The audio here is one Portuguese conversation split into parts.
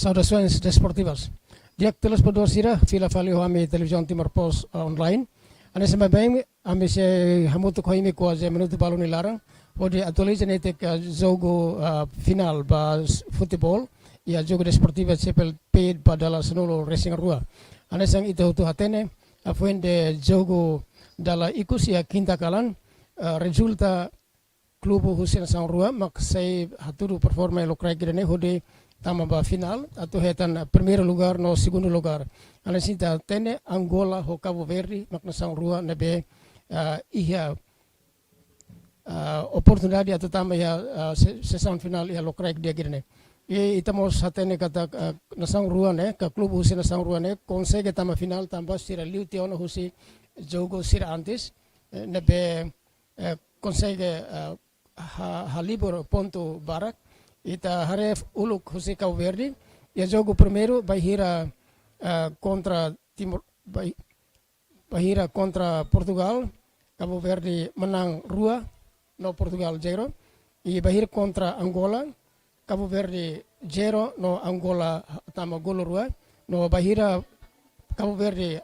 Saudações desportivas. Diak telespectador sira fila falio ami televisão Timor Pos online. Ane sama bem ami se hamutu koimi ko ze minuto balu ni larang. Ode atualiza nete ka jogo final ba futebol ia jogo desportiva sepel paid padala senulo racing rua. Ane sang itu tu hatene afuende jogo dala ikus ia quinta kalan resulta Clube Hussein Sang Rua mak sei haturu performa lo crai grene hode tama ba final atau hetan primeiro lugar no segundo lugar. Ana sinta tene Angola ho Cabo Verde mak na Sang Rua nebe ia oportunidade atau tama ya sessão final ia lo crai dia grene. E itamos hatene kata na Sang Rua ne ka Clube Hussein Sang Rua ne consegue tama final tamba sira liu tiono husi jogo sira antes nebe consegue halibor ponto barak ita haref uluk husi Cabo Verde ia jogo primeiro bahira contra Timor bahira contra Portugal. Cabo Verde menang rua no Portugal 0 e bahir contra Angola Cabo Verde 0 no Angola tama gol rua no bahira Cabo Verde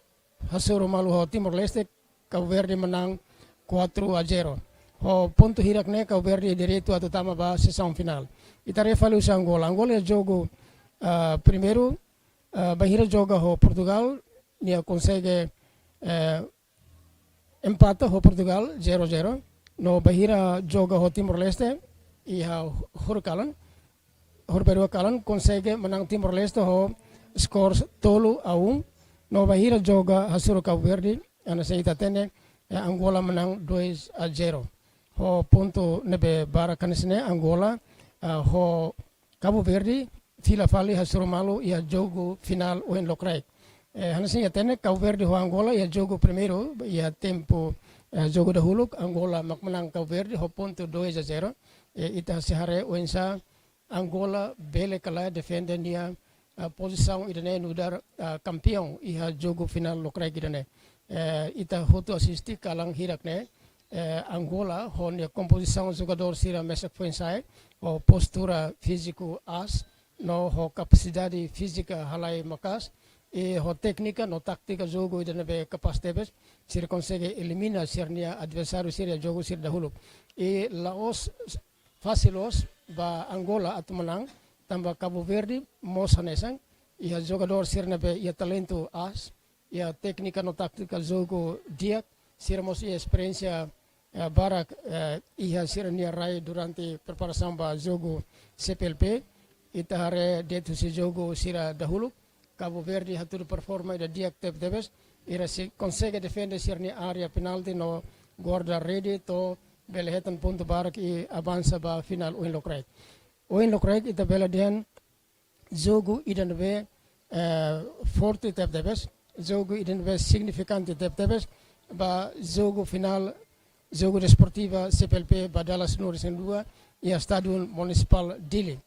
hasuro malu ho Timor Leste Cabo Verde menang 4-0. O ponto hirak ne Cabo Verde direito atau tama ba sessão final. Ita refalu sa Angola. Angola jogo primeiro bahira joga ho Portugal nia consegue empata ho Portugal 0-0. No bahira joga ho Timor Leste ia hurkalan kalan consegue menang Timor Leste ho skor 3-1. No bahira joga hasuro Cabo Verde ana seita tene Angola menang 2-0. Ho ponto nebe barakanisne Angola ho Cabo Verde fila fali hasuro malu ia jogo final o en lokrai. Hanasi ia tene Cabo Verde ho Angola ia jogo primeiro ia tempo jogo dahulu Angola mak menang Cabo Verde ho ponto 2-0. Ita sehare o ensa Angola bele kala defende nia posição idane nudar campeão ia jogo final lokrai gidane. Ita hoto assisti kalang hirak ne Angola honia composição jogador sira mesak pensai o postura físico as no ho capacidade física halai makas e ho técnica no táctica jogo ida nebe capaz tebes sira consegue eliminar sirnia adversário sira jogo sira dahulu e laos facilos ba Angola atu menang tambah Cabo Verde mosanesang ia jogador sira nebe ia talento as ia técnica no táctica jogo diak sira mos ia experiência barak ia sira nia rai durante preparação ba jogo CPLP ita hare detu si jogo sira dahulu Cabo Verde hatur performa ida diak tebes ira si consegue defender sira nia area penalti no guarda rede to bele hetan ponto barak e avança ba final o in lokrai ita bela den jogo ida nebe forte tebes jogo ida nebe significante tebes ba jogo final jogo desportiva CPLP badala senur sendua ia stadion municipal Dili.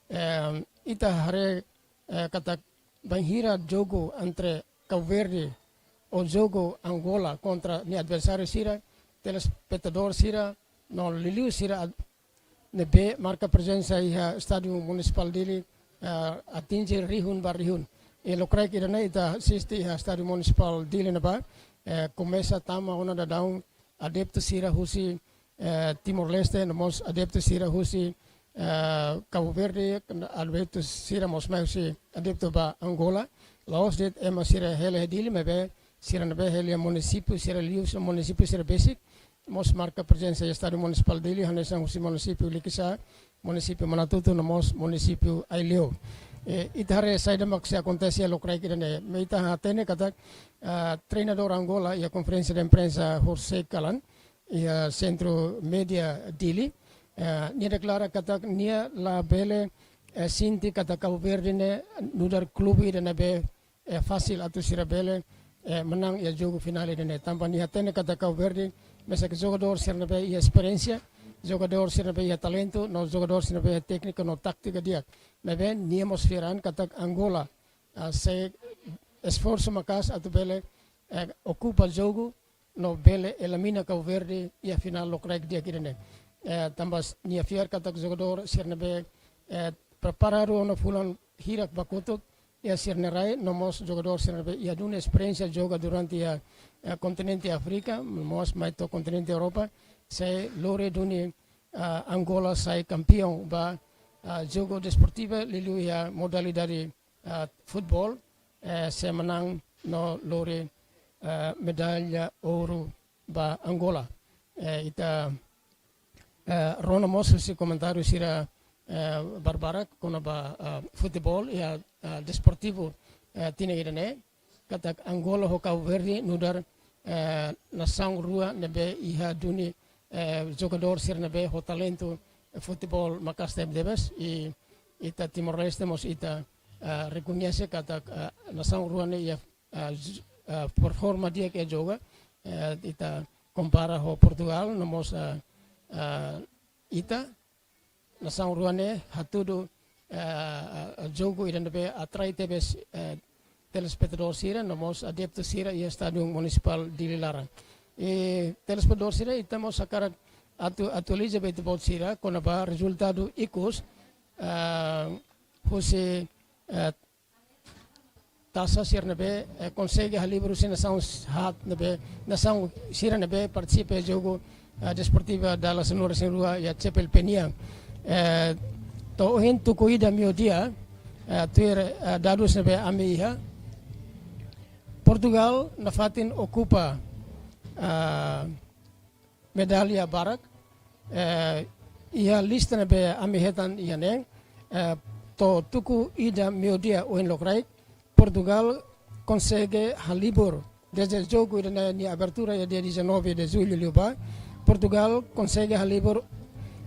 Ita hare kata banhira jogo entre Cabo Verde o jogo Angola contra ni adversário sira telespectador sira no liliu sira nebe marca presença ia stadion municipal Dili atinge rihun barihun e lokrai kirana ita assisti ia stadion municipal Dili naba começa tama ona da down adepto sira husi Timor Leste namos adepto sira husi Cabo Verde adepto sira mos husi adepto ba Angola laos dit ema sira hele dili mebe sira nebe hele município sira lius município sira basic mos marca presença estado municipal dili hanesa husi município likisa município Manatuto namos município Aileo itare saida mak se acontece lo crai kirane meita hatene kata treinador Angola ia conferência de imprensa José Calan ia centro media Dili nia declara kata nia la bele sinti kata Cabo Verde ne nudar clube ida nebe fácil atu sira bele menang ia jogo final ida ne tampa nia hatene kata Cabo Verde mesa que jogador sira nebe ia experiência jogador sira nebe ia talento no jogador sira nebe técnica no táctica dia nebe nia mosferan kata Angola se esforço makas atu bele ocupa jogo no bele elimina Cabo Verde ia final lo crack dia kirene tambas nia fiar kata jogador sirnebe preparado na fulan hirak bakutuk ia sirnerai nomos jogador sirnerai ia duna experiência joga durante a continente África, mos mais to continente Europa, sai lore duni Angola sai campeão ba jogo desportivo lilu ia modalidade futebol sai menang no lore medalha ouro ba Angola. Ita Rona mos si comentário sira Barbara kona ba futebol ia desportivo tina irane kata Angola ho Cabo Verde nudar nação rua nebe iha duni jogador sir nebe ho talento futebol makastem debes e ita Timor Leste mos ita reconhece kata nação rua ne ia performa dia que joga ita compara ho Portugal nomos ita nação rua ne hatudo jogo ida nebe atrai tebes telespectador sira nomos adepto sira ia stadium municipal di Lilarang. E telespectador sira itamos sakara atualiza betebol sira kona ba resultado ikus hose tasa sira nebe consegue halibro sina nação hat nebe nação sira nebe participa jogo desportiva da Senhora Senhora ia Chepel Peniang. To hin tukuida mio dia tuir dados nebe amiha Portugal na fatin ocupa medalha barak ia lista nebe amihetan ianeng to tuku ida mio dia oin lokrai Portugal consegue halibur desde o jogo ni abertura dia 19 de julho liuba Portugal consegue halibur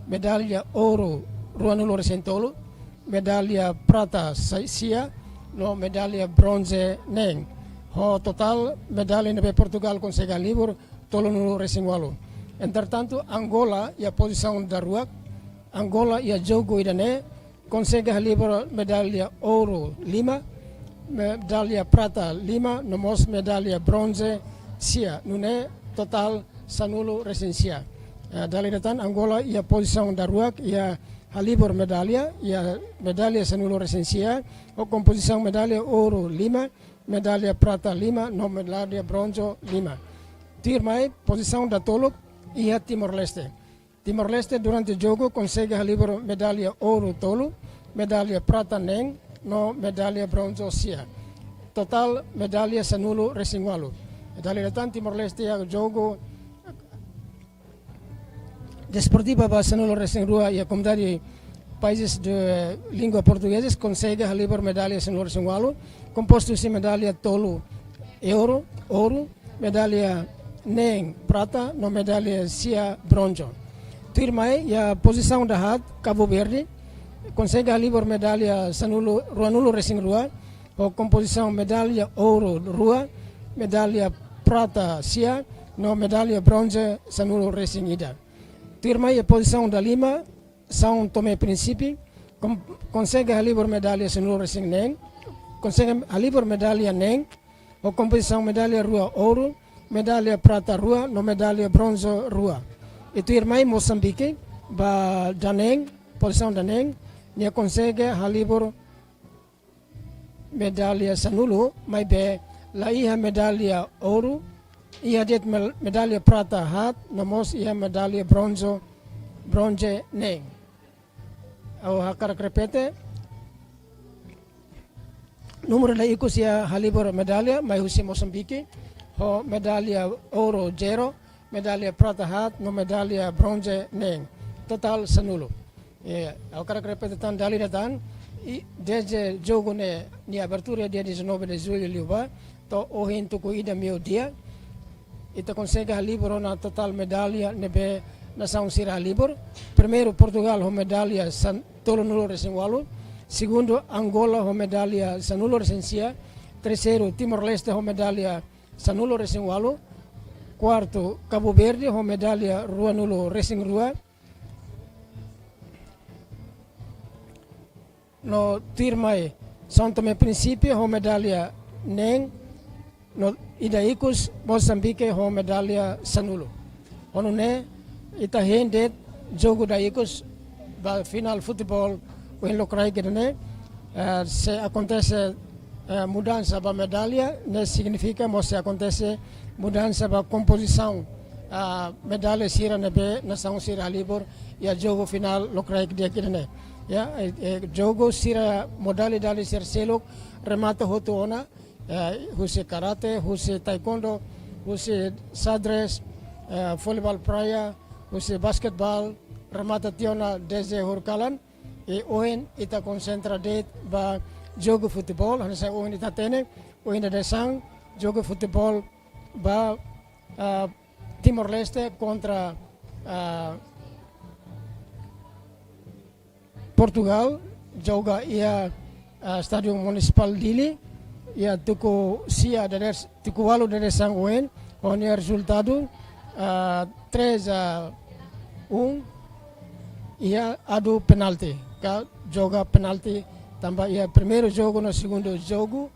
medalha ouro Ruanulo Recentolo, medalha prata sia, no medalha bronze neng. Ho total medalha nebe Portugal consegue libur tolonulo Resingualo. Entretanto Angola ia posição da rua, Angola ia jogo idane consegue libur medalha ouro 5, medalha prata 5, nomos medalha bronze sia, nune total sanulo resensia. Dali datan Angola ia posição da rua ia halibur medalha sanulo resensia o composição medalha ouro 5, medalha prata 5, no medalha bronze 5. Tirmai posição da tolo ia Timor Leste. Timor Leste durante o jogo consegue halibur medalha ouro tolo, medalha prata neng, no medalha bronze sia. Total medalha sanulo resingualo. Dali datan Timor Leste ia jogo desportiva ba sanulo resingrua ia comunidade países de língua portuguesa consegue halibur medalha sanulo resingualo composto de medalha tolo ouro, medalha neng prata, no medalha sia bronze. Tirmai ia posição da hat Cabo Verde consegue halibur medalha sanulo ruanulo resingrua o composição medalha ouro rua, medalha prata sia, no medalha bronze sanulo resingida. Tirmai a posição da Lima, São Tomé e Príncipe, consegue halibur medalha sanulo resing neng, consegue halibur medalha neng, o composição medalha rua ouro, medalha prata rua, no medalha bronze rua. E Tirmai Moçambique, ba daneng, posição daneng, nia consegue halibur medalha sanulo, mas be la iha medalha ouro, ia det medalha prata hat, namos ia medalha bronze neng. Au hakar repete, número da ikus ia halibur medalha, mas husi Moçambique, ho medalha ouro 0, medalha prata hat, no medalha bronze neng. Total sanulo. Au hakar repete tan dali datan, desde jogo ni abertura dia 19 de julho liuba, to ohin tuku ida mio dia, ita consegue halibur na total medalha nebe nação sira halibur. Primeiro Portugal ho medalha tolonulo resingualo, segundo Angola ho medalha sanulo resensia, terceiro Timor Leste ho medalha sanulo resingualo, quarto Cabo Verde ho medalha ruanulo resingrua, no Tirmai São Tomé e Príncipe ho medalha neng, no ida ikus Moçambique ho medalha sanulo. Ono ne ita hendet jogo da ikus ba final futebol o em locrai que né se acontece mudança da medalha, né significa mas se acontece mudança da composição a medalha sira nebe nação sira libor e a jogo final locrai que dia que né ya jogo sira modalidade sir selok remata hotuona husi karate husi taekwondo husi sadres volleyball praia husi basketball remata tiona deze hurkalan e oen ita concentra det ba jogo futebol hanya sa oen ita tene oen de sang jogo futebol ba Timor Leste contra Portugal joga ia Estádio Municipal Dili ia tuku sia deres tuku walu deres sang oen onye resultado 3-1 ia adu penalti ka joga penalti tambah ia primeiro jogo no segundo jogo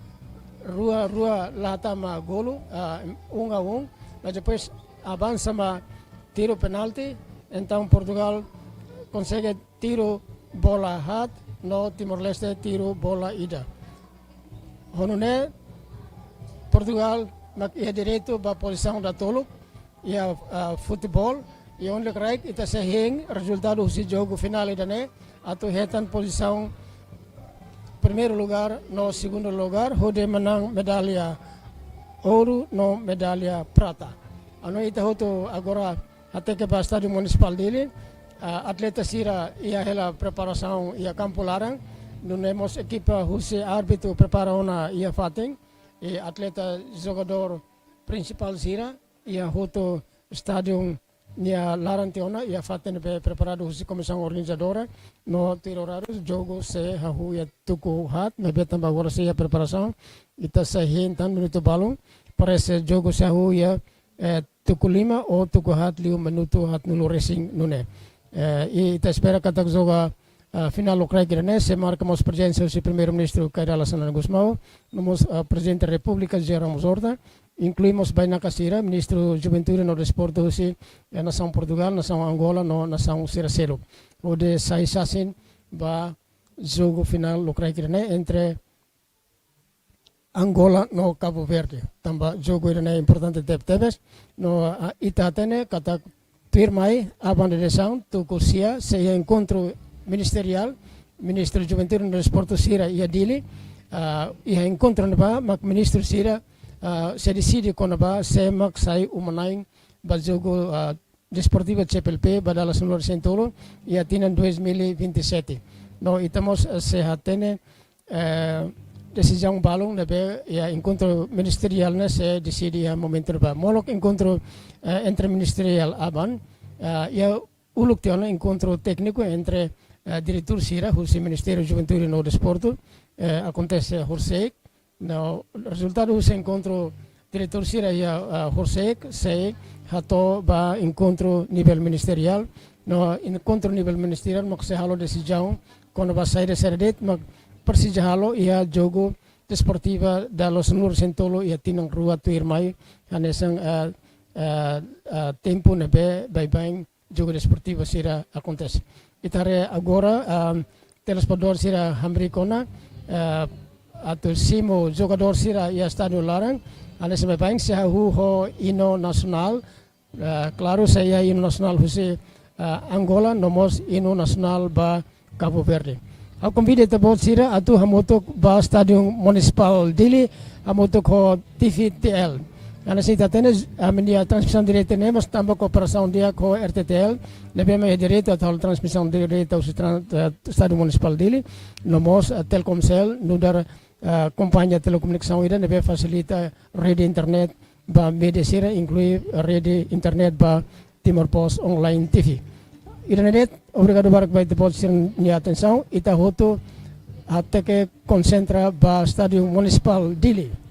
rua lata ma golo 1-1 mas depois avança ma tiro penalti então Portugal consegue tiro bola hat no Timor-Leste tiro bola ida honune Portugal mak ia direito ba posição da tolo ia futebol e onde craik ita sehing resultado si jogo final ida ne atau hetan posição primeiro lugar no segundo lugar hode menang medalha ouro no medalha prata ano ita hoto agora até que para estádio municipal dele atleta sira ia hela preparação ia campo larang nunemos equipa husi árbitro prepara ona ia fating e atleta jogador principal sira ia hoto estádio nia larang tiona ia faten be preparado husi comissão organizadora no tirorados jogo se hahu ia tuku hat mebe tamba agora se ia preparação ita se hintan minuto balong parece jogo se hahu ia tuku 5 ou tuku hat 5 minuto hat nulu racing nune e ita espera katak joga final lokrai kirane se marcamos presença do primeiro-ministro Kairala Sanana Gusmao nomos presidente da República Geramos Horta incluímos Baina Casira ministro Juventude no Desporto husi nação Portugal nação Angola no nação Siracelo onde sai sasin ba jogo final lokrai kirane entre Angola no Cabo Verde tamba jogo irane importante tebes no itatene kata firmai aban de desaun tu kursia se encontro ministerial ministro Juventude no Desporto Sira ia dili ia encontro ba mak ministro Sira se decide quando ba se mak sai umanaing ba jogo desportivo CPLP badala sunur sentolo ia tinan 2027 no itamos se hatene decisão balong nebe ia encontro ministerial na se decide a momento ba molok encontro entre ministerial aban ia uluk tiona encontro técnico entre diretor Sira husi Ministério Juventude no Desporto acontece Horsek no resultado husi encontro diretor Sira ia Horsek se hato ba encontro nível ministerial no encontro nível ministerial mak se halo decisão quando ba sair serdet mak Persija halo ia jogo desportiva da Los Nur Sentolo ia tinang rua tu irmai hanesang tempo nebe bem jogo desportivo sira acontece itare agora telespectador sira hambricona atau simo jogador sira ia stadio larang hanes bem se ho ino nacional claro saya ino nacional husi Angola nomos ino nacional ba Cabo Verde Aku convide te bot sira atu hamotok ba stadium municipal dili hamotok ho TVTL. Ana sita tenes amendia transmissão direta ne mas tamba cooperação dia com RTTL lebe me direito a transmissão direta ao stadium municipal dili nomos Telkomsel nudar companhia telecomunicação ida nebe facilita rede internet ba media sira inclui rede internet ba Timor Post online TV. Iranet, obrigado barak baik depois de atenção. Ita hoto até que concentra ba estádio municipal Dili.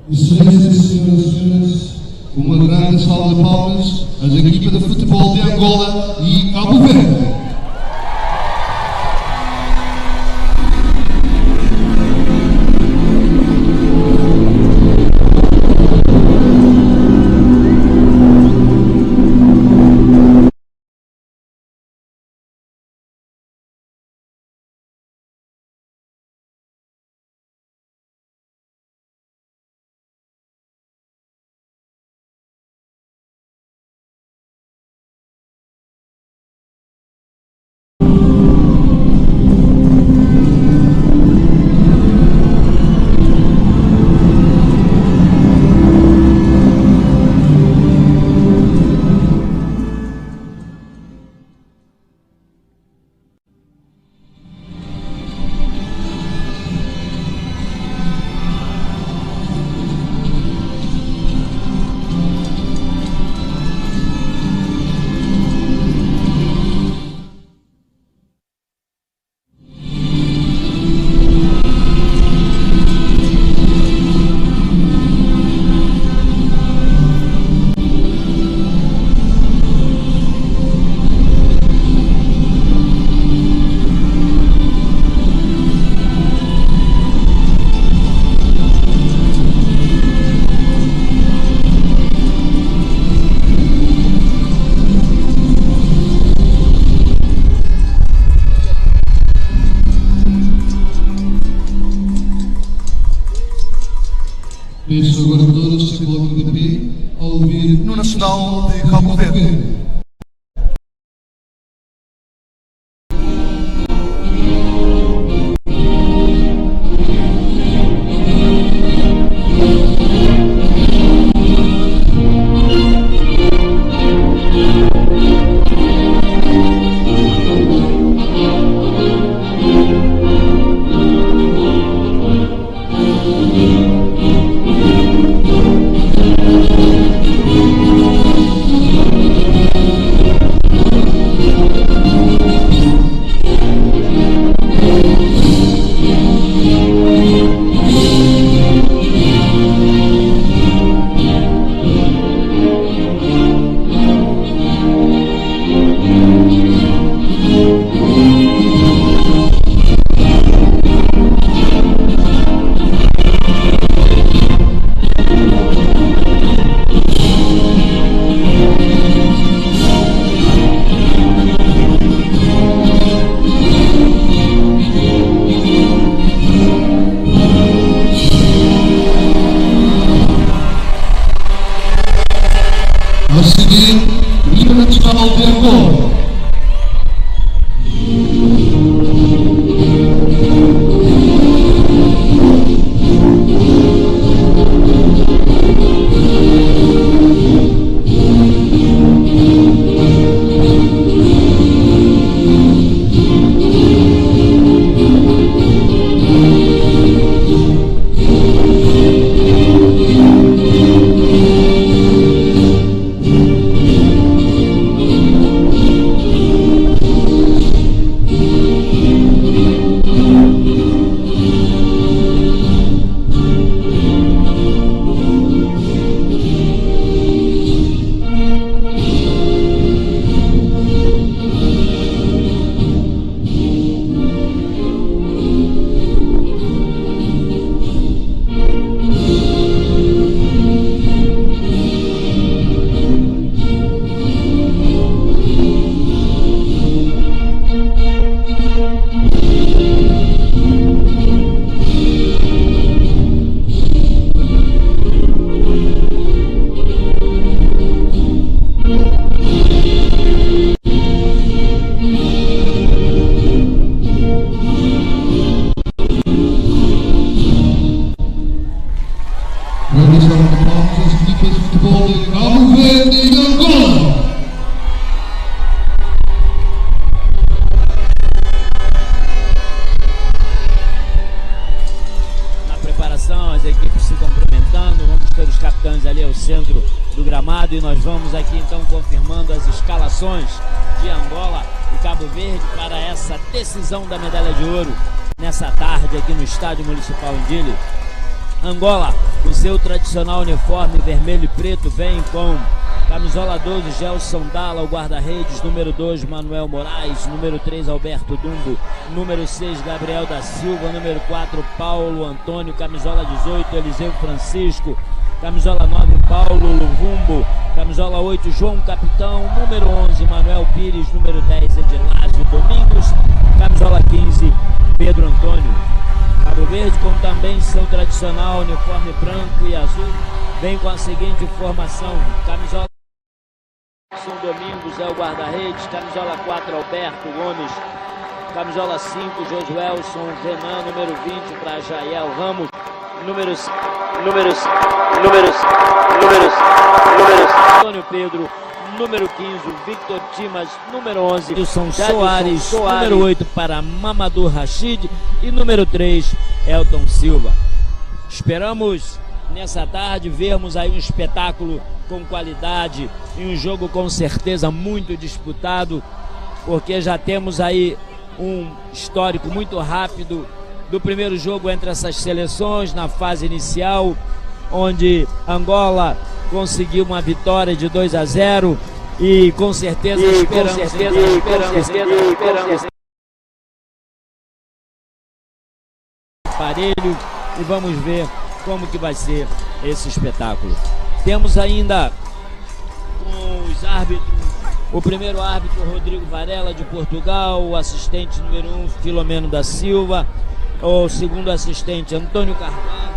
Excelências, senhoras e senhores, uma grande salva de palmas às equipas de futebol de Angola e Cabo Verde. Peço agora a todos que se coloquem de pé ao ouvir no Nacional de Cabo Verde. A seguir, Liga Nacional de Angola. As equipas de futebol de Cabo Verde e Angola. Na preparação, as equipes se cumprimentando, vamos ter os capitães ali ao centro do gramado e nós vamos aqui então confirmando as escalações de Angola e Cabo Verde para essa decisão da medalha de ouro nessa tarde aqui no Estádio Municipal em Dili. Angola o seu tradicional uniforme vermelho e preto, vem com camisola 12, Gelson Dalla, o guarda-redes, número 2, Manuel Moraes, número 3, Alberto Dumbo, número 6, Gabriel da Silva, número 4, Paulo Antônio, camisola 18, Eliseu Francisco, camisola 9, Paulo Luvumbo, camisola 8, João Capitão, número 11, Manuel Pires, número 10, Edilásio Domingos, camisola 15, Pedro Antônio. Cabo Verde, como também seu tradicional uniforme branco e azul, vem com a seguinte formação: camisola São Domingos é o guarda-redes, camisola 4, Alberto Gomes, camisola 5, Josuelson Renan, número 20 para Jael Ramos, números Antônio Pedro, número 15, Victor Timas, número 11, Wilson Soares, número 8 para Mamadou Rachid e número 3, Elton Silva. Esperamos nessa tarde vermos aí um espetáculo com qualidade e um jogo com certeza muito disputado, porque já temos aí um histórico muito rápido do primeiro jogo entre essas seleções na fase inicial, onde Angola conseguiu uma vitória de 2-0 e com certeza esperamos parelho, e vamos ver como que vai ser esse espetáculo. Temos ainda com os árbitros, o primeiro árbitro Rodrigo Varela de Portugal, o assistente número 1 Filomeno da Silva, o segundo assistente Antônio Carvalho,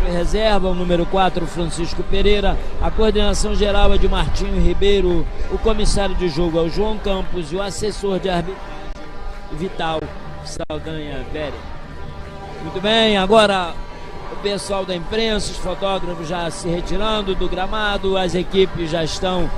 reserva, o número 4, Francisco Pereira, a coordenação geral é de Martinho Ribeiro, o comissário de jogo é o João Campos e o assessor de arbitragem Vital Saldanha Velha. Muito bem, agora o pessoal da imprensa, os fotógrafos já se retirando do gramado, as equipes já estão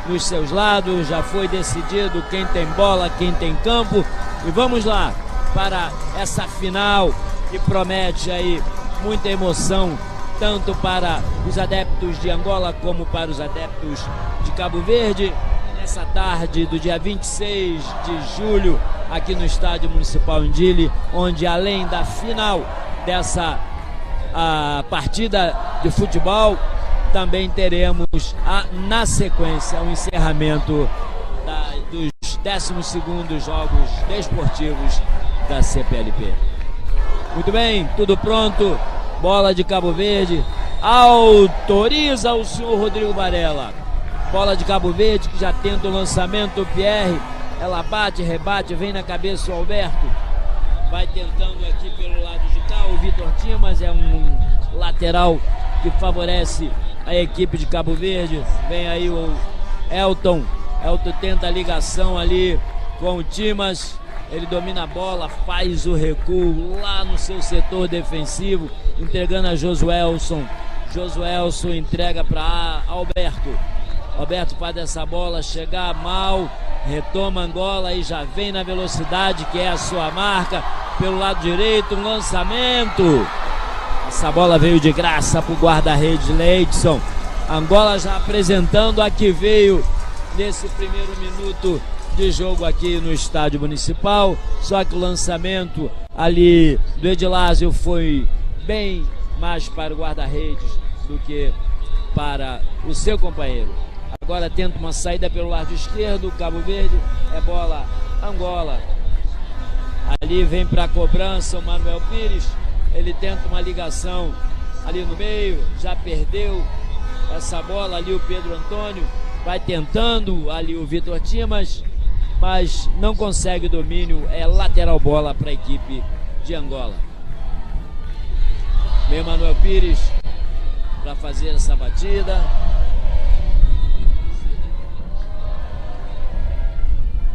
nos seus lados, já foi decidido quem tem bola, quem tem campo, e vamos lá para essa final que promete aí muita emoção, tanto para os adeptos de Angola como para os adeptos de Cabo Verde, nessa tarde do dia 26 de julho, aqui no Estádio Municipal Ndile, onde além da final dessa partida de futebol, também teremos na sequência o encerramento dos 12º Jogos Desportivos da CPLP. Muito bem, tudo pronto. Bola de Cabo Verde. Autoriza o senhor Rodrigo Varela. Bola de Cabo Verde que já tenta o lançamento. O Pierre. Ela bate, rebate, vem na cabeça o Alberto. Vai tentando aqui pelo lado de cá. O Vitor Timas é um lateral que favorece a equipe de Cabo Verde. Vem aí o Elton. Elton tenta a ligação ali com o Timas. Ele domina a bola, faz o recuo lá no seu setor defensivo, entregando a Josuelson. Josuelson entrega para Alberto. Alberto faz essa bola chegar mal, retoma Angola e já vem na velocidade que é a sua marca. Pelo lado direito, um lançamento. Essa bola veio de graça para o guarda-redes Leidson. Angola já apresentando a que veio nesse primeiro minuto de jogo aqui no Estádio Municipal, só que o lançamento ali do Edilásio foi bem mais para o guarda-redes do que para o seu companheiro. Agora tenta uma saída pelo lado esquerdo, Cabo Verde, é bola Angola. Ali vem para a cobrança o Manuel Pires, ele tenta uma ligação ali no meio, já perdeu essa bola ali o Pedro Antônio, vai tentando ali o Vitor Timas, mas não consegue domínio, é lateral bola para a equipe de Angola. Vem Manuel Pires para fazer essa batida.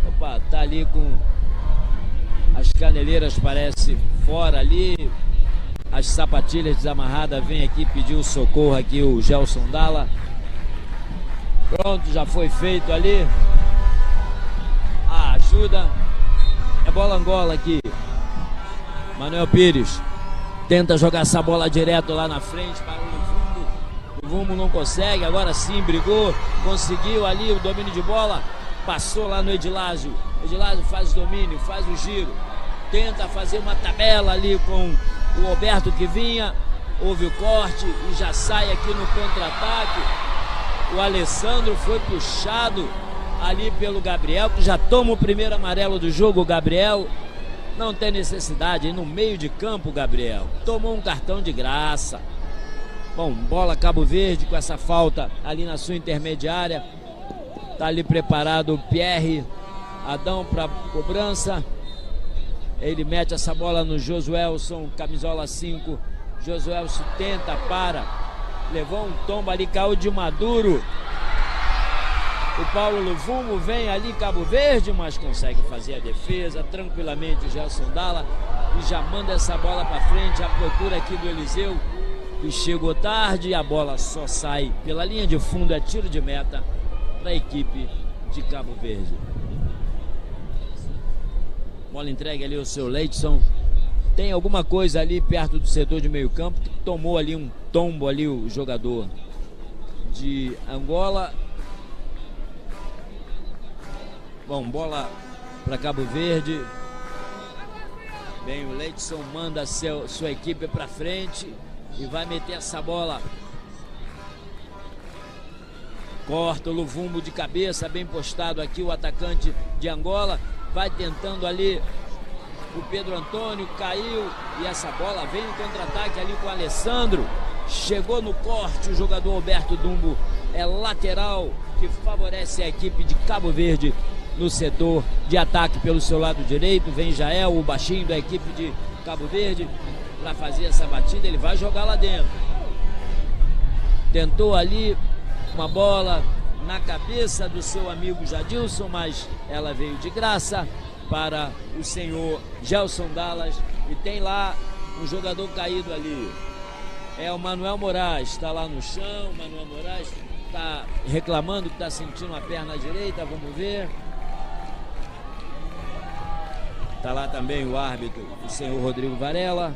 Opa, tá ali com as caneleiras, parece fora ali, as sapatilhas desamarradas. Vem aqui pedir o socorro aqui o Gelson Dalla. Pronto, já foi feito ali. Ajuda, é bola Angola aqui. Manuel Pires tenta jogar essa bola direto lá na frente para o Luvumbo. O Luvumbo não consegue, agora sim brigou, conseguiu ali o domínio de bola, passou lá no Edilásio. Edilásio faz o domínio, faz o giro, tenta fazer uma tabela ali com o Alberto que vinha, houve o corte e já sai aqui no contra-ataque. O Alessandro foi puxado ali pelo Gabriel, que já toma o primeiro amarelo do jogo. O Gabriel não tem necessidade, aí no meio de campo o Gabriel tomou um cartão de graça. Bom, bola Cabo Verde com essa falta ali na sua intermediária. Tá ali preparado o Pierre Adão para cobrança. Ele mete essa bola no Josuelson, camisola 5. Josuelson tenta, levou um tombo ali, caiu de maduro. O Paulo Luvumbo vem ali, Cabo Verde, mas consegue fazer a defesa tranquilamente. O Gelson Dalla e já manda essa bola para frente. A procura aqui do Eliseu, que chegou tarde, e a bola só sai pela linha de fundo. É tiro de meta para a equipe de Cabo Verde. Bola entregue ali ao seu Leidson. Tem alguma coisa ali perto do setor de meio campo, que tomou ali um tombo ali o jogador de Angola. Bom, bola para Cabo Verde. Bem, o Leidson manda sua equipe para frente e vai meter essa bola. Corta o Luvumbo de cabeça, bem postado aqui o atacante de Angola. Vai tentando ali o Pedro Antônio, caiu e essa bola vem no contra-ataque ali com o Alessandro. Chegou no corte o jogador Alberto Dumbo. É lateral que favorece a equipe de Cabo Verde no setor de ataque pelo seu lado direito. Vem Jael, o baixinho da equipe de Cabo Verde, para fazer essa batida. Ele vai jogar lá dentro. Tentou ali uma bola na cabeça do seu amigo Jadilson, mas ela veio de graça para o senhor Gelson Dallas. E tem lá um jogador caído ali. É o Manuel Moraes, está lá no chão. Manuel Moraes está reclamando que está sentindo a perna direita. Vamos ver. Está lá também o árbitro, o senhor Rodrigo Varela.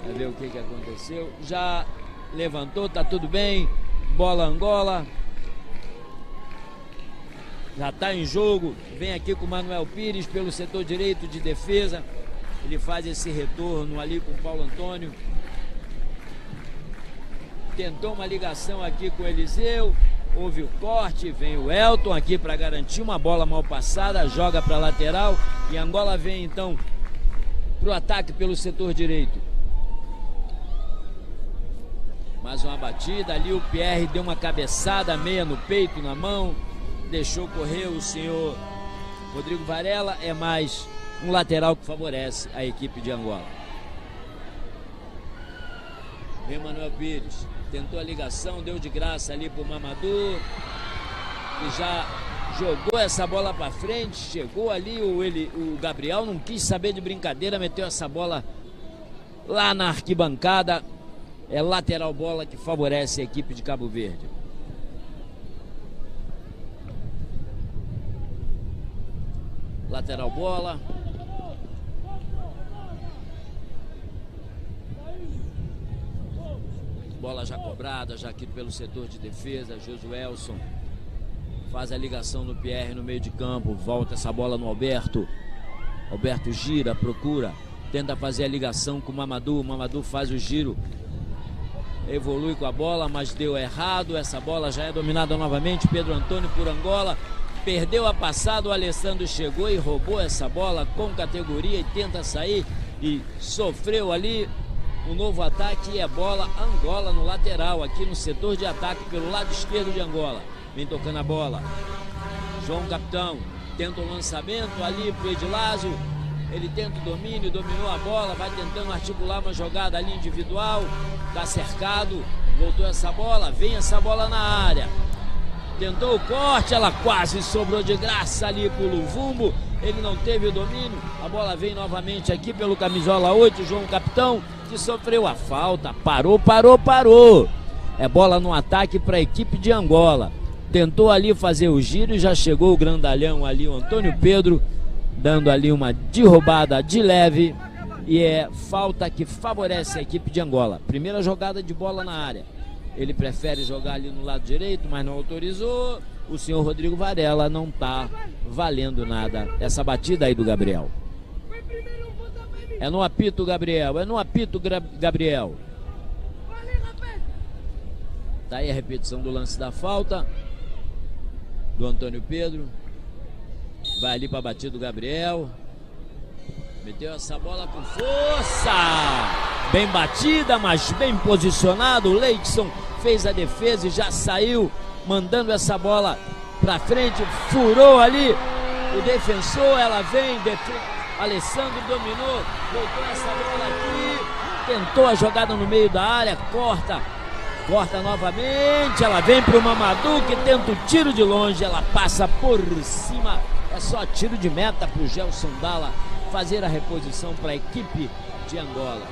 Vai ver o que aconteceu. Já levantou, tá tudo bem. Bola Angola. Já está em jogo. Vem aqui com o Manuel Pires pelo setor direito de defesa. Ele faz esse retorno ali com o Paulo Antônio. Tentou uma ligação aqui com o Eliseu. Houve o corte, vem o Elton aqui para garantir uma bola mal passada, joga para a lateral e Angola vem então para o ataque pelo setor direito. Mais uma batida ali, o Pierre deu uma cabeçada meia no peito, na mão, deixou correr o senhor Rodrigo Varela. É mais um lateral que favorece a equipe de Angola. Vem Manuel Pires. Tentou a ligação, deu de graça ali pro Mamadou, que já jogou essa bola para frente. Chegou ali o Gabriel, não quis saber de brincadeira, meteu essa bola lá na arquibancada. É lateral bola que favorece a equipe de Cabo Verde. Lateral bola. Bola já cobrada, já aqui pelo setor de defesa. Josuelson faz a ligação no Pierre no meio de campo. Volta essa bola no Alberto. Alberto gira, procura, tenta fazer a ligação com o Mamadou. O Mamadou faz o giro, evolui com a bola, mas deu errado. Essa bola já é dominada novamente. Pedro Antônio por Angola. Perdeu a passada, o Alessandro chegou e roubou essa bola com categoria e tenta sair e sofreu ali o novo ataque. E é bola Angola no lateral, aqui no setor de ataque pelo lado esquerdo de Angola. Vem tocando a bola João Capitão, tenta o lançamento ali pro Edilásio. Ele tenta o domínio, dominou a bola, vai tentando articular uma jogada ali individual. Tá cercado, voltou essa bola, vem essa bola na área. Tentou o corte, ela quase sobrou de graça ali pro Luvumbo. Ele não teve o domínio, a bola vem novamente aqui pelo camisola 8, João Capitão, que sofreu a falta. Parou. É bola no ataque para a equipe de Angola. Tentou ali fazer o giro e já chegou o grandalhão ali, o Antônio Pedro, dando ali uma derrubada de leve. E é falta que favorece a equipe de Angola. Primeira jogada de bola na área. Ele prefere jogar ali no lado direito, mas não autorizou. O senhor Rodrigo Varela não tá valendo nada essa batida aí do Gabriel. É no apito, Gabriel. É no apito, Gabriel. Tá aí a repetição do lance da falta do Antônio Pedro. Vai ali para a batida do Gabriel. Meteu essa bola com força. Bem batida, mas bem posicionado. O Leidson fez a defesa e já saiu mandando essa bola para frente. Furou ali o defensor. Ela vem. Alessandro dominou. Voltou essa bola aqui. Tentou a jogada no meio da área. Corta novamente. Ela vem para o Mamadou, que tenta o tiro de longe. Ela passa por cima. É só tiro de meta para o Gelson Dalla fazer a reposição para a equipe de Angola.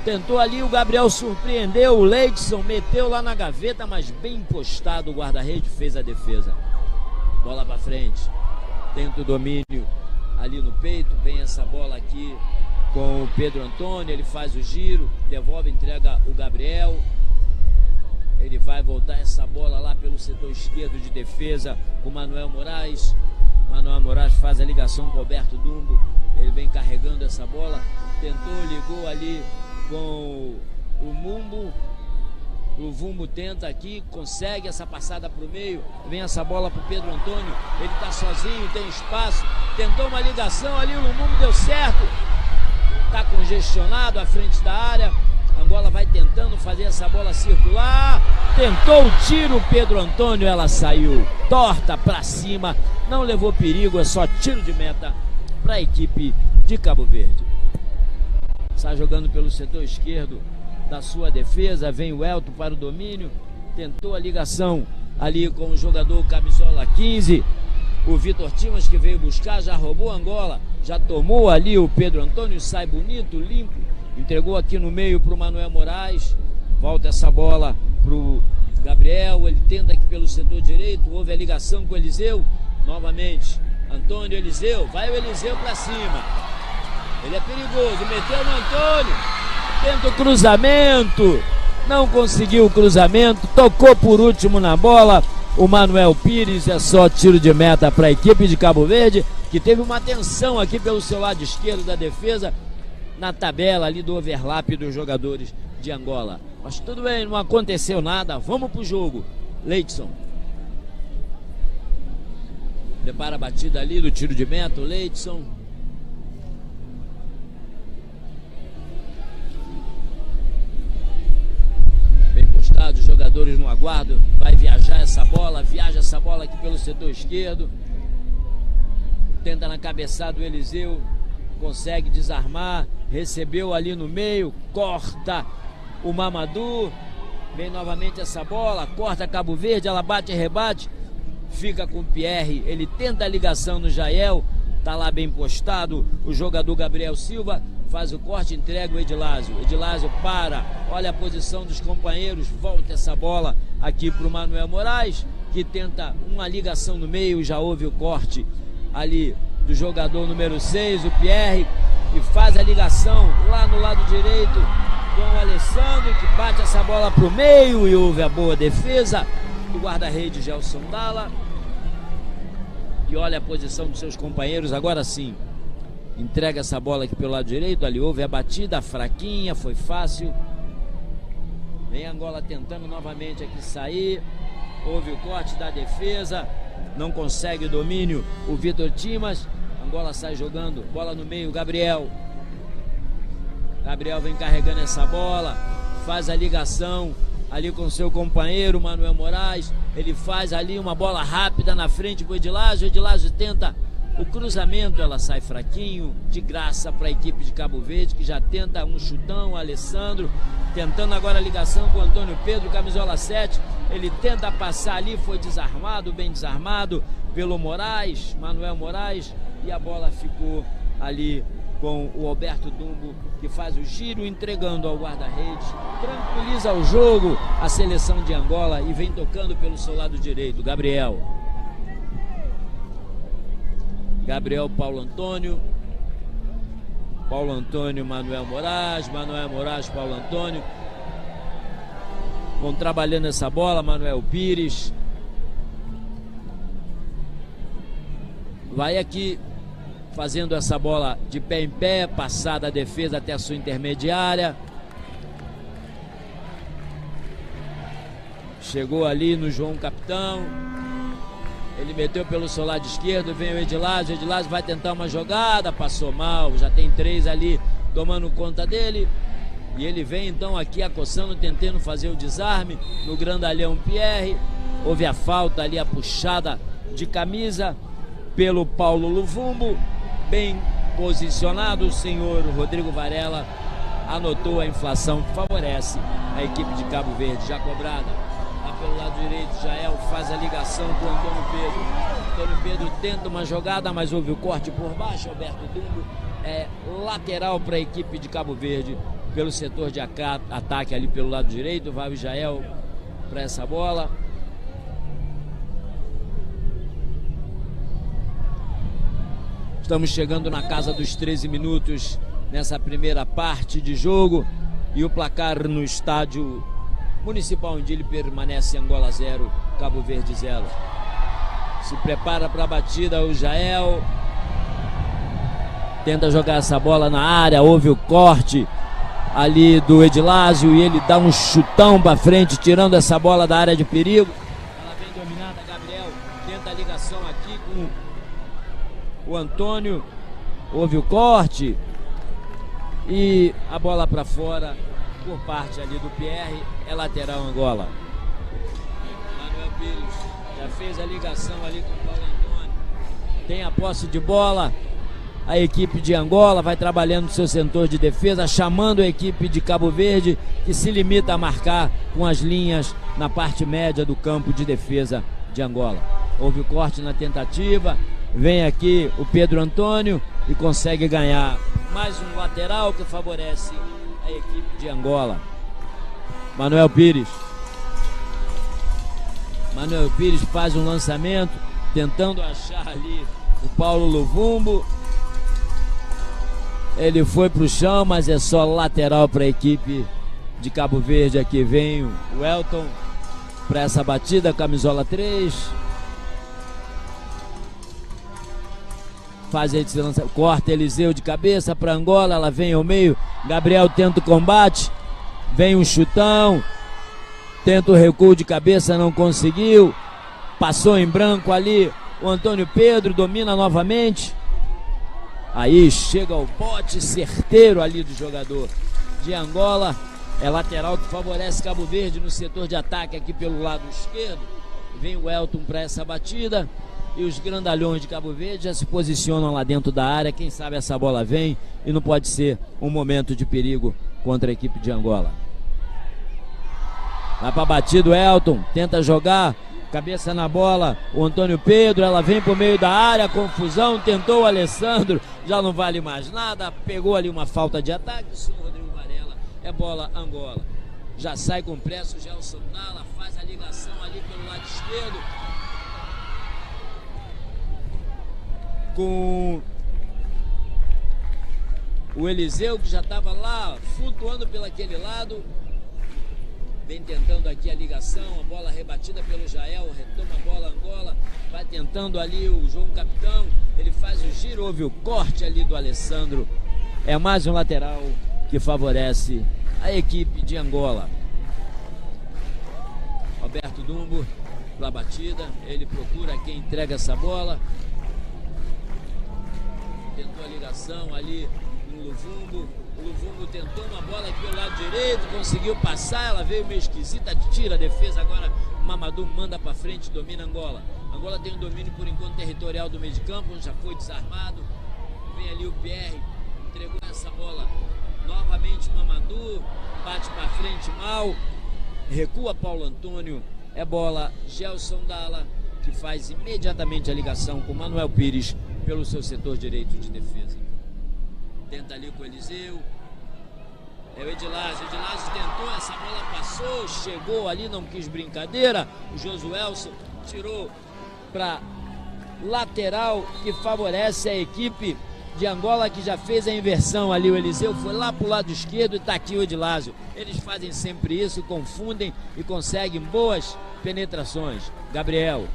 Tentou ali, o Gabriel surpreendeu, o Leidson meteu lá na gaveta, mas bem postado, o guarda-rede fez a defesa. Bola para frente, tenta o domínio ali no peito, vem essa bola aqui com o Pedro Antônio, ele faz o giro, devolve, entrega o Gabriel. Ele vai voltar essa bola lá pelo setor esquerdo de defesa, o Manuel Moraes. Manuel Moraes faz a ligação com o Roberto Dumbo. Ele vem carregando essa bola. Tentou, ligou ali com o Mumbo. O Vumbo tenta aqui, consegue essa passada para o meio. Vem essa bola para o Pedro Antônio. Ele está sozinho, tem espaço. Tentou uma ligação ali, o Mumbo deu certo. Está congestionado à frente da área. Angola vai tentando fazer essa bola circular. Tentou o tiro, Pedro Antônio, ela saiu torta para cima. Não levou perigo, é só tiro de meta para a equipe de Cabo Verde. Está jogando pelo setor esquerdo da sua defesa. Vem o Elton para o domínio. Tentou a ligação ali com o jogador camisola 15. O Vitor Timas, que veio buscar, já roubou Angola. Já tomou ali o Pedro Antônio, sai bonito, limpo. Entregou aqui no meio para o Manuel Moraes. Volta essa bola para o Gabriel. Ele tenta aqui pelo setor direito. Houve a ligação com o Eliseu. Novamente, Antônio, Eliseu. Vai o Eliseu para cima. Ele é perigoso. Meteu no Antônio. Tenta o cruzamento. Não conseguiu o cruzamento. Tocou por último na bola o Manuel Pires. É só tiro de meta para a equipe de Cabo Verde, que teve uma atenção aqui pelo seu lado esquerdo da defesa, na tabela ali do overlap dos jogadores de Angola. Mas tudo bem, não aconteceu nada. Vamos pro jogo. Leidson prepara a batida ali do tiro de meta. O Leidson bem postado, os jogadores no aguardo. Vai viajar essa bola. Viaja essa bola aqui pelo setor esquerdo. Tenta na cabeçada do Eliseu. Consegue desarmar. Recebeu ali no meio. Corta o Mamadou. Vem novamente essa bola. Corta Cabo Verde. Ela bate e rebate. Fica com o Pierre. Ele tenta a ligação no Jael. Tá lá bem postado. O jogador Gabriel Silva faz o corte. Entrega o Edilásio. Edilásio para. Olha a posição dos companheiros. Volta essa bola aqui para o Manuel Moraes, que tenta uma ligação no meio. Já houve o corte ali do jogador número 6, o Pierre, e faz a ligação lá no lado direito com o Alessandro, que bate essa bola para o meio, e houve a boa defesa do guarda-rede Gelson Dalla. E olha a posição dos seus companheiros. Agora sim, entrega essa bola aqui pelo lado direito. Ali houve a batida fraquinha, foi fácil. Vem Angola tentando novamente aqui sair. Houve o corte da defesa. Não consegue o domínio o Vitor Timas. Angola sai jogando, bola no meio, Gabriel vem carregando essa bola, faz a ligação ali com seu companheiro Manuel Moraes. Ele faz ali uma bola rápida na frente pro Edilásio. O Edilásio tenta o cruzamento, ela sai fraquinho, de graça para a equipe de Cabo Verde, que já tenta um chutão. O Alessandro tentando agora a ligação com o Antônio Pedro, camisola 7. Ele tenta passar ali, foi desarmado, bem desarmado pelo Moraes, Manuel Moraes, e a bola ficou ali com o Roberto Dumbo, que faz o giro, entregando ao guarda-redes. Tranquiliza o jogo a seleção de Angola e vem tocando pelo seu lado direito. Gabriel, Paulo Antônio, Manuel Moraes, Paulo Antônio. Vão trabalhando essa bola. Manuel Pires vai aqui fazendo essa bola de pé em pé, passada a defesa até a sua intermediária. Chegou ali no João Capitão. Ele meteu pelo seu lado esquerdo, vem o Edilásio vai tentar uma jogada, passou mal, já tem 3 ali tomando conta dele. E ele vem então aqui acossando, tentando fazer o desarme no grandalhão Pierre. Houve a falta ali, a puxada de camisa pelo Paulo Luvumbo. Bem posicionado, o senhor Rodrigo Varela anotou a inflação que favorece a equipe de Cabo Verde, já cobrada. Lá pelo lado direito, Jael faz a ligação com o Antônio Pedro. Antônio Pedro tenta uma jogada, mas houve o corte por baixo. Alberto Dumbo é lateral para a equipe de Cabo Verde pelo setor de ataque ali pelo lado direito. Vai o Jael para essa bola. Estamos chegando na casa dos 13 minutos nessa primeira parte de jogo. E o placar no estádio Municipal Indile permanece: Angola 0, Cabo Verde 0. Se prepara para a batida o Jael. Tenta jogar essa bola na área. Houve o corte ali do Edilásio e ele dá um chutão para frente, tirando essa bola da área de perigo. Ela vem dominada, Gabriel tenta a ligação aqui com o Antônio. Houve o corte e a bola para fora por parte ali do Pierre. É lateral Angola. Manuel Pires já fez a ligação ali com o Paulo Antônio. Tem a posse de bola. A equipe de Angola vai trabalhando no seu setor de defesa, chamando a equipe de Cabo Verde, que se limita a marcar com as linhas na parte média do campo de defesa de Angola. Houve o corte na tentativa. Vem aqui o Pedro Antônio e consegue ganhar mais um lateral que favorece a equipe de Angola. Manuel Pires faz um lançamento, tentando achar ali o Paulo Luvumbo. Ele foi para o chão, mas é só lateral para a equipe de Cabo Verde. Aqui vem o Elton para essa batida, camisola 3. Faz esse lançamento, corta Eliseu de cabeça para Angola, ela vem ao meio. Gabriel tenta o combate, vem um chutão, tenta o recuo de cabeça, não conseguiu. Passou em branco ali o Antônio Pedro, domina novamente. Aí chega o bote certeiro ali do jogador de Angola. É lateral que favorece Cabo Verde no setor de ataque aqui pelo lado esquerdo. Vem o Elton para essa batida. E os grandalhões de Cabo Verde já se posicionam lá dentro da área. Quem sabe essa bola vem e não pode ser um momento de perigo contra a equipe de Angola. Vai para a batida o Elton, tenta jogar, cabeça na bola, o Antônio Pedro, ela vem pro meio da área, confusão, tentou o Alessandro, já não vale mais nada, pegou ali uma falta de ataque, o senhor Rodrigo Varela, é bola Angola. Já sai com pressa o Gelson Dalla, faz a ligação ali pelo lado esquerdo, com o Eliseu, que já estava lá flutuando pelo aquele lado. Vem tentando aqui a ligação, a bola rebatida pelo Jael, retoma a bola Angola, vai tentando ali o João Capitão, ele faz o giro, houve o corte ali do Alessandro. É mais um lateral que favorece a equipe de Angola. Alberto Dumbo pela batida, ele procura quem entrega essa bola. Tentou a ligação ali no Luvumbo. O Luvumbo tentou uma bola aqui pelo lado direito, conseguiu passar, ela veio meio esquisita, tira a defesa, agora o Mamadou manda para frente, domina Angola. Angola tem um domínio por enquanto territorial do meio de campo, onde já foi desarmado. Vem ali o Pierre, entregou essa bola novamente o Mamadou, bate para frente mal, recua Paulo Antônio, é bola Gelson Dalla, que faz imediatamente a ligação com Manuel Pires pelo seu setor direito de defesa. Tenta ali com o Eliseu. É o Edilásio. O Edilásio tentou, essa bola passou, chegou ali, não quis brincadeira. O Josuelson tirou para lateral, que favorece a equipe de Angola, que já fez a inversão ali. O Eliseu foi lá para o lado esquerdo e está aqui o Edilásio. Eles fazem sempre isso, confundem e conseguem boas penetrações. Gabriel,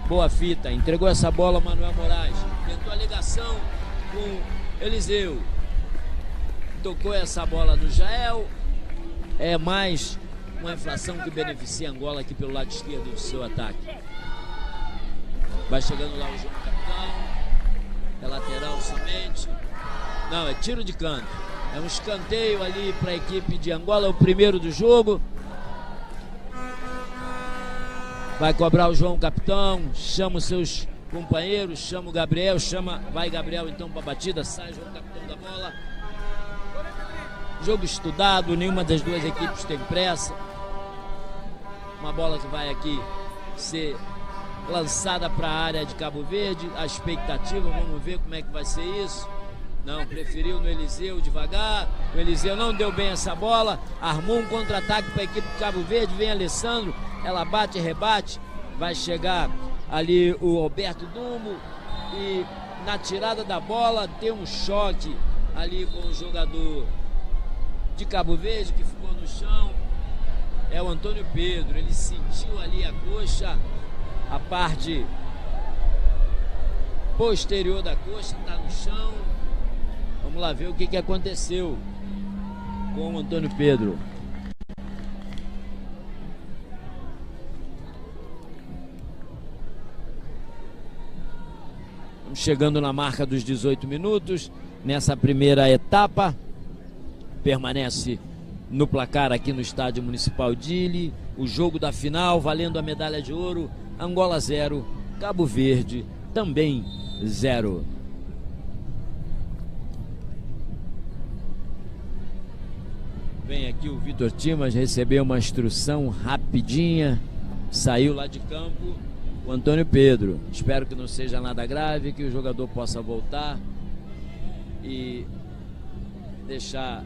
boa fita, entregou essa bola ao Manuel Moraes. tentou a ligação com Eliseu. Tocou essa bola no Jael. É mais uma inflação que beneficia Angola aqui pelo lado esquerdo do seu ataque. Vai chegando lá o João Capitão. É lateral somente. Não, é tiro de canto. É um escanteio ali para a equipe de Angola, o primeiro do jogo. Vai cobrar o João Capitão, chama os seus companheiros, chama o Gabriel, vai Gabriel então para a batida, sai João Capitão da bola. Jogo estudado, nenhuma das duas equipes tem pressa. Uma bola que vai aqui ser lançada para a área de Cabo Verde. A expectativa, vamos ver como é que vai ser isso. Não, preferiu no Eliseu devagar. O Eliseu não deu bem essa bola. Armou um contra-ataque para a equipe de Cabo Verde. Vem Alessandro, ela bate e rebate. Vai chegar ali o Alberto Dumbo. E na tirada da bola tem um choque ali com o jogador de Cabo Verde que ficou no chão. É o Antônio Pedro. Ele sentiu ali a coxa, a parte posterior da coxa, está no chão. Vamos lá ver o que aconteceu com o Antônio Pedro. Estamos chegando na marca dos 18 minutos. Nessa primeira etapa, permanece no placar aqui no Estádio Municipal Dili. O jogo da final, valendo a medalha de ouro. Angola 0, Cabo Verde também 0. Vem aqui o Vitor Timas receber uma instrução rapidinha. Saiu lá de campo o Antônio Pedro. Espero que não seja nada grave, que o jogador possa voltar e deixar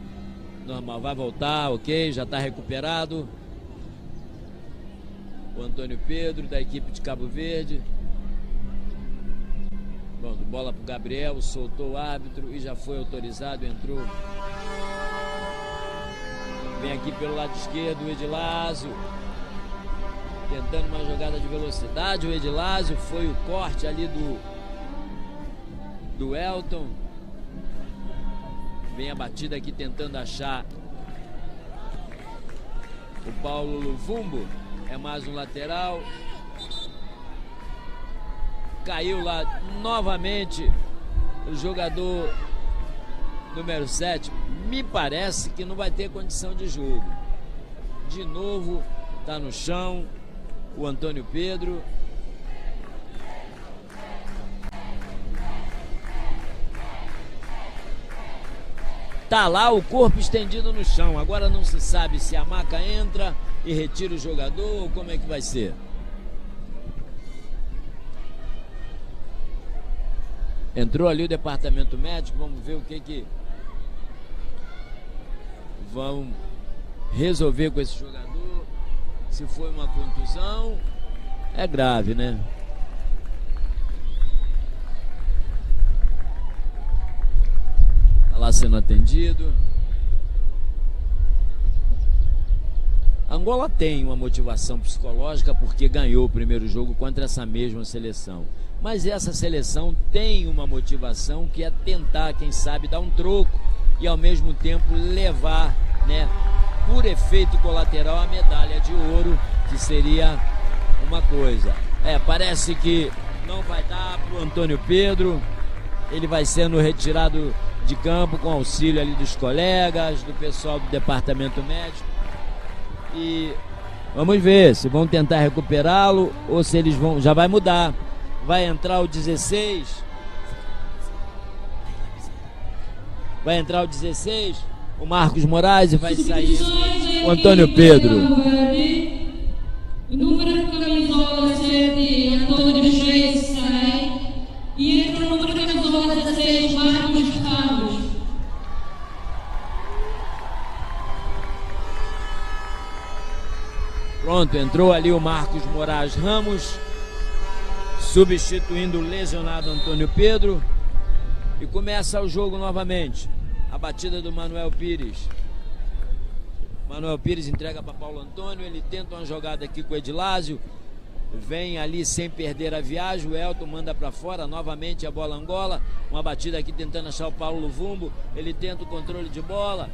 normal. Vai voltar, ok, já está recuperado. O Antônio Pedro da equipe de Cabo Verde. Bom, bola para o Gabriel, soltou o árbitro e já foi autorizado, entrou. Vem aqui pelo lado esquerdo o Edilásio, tentando uma jogada de velocidade. O Edilásio, foi o corte ali do Elton. Vem a batida aqui tentando achar o Paulo Luvumbo. É mais um lateral. Caiu lá novamente o jogador número 7. Me parece que não vai ter condição de jogo. De novo, tá no chão o Antônio Pedro. Tá lá o corpo estendido no chão. Agora não se sabe se a maca entra e retira o jogador ou como é que vai ser. Entrou ali o departamento médico. Vamos ver o que vão resolver com esse jogador. Se foi uma contusão, é grave, né? Tá lá sendo atendido. Angola tem uma motivação psicológica porque ganhou o primeiro jogo contra essa mesma seleção. Mas essa seleção tem uma motivação que é tentar, quem sabe, dar um troco e ao mesmo tempo levar, né, por efeito colateral, a medalha de ouro, que seria uma coisa. Parece que não vai dar pro Antônio Pedro. Ele vai sendo retirado de campo com auxílio ali dos colegas, do pessoal do departamento médico. E vamos ver se vão tentar recuperá-lo ou se eles vão. Já vai mudar. Vai entrar o 16. Vai entrar o 16, o Marcos Moraes, e vai sair o Antônio Pedro. O número de camisola 7, Antônio Reis, sai. E entra o número de camisola 16, Marcos Ramos. Pronto, entrou ali o Marcos Moraes Ramos, substituindo o lesionado Antônio Pedro. E começa o jogo novamente. A batida do Manuel Pires. Manuel Pires entrega para Paulo Antônio. Ele tenta uma jogada aqui com o Edilásio. vem ali sem perder a viagem. O Elton manda para fora, novamente a bola Angola. Uma batida aqui tentando achar o Paulo Luvumbo. Ele tenta o controle de bola.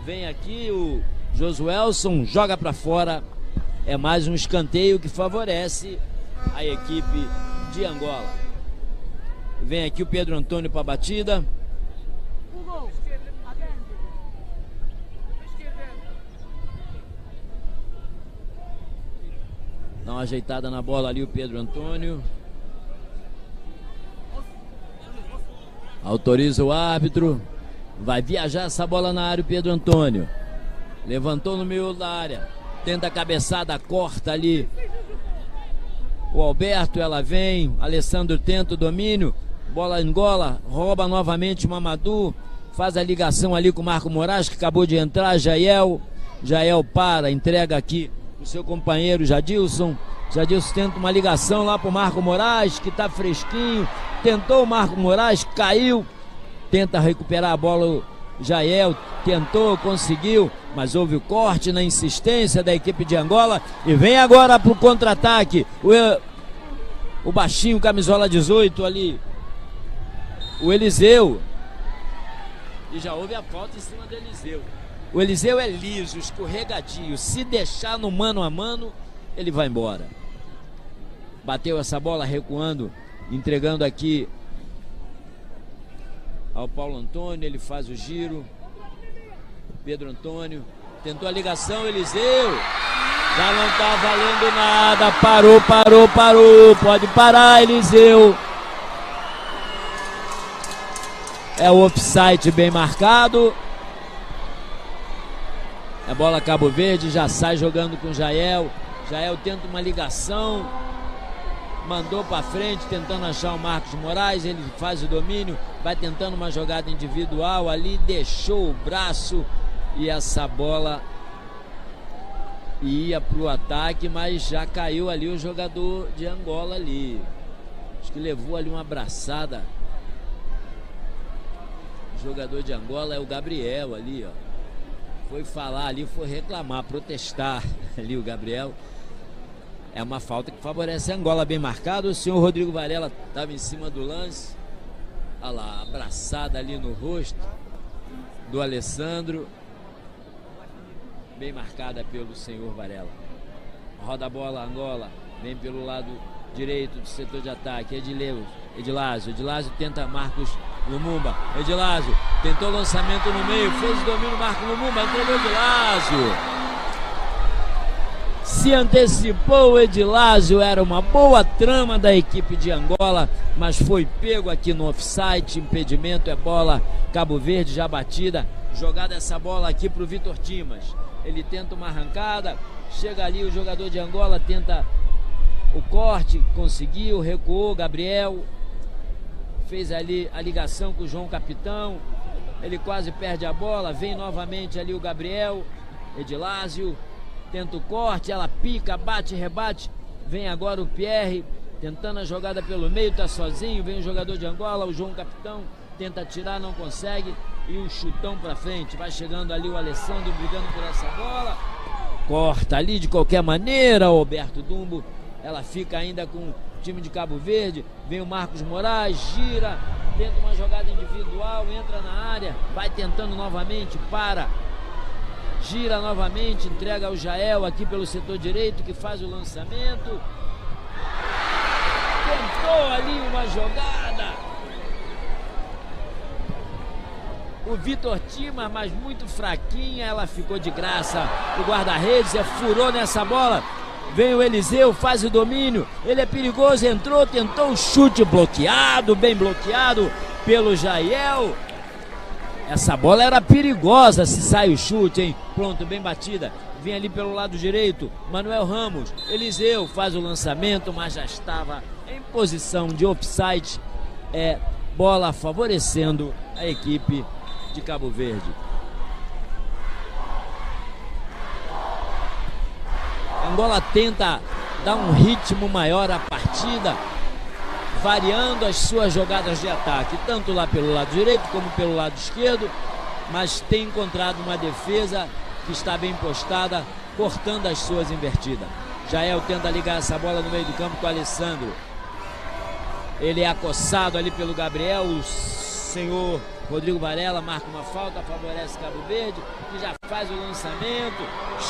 Vem aqui o Josuelson, joga para fora. É mais um escanteio que favorece a equipe de Angola. Vem aqui o Pedro Antônio para a batida. Dá uma ajeitada na bola ali o Pedro Antônio. Autoriza o árbitro. Vai viajar essa bola na área o Pedro Antônio. Levantou no meio da área. Tenta a cabeçada, corta ali o Alberto, ela vem. Alessandro tenta o domínio. Bola Angola, rouba novamente o Mamadou. Faz a ligação ali com o Marco Moraes, que acabou de entrar. Jael para, entrega aqui o seu companheiro Jadilson. Jadilson tenta uma ligação lá pro Marco Moraes, que tá fresquinho. Tentou o Marco Moraes, caiu. Tenta recuperar a bola o Jael, tentou, conseguiu, mas houve o corte na insistência da equipe de Angola. E vem agora pro contra-ataque o baixinho, camisola 18 ali, o Eliseu. E já houve a falta em cima do Eliseu. O Eliseu é liso, escorregadio. Se deixar no mano a mano, ele vai embora. Bateu essa bola recuando, entregando aqui ao Paulo Antônio. Ele faz o giro. Pedro Antônio tentou a ligação, Eliseu. Já não tá valendo nada. Parou. Pode parar, Eliseu. É o offside bem marcado. A bola Cabo Verde, já sai jogando com Jael. Jael tenta uma ligação. Mandou para frente, tentando achar o Marcos Moraes. Ele faz o domínio, vai tentando uma jogada individual ali. Deixou o braço e essa bola ia para o ataque, mas já caiu ali o jogador de Angola ali. Acho que levou ali uma abraçada. O jogador de Angola é o Gabriel ali, ó. Foi falar ali, foi reclamar, protestar ali o Gabriel. É uma falta que favorece a Angola, bem marcado. O senhor Rodrigo Varela estava em cima do lance. Olha lá, abraçada ali no rosto do Alessandro. Bem marcada pelo senhor Varela. Roda a bola, Angola. Vem pelo lado direito do setor de ataque. Edilásio tenta Marcos Lumumba. Edilásio tentou o lançamento no meio. Fez o domínio Marcos Lumumba. Entregou Edilásio. Se antecipou o Edilásio, era uma boa trama da equipe de Angola, mas foi pego aqui no offside, impedimento, é bola Cabo Verde já batida. Jogada essa bola aqui para o Vitor Timas. Ele tenta uma arrancada, chega ali o jogador de Angola, tenta o corte, conseguiu, recuou, Gabriel fez ali a ligação com o João Capitão, ele quase perde a bola, vem novamente ali o Gabriel, Edilásio tenta o corte, ela pica, bate, rebate. Vem agora o Pierre, tentando a jogada pelo meio, tá sozinho. Vem o jogador de Angola, o João Capitão, tenta tirar, não consegue. E o chutão pra frente. Vai chegando ali o Alessandro, brigando por essa bola. Corta ali de qualquer maneira, o Alberto Dumbo. Ela fica ainda com o time de Cabo Verde. Vem o Marcos Moraes, gira, tenta uma jogada individual, entra na área, vai tentando novamente, para. Gira novamente, entrega ao Jael aqui pelo setor direito, que faz o lançamento. Tentou ali uma jogada. O Vitor Timas, mas muito fraquinha, ela ficou de graça. O guarda-redes furou nessa bola. Vem o Eliseu, faz o domínio. Ele é perigoso, entrou, tentou o chute bloqueado, bem bloqueado pelo Jael. Essa bola era perigosa se sai o chute, hein? Pronto, bem batida. Vem ali pelo lado direito, Manuel Ramos. Eliseu faz o lançamento, mas já estava em posição de offside. É bola favorecendo a equipe de Cabo Verde. Angola tenta dar um ritmo maior à partida, variando as suas jogadas de ataque, tanto lá pelo lado direito como pelo lado esquerdo, mas tem encontrado uma defesa que está bem postada, cortando as suas invertidas. Jael tenta ligar essa bola no meio do campo com o Alessandro. Ele é acossado ali pelo Gabriel. O senhor Rodrigo Varela marca uma falta, favorece Cabo Verde, que já faz o lançamento.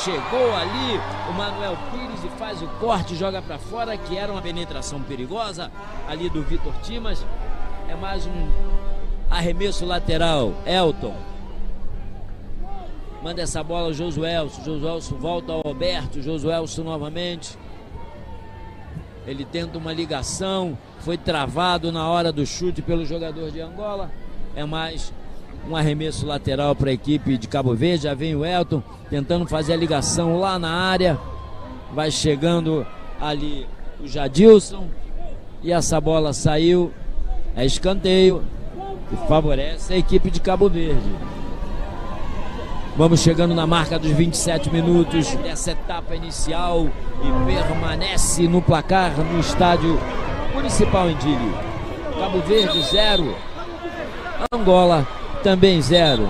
Chegou ali o Manuel Pires e faz o corte, joga para fora, que era uma penetração perigosa ali do Vitor Timas. É mais um arremesso lateral. Elton manda essa bola ao Josuelson. Josuelson volta ao Alberto. Josuelson novamente. Ele tenta uma ligação. Foi travado na hora do chute pelo jogador de Angola. É mais um arremesso lateral para a equipe de Cabo Verde. Já vem o Elton tentando fazer a ligação lá na área. Vai chegando ali o Jadilson. E essa bola saiu. É escanteio. E favorece a equipe de Cabo Verde. Vamos chegando na marca dos 27 minutos dessa etapa inicial. E permanece no placar no estádio Municipal Indílio. Cabo Verde 0. Angola também 0.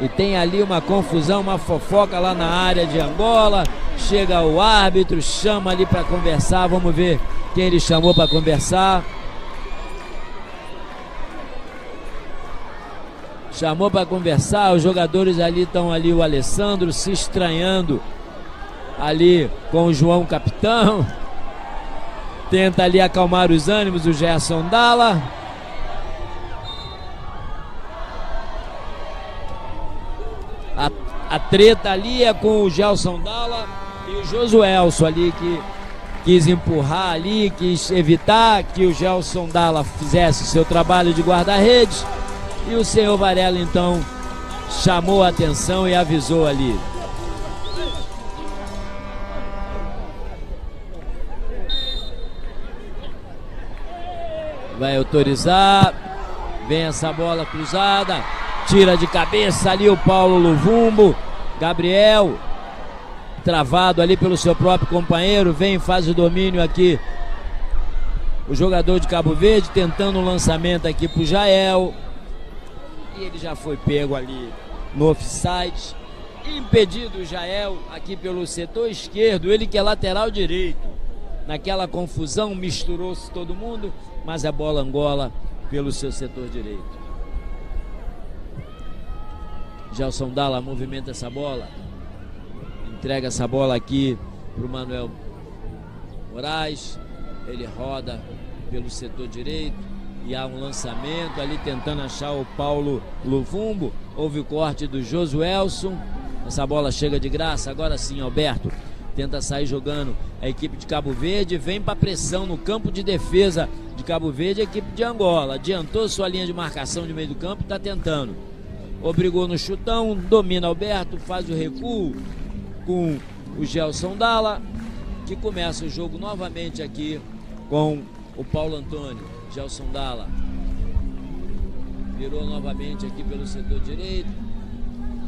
E tem ali uma confusão, uma fofoca lá na área de Angola. Chega o árbitro, chama ali para conversar. Vamos ver quem ele chamou para conversar. Chamou para conversar. Os jogadores ali estão ali, o Alessandro se estranhando ali com o João Capitão. Tenta ali acalmar os ânimos o Gerson Dalla. A treta ali é com o Gelson Dalla e o Josuelson ali, que quis empurrar ali, quis evitar que o Gelson Dalla fizesse o seu trabalho de guarda-redes. E o senhor Varela então chamou a atenção e avisou ali. Vai autorizar. Vem essa bola cruzada. Tira de cabeça ali o Paulo Luvumbo. Gabriel, travado ali pelo seu próprio companheiro. Vem, faz o domínio aqui. O jogador de Cabo Verde tentando um lançamento aqui pro Jael. E ele já foi pego ali no offside. Impedido o Jael aqui pelo setor esquerdo. Ele que é lateral direito. Naquela confusão misturou-se todo mundo. Mas a bola Angola pelo seu setor direito. Gelson Dalla movimenta essa bola. Entrega essa bola aqui para o Manuel Moraes. Ele roda pelo setor direito. E há um lançamento ali tentando achar o Paulo Luvumbo. Houve o corte do Josuelson. Essa bola chega de graça. Agora sim, Alberto tenta sair jogando. A equipe de Cabo Verde vem para pressão no campo de defesa de Cabo Verde. A equipe de Angola adiantou sua linha de marcação de meio do campo e está tentando. Obrigou no chutão, domina Alberto, faz o recuo com o Gelson Dalla, que começa o jogo novamente aqui com o Paulo Antônio. Gelson Dalla virou novamente aqui pelo setor direito.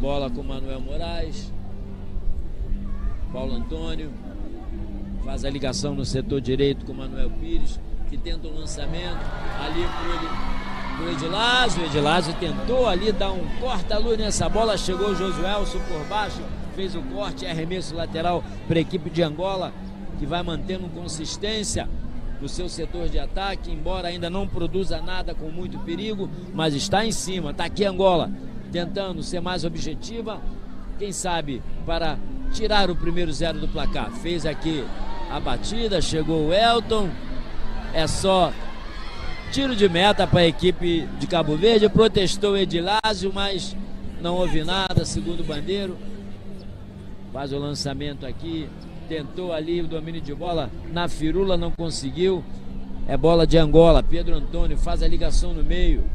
Bola com Manuel Moraes. Paulo Antônio faz a ligação no setor direito com Manuel Pires, que tenta um lançamento ali pro Edilásio. O Edilásio tentou ali dar um corta-luz nessa bola. Chegou o Josuelson por baixo, fez o corte, arremesso lateral para a equipe de Angola, que vai mantendo consistência no seu setor de ataque, embora ainda não produza nada com muito perigo, mas está em cima. Está aqui Angola tentando ser mais objetiva, quem sabe para tirar o primeiro 0 do placar. Fez aqui a batida, chegou o Elton. É só tiro de meta para a equipe de Cabo Verde. Protestou o Edilásio, mas não houve nada, segundo o Bandeiro. Faz o lançamento aqui. Tentou ali o domínio de bola na firula, não conseguiu. É bola de Angola. Pedro Antônio faz a ligação no meio.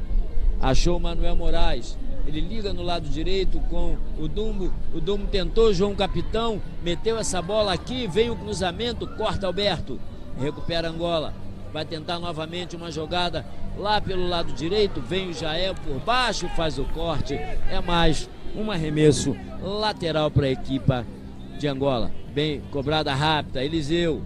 Achou o Manuel Moraes. Ele liga no lado direito com o Dumbo. O Dumbo tentou, João Capitão meteu essa bola aqui. Vem o cruzamento, corta Alberto. Recupera Angola. Vai tentar novamente uma jogada lá pelo lado direito. Vem o Jael por baixo, faz o corte. É mais um arremesso lateral para a equipe de Angola. Bem cobrada rápida. Eliseu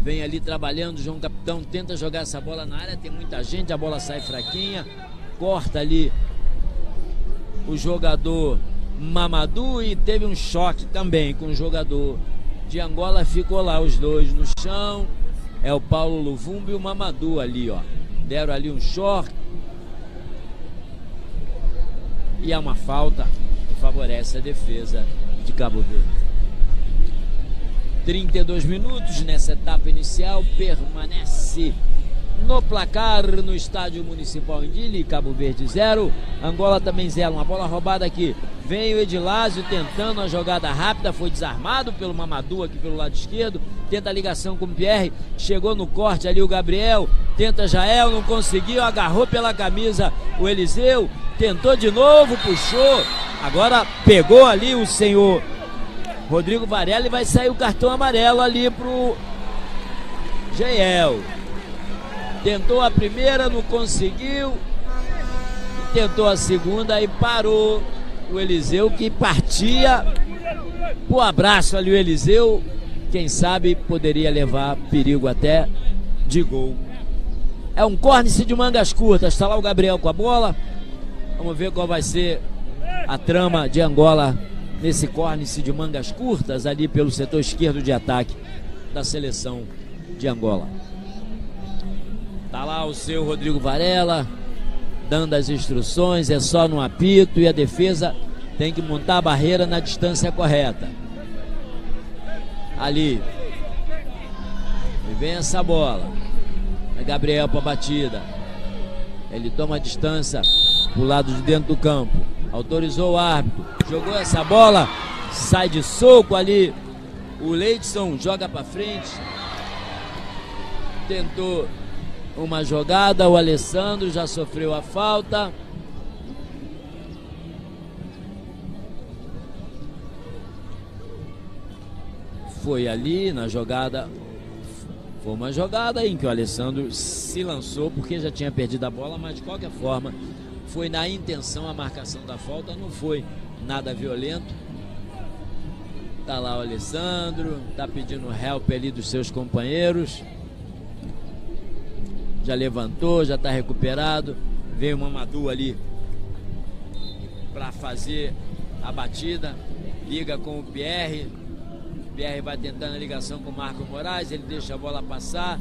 vem ali trabalhando. João Capitão tenta jogar essa bola na área. Tem muita gente, a bola sai fraquinha. Corta ali o jogador Mamadou e teve um choque também com o jogador de Angola ficou lá, os dois no chão. É o Paulo Luvumbo e o Mamadou ali, ó. Deram ali um choque. E é uma falta que favorece a defesa de Cabo Verde. 32 minutos nessa etapa inicial, permanece no placar no estádio municipal em Dili, Cabo Verde 0, Angola também 0. Uma bola roubada aqui, vem o Edilásio tentando a jogada rápida, foi desarmado pelo Mamadou aqui pelo lado esquerdo, tenta a ligação com o Pierre, chegou no corte ali o Gabriel, tenta Jael, não conseguiu, agarrou pela camisa o Eliseu, tentou de novo, puxou, agora pegou ali o senhor Rodrigo Varela e vai sair o cartão amarelo ali pro Jael. Tentou a primeira, não conseguiu. Tentou a segunda e parou o Eliseu, que partia pro abraço ali o Eliseu. Quem sabe poderia levar perigo até de gol. É um córnice de mangas curtas. Está lá o Gabriel com a bola. Vamos ver qual vai ser a trama de Angola nesse córnice de mangas curtas ali pelo setor esquerdo de ataque da seleção de Angola. Tá lá o seu Rodrigo Varela dando as instruções, é só no apito e a defesa tem que montar a barreira na distância correta. Ali e vem essa bola, é Gabriel para a batida, ele toma a distância pro lado de dentro do campo, autorizou o árbitro, jogou essa bola, sai de soco ali, o Leidson joga para frente, tentou uma jogada, o Alessandro já sofreu a falta. Foi ali na jogada, foi uma jogada em que o Alessandro se lançou porque já tinha perdido a bola, mas de qualquer forma foi na intenção a marcação da falta, não foi nada violento. Tá lá o Alessandro, tá pedindo help ali dos seus companheiros. Já levantou, já está recuperado. Veio o Mamadou ali para fazer a batida. Liga com o Pierre. Pierre vai tentando a ligação com o Marco Moraes. Ele deixa a bola passar.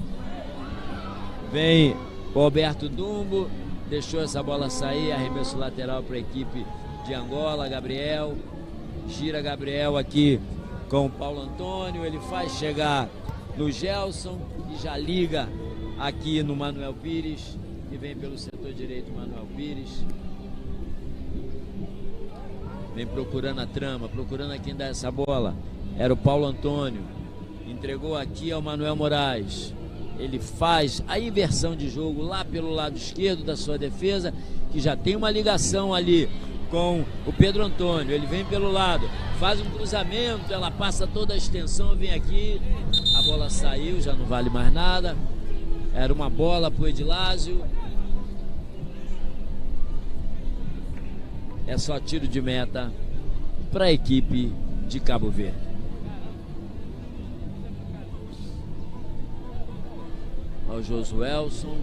Vem o Alberto Dumbo. Deixou essa bola sair. Arremesso lateral para a equipe de Angola. Gabriel. Gira Gabriel aqui com o Paulo Antônio. Ele faz chegar no Gelson e já liga aqui no Manuel Pires, que vem pelo setor direito. Manuel Pires vem procurando a trama, procurando a quem dá essa bola. Era o Paulo Antônio, entregou aqui ao Manuel Moraes. Ele faz a inversão de jogo lá pelo lado esquerdo da sua defesa, que já tem uma ligação ali com o Pedro Antônio. Ele vem pelo lado, faz um cruzamento, ela passa toda a extensão, vem aqui, a bola saiu, já não vale mais nada. Era uma bola para o Edilásio. É só tiro de meta para a equipe de Cabo Verde. Olha o Josuelson.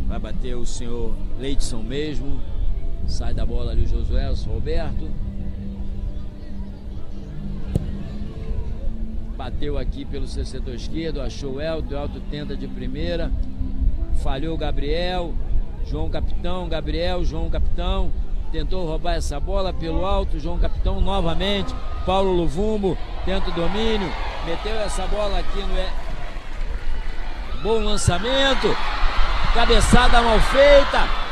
Vai bater o senhor Leidson mesmo. Sai da bola ali o Josuelson, Roberto. Bateu aqui pelo seu setor esquerdo, achou o Elton. O Elton tenta de primeira, falhou o Gabriel. João Capitão, Gabriel, João Capitão tentou roubar essa bola pelo alto. João Capitão novamente, Paulo Luvumbo tenta o domínio, meteu essa bola aqui no... Bom lançamento, cabeçada mal feita.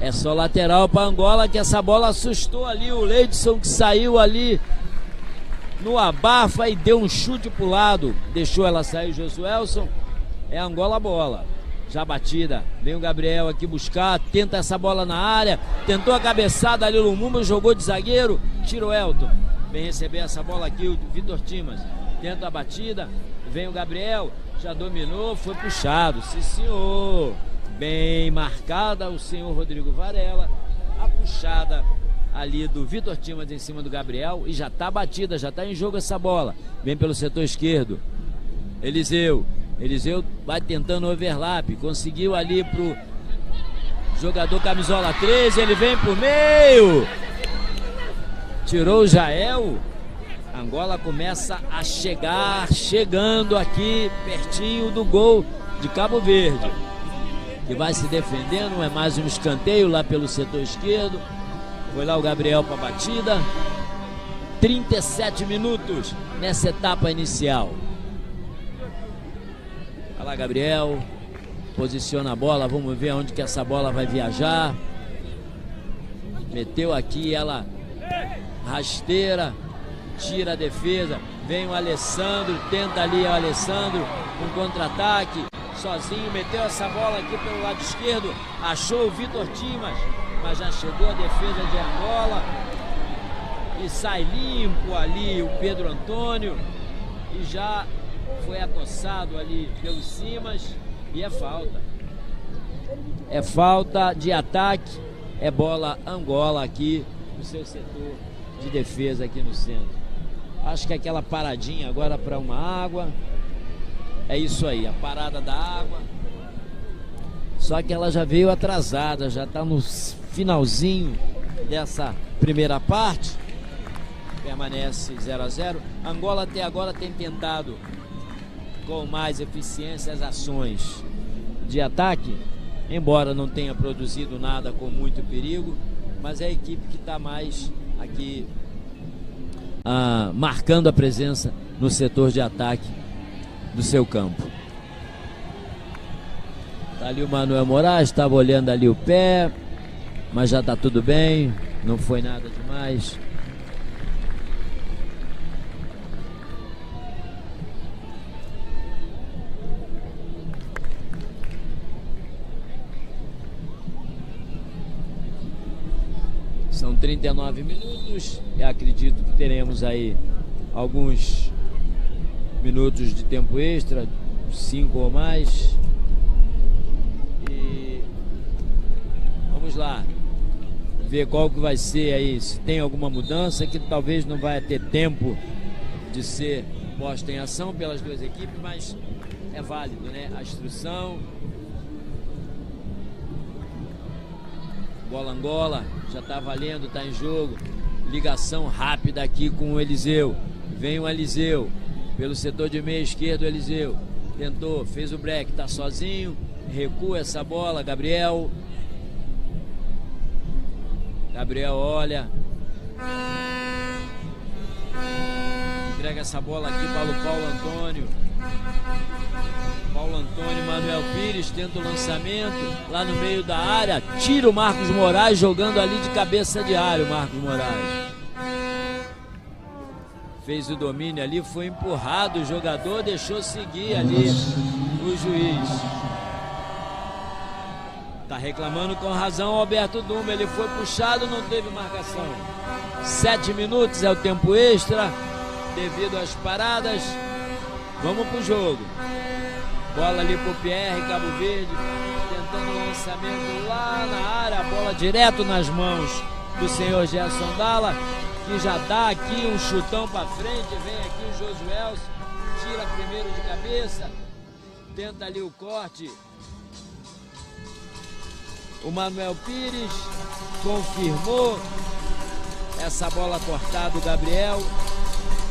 É só lateral para Angola, que essa bola assustou ali o Leidson, que saiu ali no abafa e deu um chute pro lado. Deixou ela sair o Josuelson. É Angola a bola. Já batida. Vem o Gabriel aqui buscar. Tenta essa bola na área. Tentou a cabeçada ali o Lumumba, jogou de zagueiro. Tira o Elton. Vem receber essa bola aqui o Vitor Timas. Tenta a batida. Vem o Gabriel. Já dominou, foi puxado. Sim, senhor. Bem marcada o senhor Rodrigo Varela. A puxada ali do Vitor Timas em cima do Gabriel. E já está batida, já está em jogo essa bola. Vem pelo setor esquerdo. Eliseu vai tentando overlap. Conseguiu ali pro Jogador camisola 13, ele vem por meio. Tirou o Jael. Angola começa a chegando aqui pertinho do gol de Cabo Verde, que vai se defendendo. É mais um escanteio lá pelo setor esquerdo. Foi lá o Gabriel para a batida. 37 minutos nessa etapa inicial. Olha lá, Gabriel. Posiciona a bola, vamos ver onde que essa bola vai viajar. Meteu aqui, ela rasteira, tira a defesa. Vem o Alessandro, tenta ali o Alessandro, um contra-ataque, sozinho, meteu essa bola aqui pelo lado esquerdo, achou o Vitor Timas, mas já chegou a defesa de Angola. E sai limpo ali o Pedro Antônio, e já foi acossado ali pelos Simas. E é falta. É falta de ataque. É bola Angola aqui no seu setor de defesa aqui no centro. Acho que aquela paradinha agora para uma água. É isso aí, a parada da água. Só que ela já veio atrasada, já está no finalzinho dessa primeira parte. Permanece 0 a 0. Angola até agora tem tentado com mais eficiência as ações de ataque, embora não tenha produzido nada com muito perigo, mas é a equipe que está mais aqui marcando a presença no setor de ataque do seu campo. Tá ali o Manuel Moraes, estava olhando ali o pé, mas já está tudo bem, não foi nada demais. São 39 minutos, eu acredito que teremos aí alguns minutos de tempo extra, 5 ou mais. E vamos lá, ver qual que vai ser aí, se tem alguma mudança, que talvez não vai ter tempo de ser posta em ação pelas duas equipes, mas é válido, né? A instrução. Bola Angola, já está valendo, está em jogo. Ligação rápida aqui com o Eliseu. Vem o Eliseu, pelo setor de meio esquerdo, o Eliseu. Tentou, fez o break, está sozinho. Recua essa bola, Gabriel. Gabriel olha. Entrega essa bola aqui para o Paulo Antônio. Paulo Antônio, Manuel Pires tenta o lançamento lá no meio da área, tira o Marcos Moraes, jogando ali de cabeça de área. O Marcos Moraes fez o domínio ali, foi empurrado, o jogador deixou seguir ali o juiz. Tá reclamando com razão o Alberto Duma, ele foi puxado, não teve marcação. 7 minutos é o tempo extra, devido às paradas. Vamos pro jogo. Bola ali pro Pierre, Cabo Verde, tentando o lançamento lá na área, a bola direto nas mãos do senhor Gerson Dalla, que já dá aqui um chutão para frente. Vem aqui o Josuelson, tira primeiro de cabeça, tenta ali o corte. O Manuel Pires confirmou essa bola cortada do Gabriel.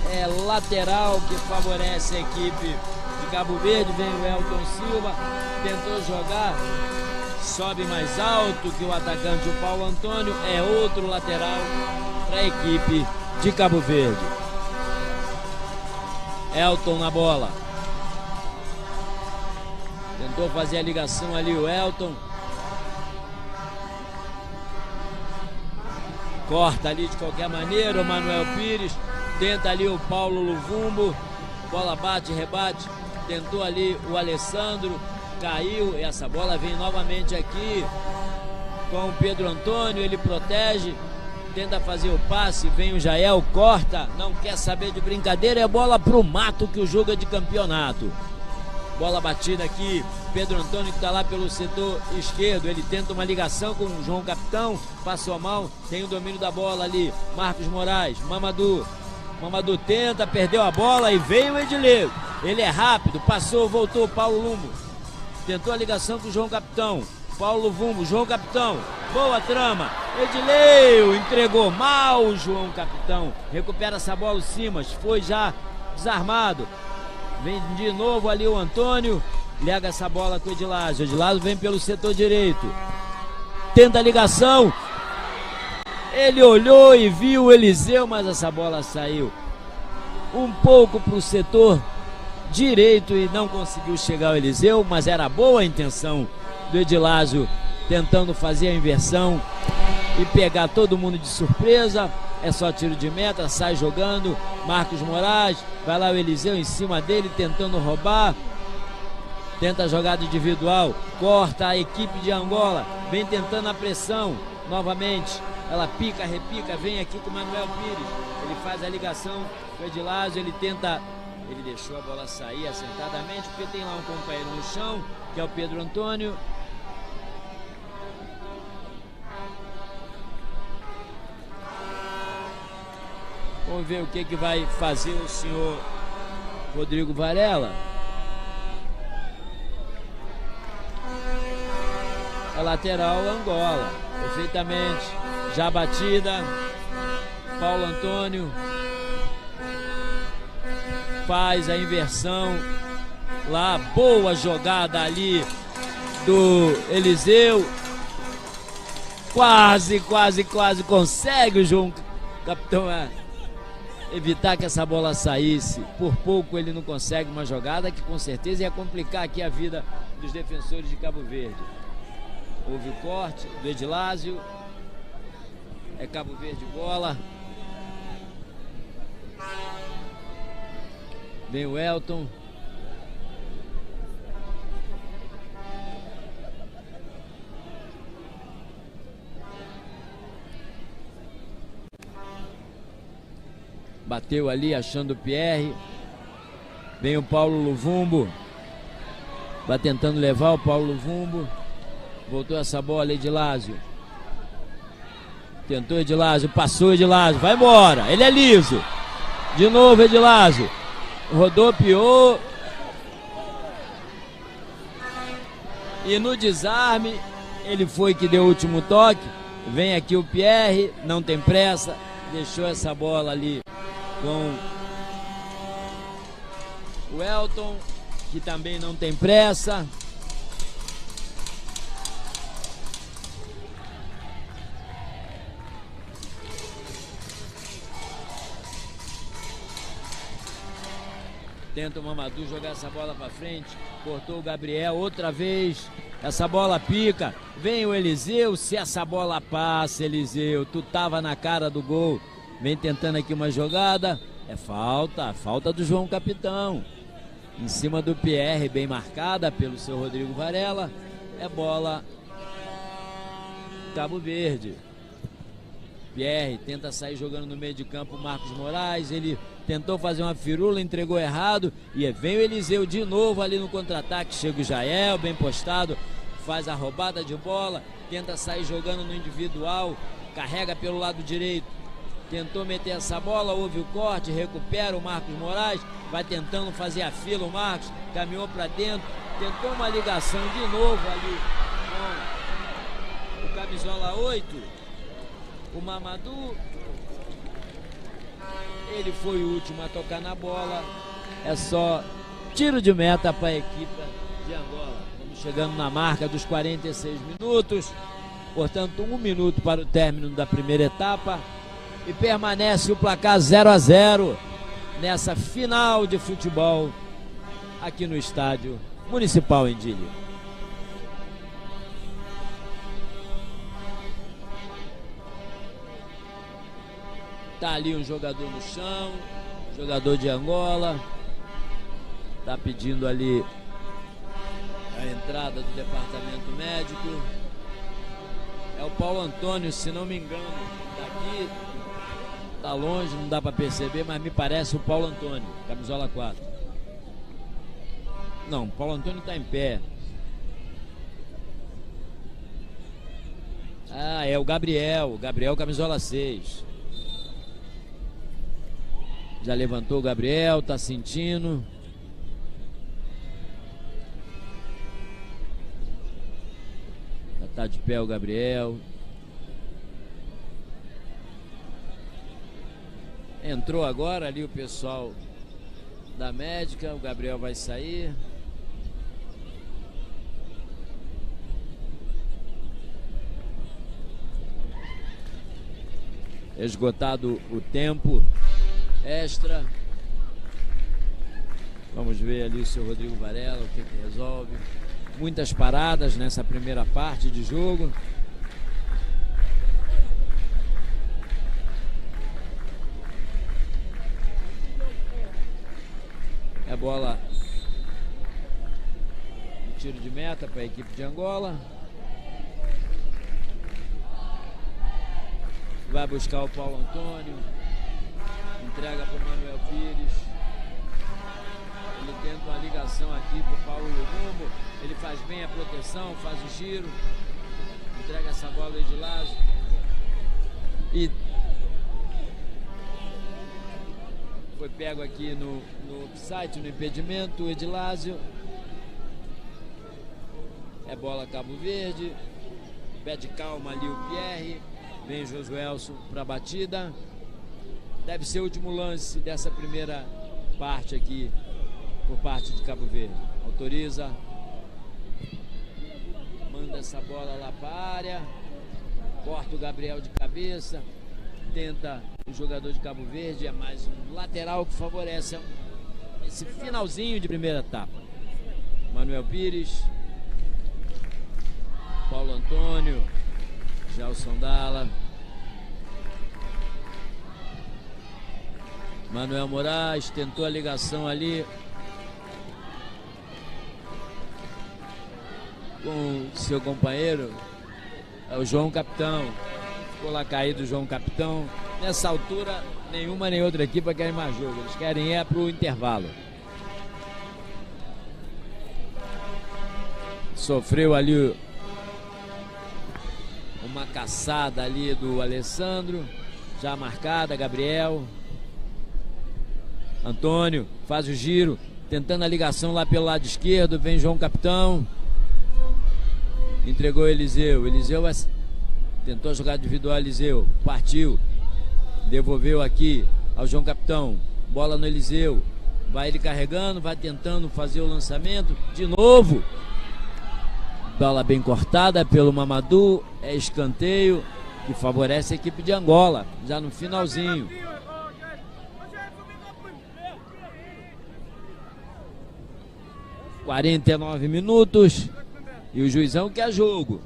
É lateral que favorece a equipe de Cabo Verde. Vem o Elton Silva, tentou jogar, sobe mais alto que o atacante, o Paulo Antônio. É outro lateral para a equipe de Cabo Verde. Elton na bola, tentou fazer a ligação ali o Elton, corta ali de qualquer maneira o Manuel Pires, tenta ali o Paulo Luvumbo, bola bate, rebate, tentou ali o Alessandro, caiu, e essa bola vem novamente aqui com o Pedro Antônio, ele protege, tenta fazer o passe, vem o Jael, corta, não quer saber de brincadeira, é bola pro mato que o jogo é de campeonato. Bola batida aqui, Pedro Antônio que está lá pelo setor esquerdo, ele tenta uma ligação com o João Capitão, passou mal, tem o domínio da bola ali, Marcos Moraes, Mamadou tenta, perdeu a bola e veio o Edileu. Ele é rápido, passou, voltou, Paulo Lumbo. Tentou a ligação com o João Capitão. Paulo Vumbo, João Capitão, boa trama, Edileu, entregou mal, João Capitão, recupera essa bola o Simas, foi já desarmado, vem de novo ali o Antônio, lega essa bola com o Edilásio, Edilásio vem pelo setor direito, tenta a ligação, ele olhou e viu o Eliseu, mas essa bola saiu um pouco para o setor direito e não conseguiu chegar ao Eliseu, mas era boa a intenção do Edilásio tentando fazer a inversão e pegar todo mundo de surpresa. É só tiro de meta, sai jogando Marcos Moraes, vai lá o Eliseu em cima dele tentando roubar, tenta a jogada individual, corta a equipe de Angola, vem tentando a pressão novamente, ela pica, repica, vem aqui com o Manuel Pires, ele faz a ligação com o Edilásio, ele tenta, ele deixou a bola sair acertadamente, porque tem lá um companheiro no chão, que é o Pedro Antônio. Vamos ver o que vai fazer o senhor Rodrigo Varela. A lateral Angola, perfeitamente, já batida, Paulo Antônio faz a inversão lá, boa jogada ali do Eliseu, quase consegue o João Capitão evitar que essa bola saísse, por pouco ele não consegue uma jogada que com certeza ia complicar aqui a vida dos defensores de Cabo Verde. Houve o corte do Edilásio, é Cabo Verde bola, vem o Elton, bateu ali achando o Pierre, vem o Paulo Luvumbo, vai tentando levar o Paulo Luvumbo, voltou essa bola Edilásio, tentou Edilásio, passou Edilásio, vai embora, ele é liso, de novo Edilásio, rodopiou e no desarme ele foi que deu o último toque, vem aqui o Pierre, não tem pressa, deixou essa bola ali com o Elton, que também não tem pressa. Tenta o Mamadou jogar essa bola para frente, cortou o Gabriel outra vez, essa bola pica, vem o Eliseu, se essa bola passa, Eliseu, tu tava na cara do gol, vem tentando aqui uma jogada, é falta do João Capitão, em cima do Pierre, bem marcada pelo seu Rodrigo Varela, é bola Cabo Verde. Pierre tenta sair jogando no meio de campo o Marcos Moraes, ele tentou fazer uma firula, entregou errado e vem o Eliseu de novo ali no contra-ataque, chega o Jael, bem postado, faz a roubada de bola, tenta sair jogando no individual, carrega pelo lado direito, tentou meter essa bola, houve o corte, recupera o Marcos Moraes, vai tentando fazer a fila o Marcos, caminhou para dentro, tentou uma ligação de novo ali com o camisola 8, o Mamadou, ele foi o último a tocar na bola, é só tiro de meta para a equipe de Angola. Estamos chegando na marca dos 46 minutos, portanto 1 minuto para o término da primeira etapa e permanece o placar 0-0 nessa final de futebol aqui no estádio Municipal Endílio. Tá ali um jogador no chão, jogador de Angola, tá pedindo ali a entrada do departamento médico. É o Paulo Antônio, se não me engano, daqui, tá longe, não dá para perceber, mas me parece o Paulo Antônio, camisola 4. Não, o Paulo Antônio tá em pé. Ah, é o Gabriel, camisola 6. Já levantou o Gabriel, tá sentindo. Tá de pé o Gabriel. Entrou agora ali o pessoal da médica. O Gabriel vai sair. Esgotado o tempo extra. Vamos ver ali o seu Rodrigo Varela, o que resolve. Muitas paradas nessa primeira parte de jogo. É bola de tiro de meta para a equipe de Angola. Vai buscar o Paulo Antônio. Entrega para o Manuel Pires. Ele tenta uma ligação aqui para o Paulo Lumumbo. Ele faz bem a proteção, faz o giro. Entrega essa bola ao Edilásio. E foi pego aqui no offside, no impedimento, o Edilásio. É bola Cabo Verde. Pede calma ali o Pierre. Vem Josuelson para a batida. Deve ser o último lance dessa primeira parte aqui, por parte de Cabo Verde. Autoriza. Manda essa bola lá para a área. Corta o Gabriel de cabeça. Tenta o jogador de Cabo Verde. É mais um lateral que favorece esse finalzinho de primeira etapa. Manuel Pires. Paulo Antônio. Gelson Dalla. Manuel Moraes tentou a ligação ali com seu companheiro, o João Capitão. Ficou lá caído o João Capitão. Nessa altura, nenhuma nem outra equipe quer mais jogo. Eles querem ir para o intervalo. Sofreu ali uma caçada ali do Alessandro. Já marcada, Gabriel. Antônio faz o giro, tentando a ligação lá pelo lado esquerdo. Vem João Capitão. Entregou Eliseu. Eliseu tentou jogar individual. Eliseu partiu. Devolveu aqui ao João Capitão. Bola no Eliseu. Vai ele carregando, vai tentando fazer o lançamento. De novo. Bola bem cortada pelo Mamadou. É escanteio que favorece a equipe de Angola. Já no finalzinho. (49 minutos) e o juizão quer jogo.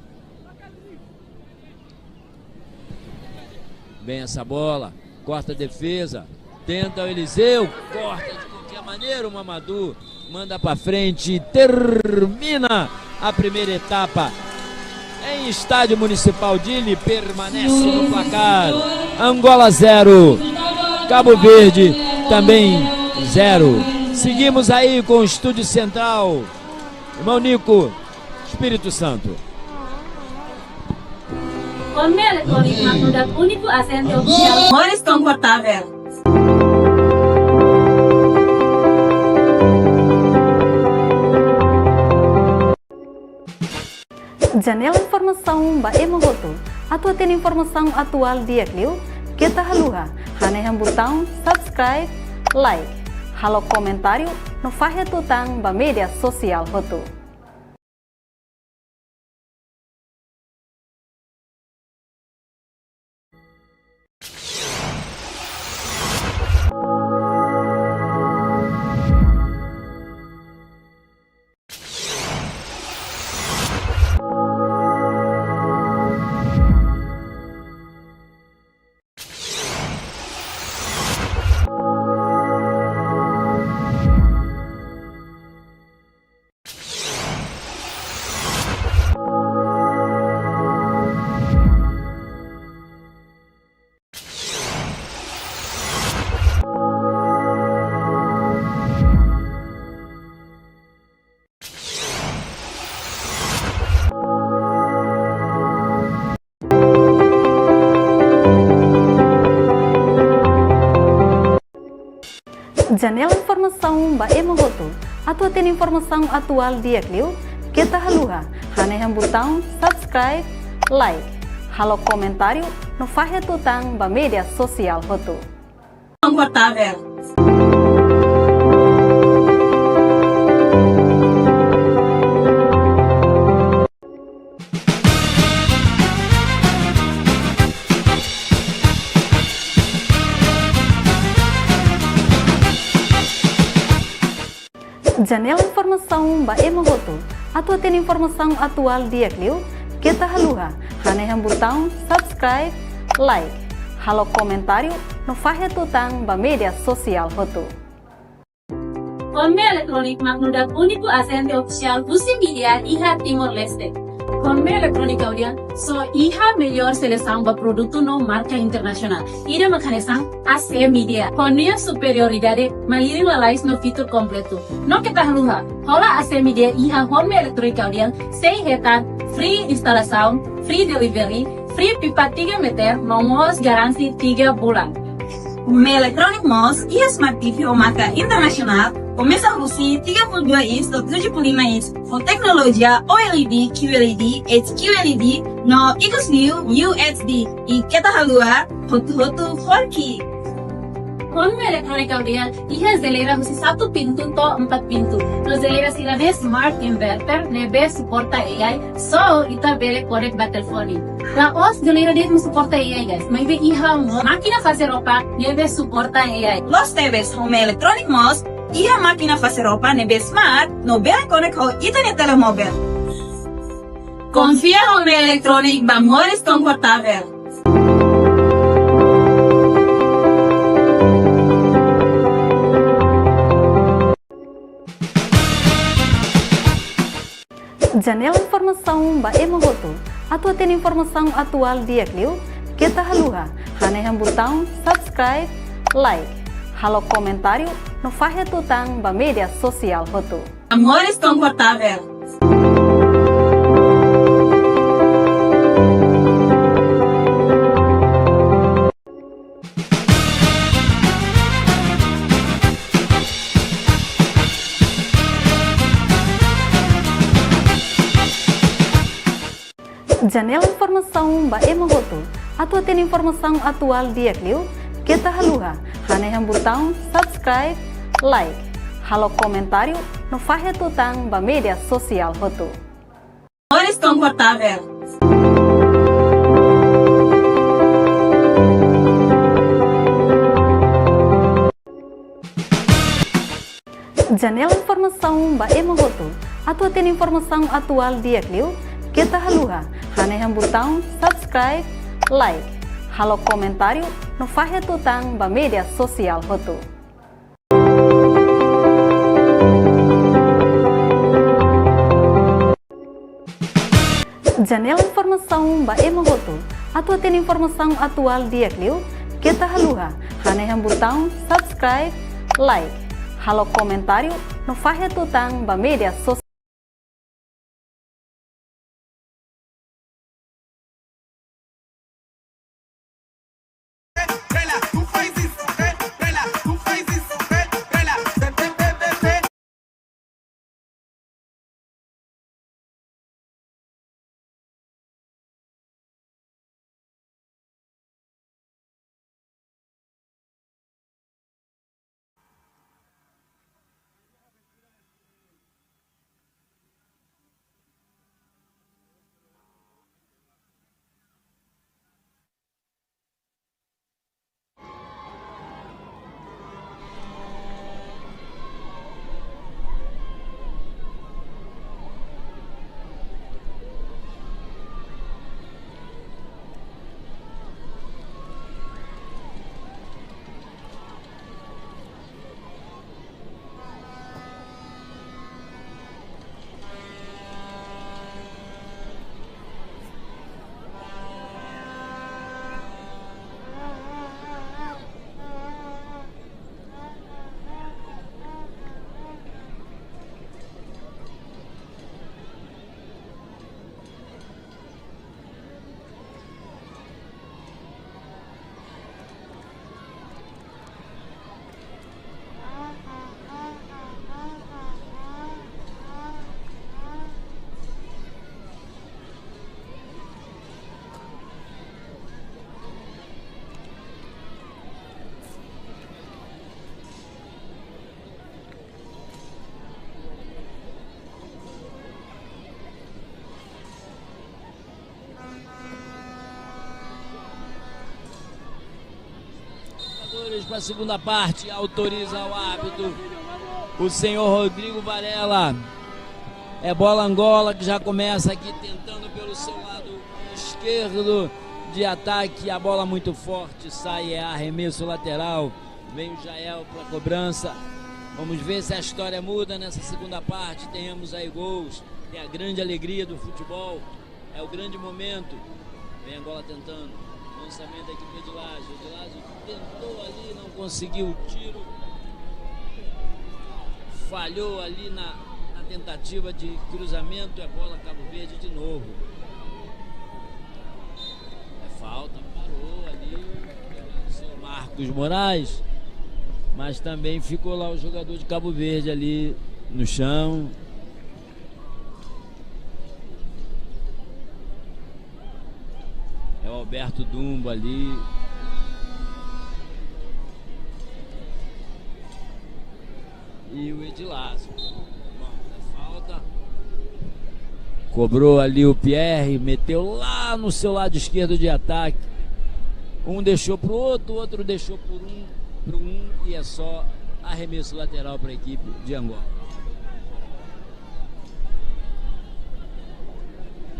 Vem essa bola, corta a defesa, tenta o Eliseu, corta de qualquer maneira o Mamadou, manda pra frente e termina a primeira etapa. Em Estádio Municipal Dili, permanece no placar. Angola 0, Cabo Verde também 0. Seguimos aí com o Estúdio Central. Irmão Nico, Espírito Santo. Forma eletrônica na produto único assento oficial. Mais confortável. Janela Informação Baema Roto. Atua tem informação atual dia Clio. Kita haluha. Haneham botão subscribe, like. Halo comentário no Fahia Tutang ba media sosial Roto. Janela Informação Baema Roto. Atua tem informação atual dia Clio. Kita haluha. Haneham botão subscribe. subscribe, like, halo comentário no Faixa Tutang ba mídia social hotu. Confortável. Janela informação ba emohoto, atau tem informação atual dia kliu, kita haluha, hane botão subscribe, like, halo comentário no Faixa Tutang ba mídia social hotu. Konme elektronik magnudat único agente oficial Busi Media Iha Timor-Leste. Konme elektronik audian so Iha melhor seleção ba produto no marca internacional. Ida makanesang AC Media. Konia superioridade mairing lalais no fitur completo. No kita haluha, hola AC Media Iha Konme elektronik audian sei hetan free instalação, free delivery, free pipa 3 meter, nomos garansi 3 bulan. Uma Electronic Mos e a Smart TV ou marca internacional começa a usar 32 inch do 35 inch com tecnologia OLED, QLED, HQLED no exclusive UHD e kita halua hotu 4K. Konme elektronik audian Iha zelera husi 1 pintu to 4 pintu. No zelera sirane smart inverter nebe suporta AI so ita bele korek ba telefoni. La os zelera det suporta AI guys. Maybe Iha mo makina fase ropa nebe suporta AI. Los TVs Home Electronic Mos e a máquina fazer roupa nebe smart no bela connect ho internet telemóvel. Confia Home Electronic ba mores confortável. Janela informação ba emohoto, atau tem informação atual dia kliu, kita haluha, hane botão subscribe, like, halo comentário no Faixa Tutang ba mídia social hotu. Amores confortável. Janela informação ba emohoto, atau tem informação atual dia kliu, kita haluha, hane botão subscribe, like, halo comentário no Faixa Tutang ba mídia social hotu. Amores confortável. Janela informação ba emohoto, atau tem informação atual dia kliu, kita haluha, hane botão subscribe, like, halo comentário no Faixa Tutang ba mídia social hotu. Janela informação ba emohoto, atau tem informação atual dia kliu, kita haluha, hane botão subscribe, like, halo comentário no Faixa Tutang ba mídia social. jogadores para a segunda parte. Autoriza o árbitro, o senhor Rodrigo Varela. É bola Angola que já começa aqui tentando pelo seu lado esquerdo de ataque. A bola muito forte, sai, é arremesso lateral. Vem o Jael para a cobrança. Vamos ver se a história muda nessa segunda parte. Tenhamos aí gols. É a grande alegria do futebol. É o grande momento. Vem Angola tentando. Lançamento da equipe de Laje. O de Laje tentou ali, não conseguiu o tiro. Falhou ali na tentativa de cruzamento. É bola Cabo Verde de novo. É falta, parou ali o seu Marcos Moraes. Mas também ficou lá o jogador de Cabo Verde ali no chão. É o Alberto Dumbo ali. E o Edilazo. Falta. Cobrou ali o Pierre, meteu lá no seu lado esquerdo de ataque. Um deixou pro outro, o outro deixou pro um, e é só arremesso lateral para a equipe de Angola.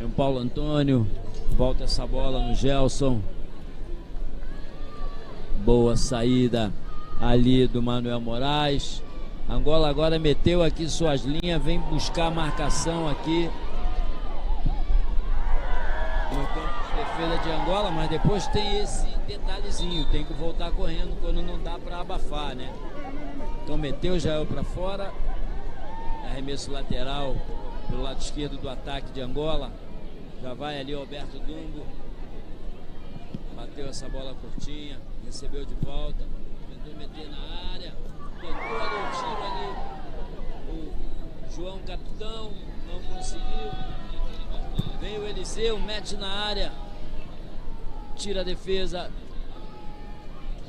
É o Paulo Antônio, volta essa bola no Gelson. Boa saída ali do Manuel Moraes. Angola agora meteu aqui suas linhas, vem buscar a marcação aqui no campo de defesa de Angola, mas depois tem esse detalhezinho, tem que voltar correndo quando não dá para abafar, né? Então meteu Jael para fora, arremesso lateral pelo lado esquerdo do ataque de Angola. Já vai ali o Alberto Dumbo, bateu essa bola curtinha, recebeu de volta, tentou meter na área, tentou ali o tiro ali, o João Capitão não conseguiu. Vem o Eliseu, mete na área, tira a defesa.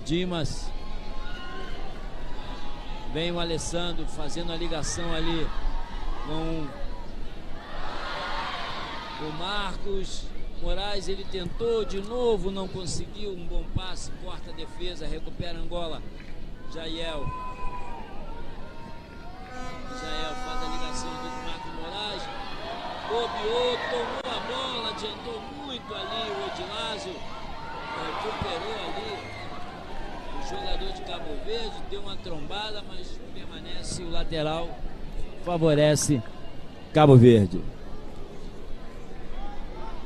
Dimas. Vem o Alessandro fazendo a ligação ali com o Marcos Moraes. Ele tentou de novo, não conseguiu. Um bom passe, corta a defesa, recupera Angola. Jael faz a ligação do Marcos Moraes. Bobeou, tomou a bola, adiantou muito ali o Edilazo, recuperou ali o jogador de Cabo Verde, deu uma trombada, mas permanece o lateral, favorece Cabo Verde.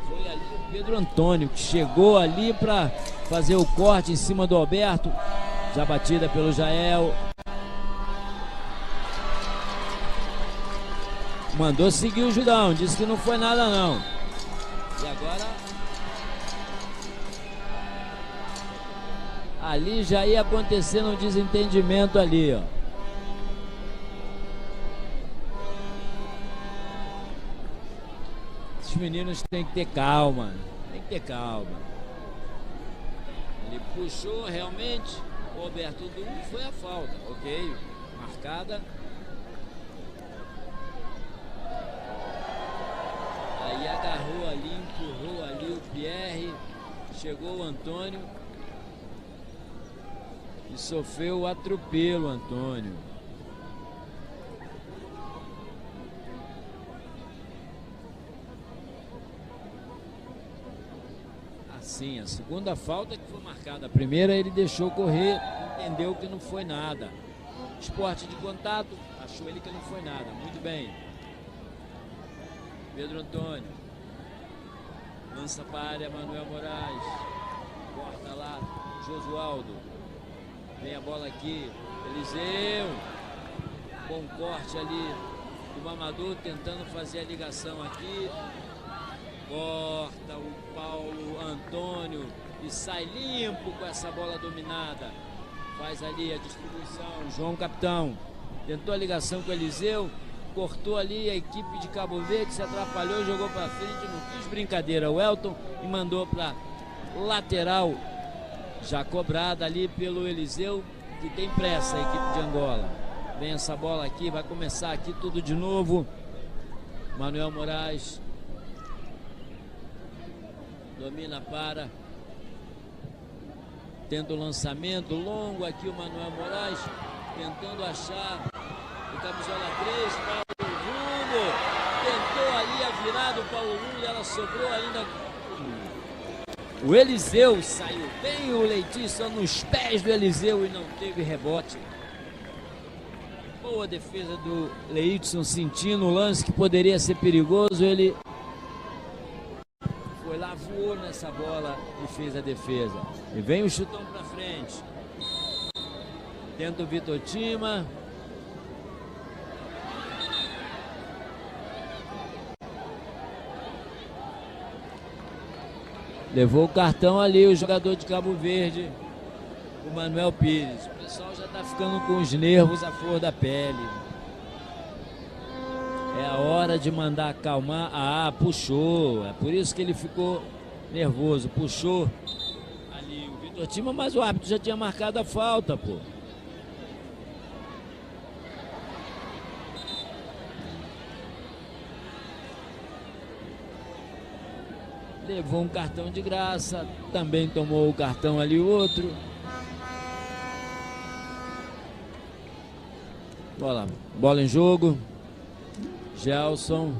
Foi ali o Pedro Antônio que chegou ali para fazer o corte em cima do Alberto, já batida pelo Jael. Mandou seguir o Judão, disse que não foi nada não. E agora ali já ia acontecendo um desentendimento ali, ó. Esses meninos têm que ter calma, tem que ter calma. Ele puxou realmente, o Alberto Dumbo, foi a falta, ok, marcada. Aí agarrou ali, empurrou ali o Pierre, chegou o Antônio e sofreu o atropelo, Antônio. Assim, a segunda falta que foi marcada. A primeira ele deixou correr, entendeu que não foi nada. Esporte de contato, achou ele que não foi nada. Muito bem. Pedro Antônio lança para a área, Manuel Moraes corta lá, Josualdo, vem a bola aqui, Eliseu, bom corte ali do Mamadou, tentando fazer a ligação aqui, corta o Paulo Antônio e sai limpo com essa bola dominada, faz ali a distribuição, João Capitão tentou a ligação com o Eliseu, cortou ali, a equipe de Cabo Verde se atrapalhou, jogou para frente, não quis brincadeira o Elton e mandou para lateral, já cobrada ali pelo Eliseu, que tem pressa a equipe de Angola. Vem essa bola aqui, vai começar aqui tudo de novo. Manuel Moraes domina para Tendo o lançamento longo aqui o Manuel Moraes, tentando achar o camisa 3, Paulo Júnior. Tentou ali a virada, o Paulo Júnior, ela sobrou ainda. O Eliseu saiu bem, o Letícia nos pés do Eliseu e não teve rebote. Boa defesa do Leidson, sentindo o lance que poderia ser perigoso, ele foi lá, voou nessa bola e fez a defesa. E vem o chutão pra frente. Tenta o Vitor Tima. Levou o cartão ali o jogador de Cabo Verde, o Manuel Pires. O pessoal já tá ficando com os nervos à flor da pele. É a hora de mandar acalmar. Ah, puxou. É por isso que ele ficou nervoso. Puxou ali o Vitor Tima, mas o árbitro já tinha marcado a falta, pô. Levou um cartão de graça. Também tomou o cartão ali o outro. Bola em jogo. Gelson.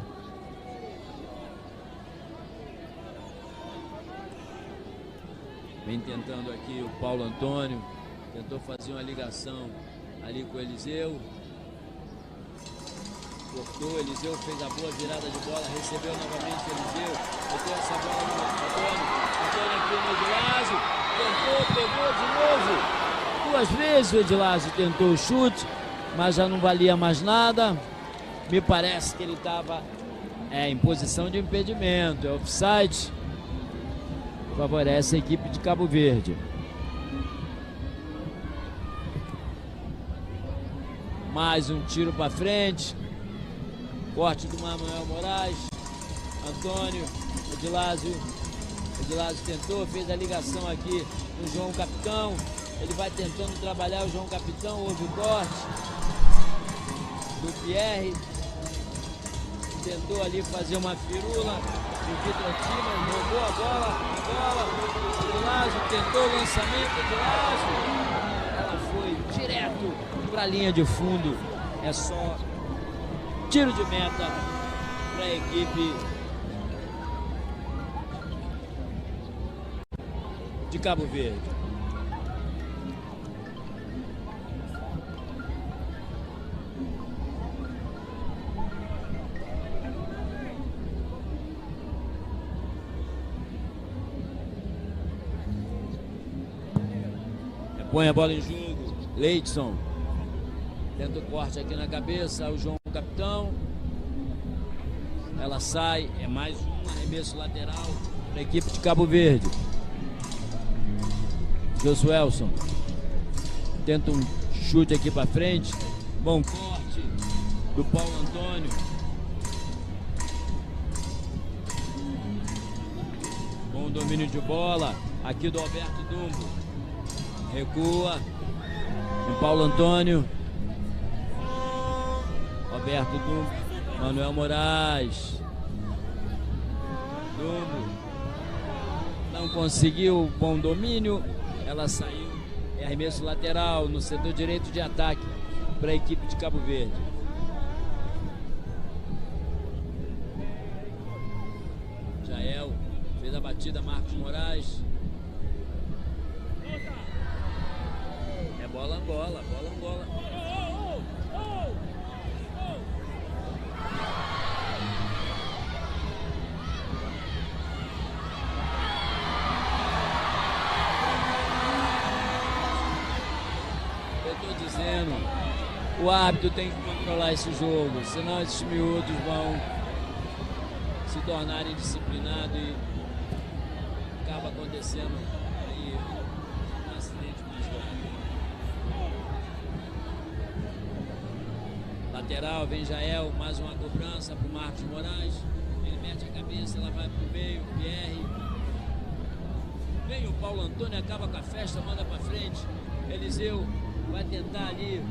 Vem tentando aqui o Paulo Antônio. Tentou fazer uma ligação ali com o Eliseu. Cortou, Eliseu fez a boa virada de bola. Recebeu novamente o Eliseu. Botou essa bola no Antônio. Antônio aqui no Edilásio. Tentou, pegou de novo. 2 vezes o Edilásio tentou o chute, mas já não valia mais nada. Me parece que ele estava em posição de impedimento. É offside. Favorece a equipe de Cabo Verde. Mais um tiro para frente. Corte do Manuel Moraes. Antônio. Edilásio tentou, fez a ligação aqui no João Capitão. Ele vai tentando trabalhar o João Capitão. Houve o corte do Pierre. Tentou ali fazer uma firula. O Vitor Tima roubou a bola. Edilásio tentou o lançamento. Edilásio. Ela foi direto para a linha de fundo. É só tiro de meta para a equipe de Cabo Verde. Põe a bola em jogo. Leidson. Tenta o corte aqui na cabeça. O João Capitão. Ela sai. É mais um arremesso lateral para a equipe de Cabo Verde. Josuelson. Tenta um chute aqui para frente. Bom corte do Paulo Antônio. Bom domínio de bola aqui do Alberto Dumbo. Recua. O Paulo Antônio. Alberto Dumbo. Manuel Moraes. Dumbo. Não conseguiu bom domínio. Ela saiu. É arremesso lateral no setor direito de ataque para a equipe de Cabo Verde. Jael fez a batida. Marcos Moraes. É bola Angola. O árbitro tem que controlar esse jogo, senão esses miúdos vão se tornarem indisciplinados e acaba acontecendo aí um acidente mais grave. Lateral, vem Jael, mais uma cobrança para o Marcos Moraes. Ele mete a cabeça, ela vai para o meio, Pierre. Vem o Paulo Antônio, acaba com a festa, manda para frente. Eliseu vai tentar ali.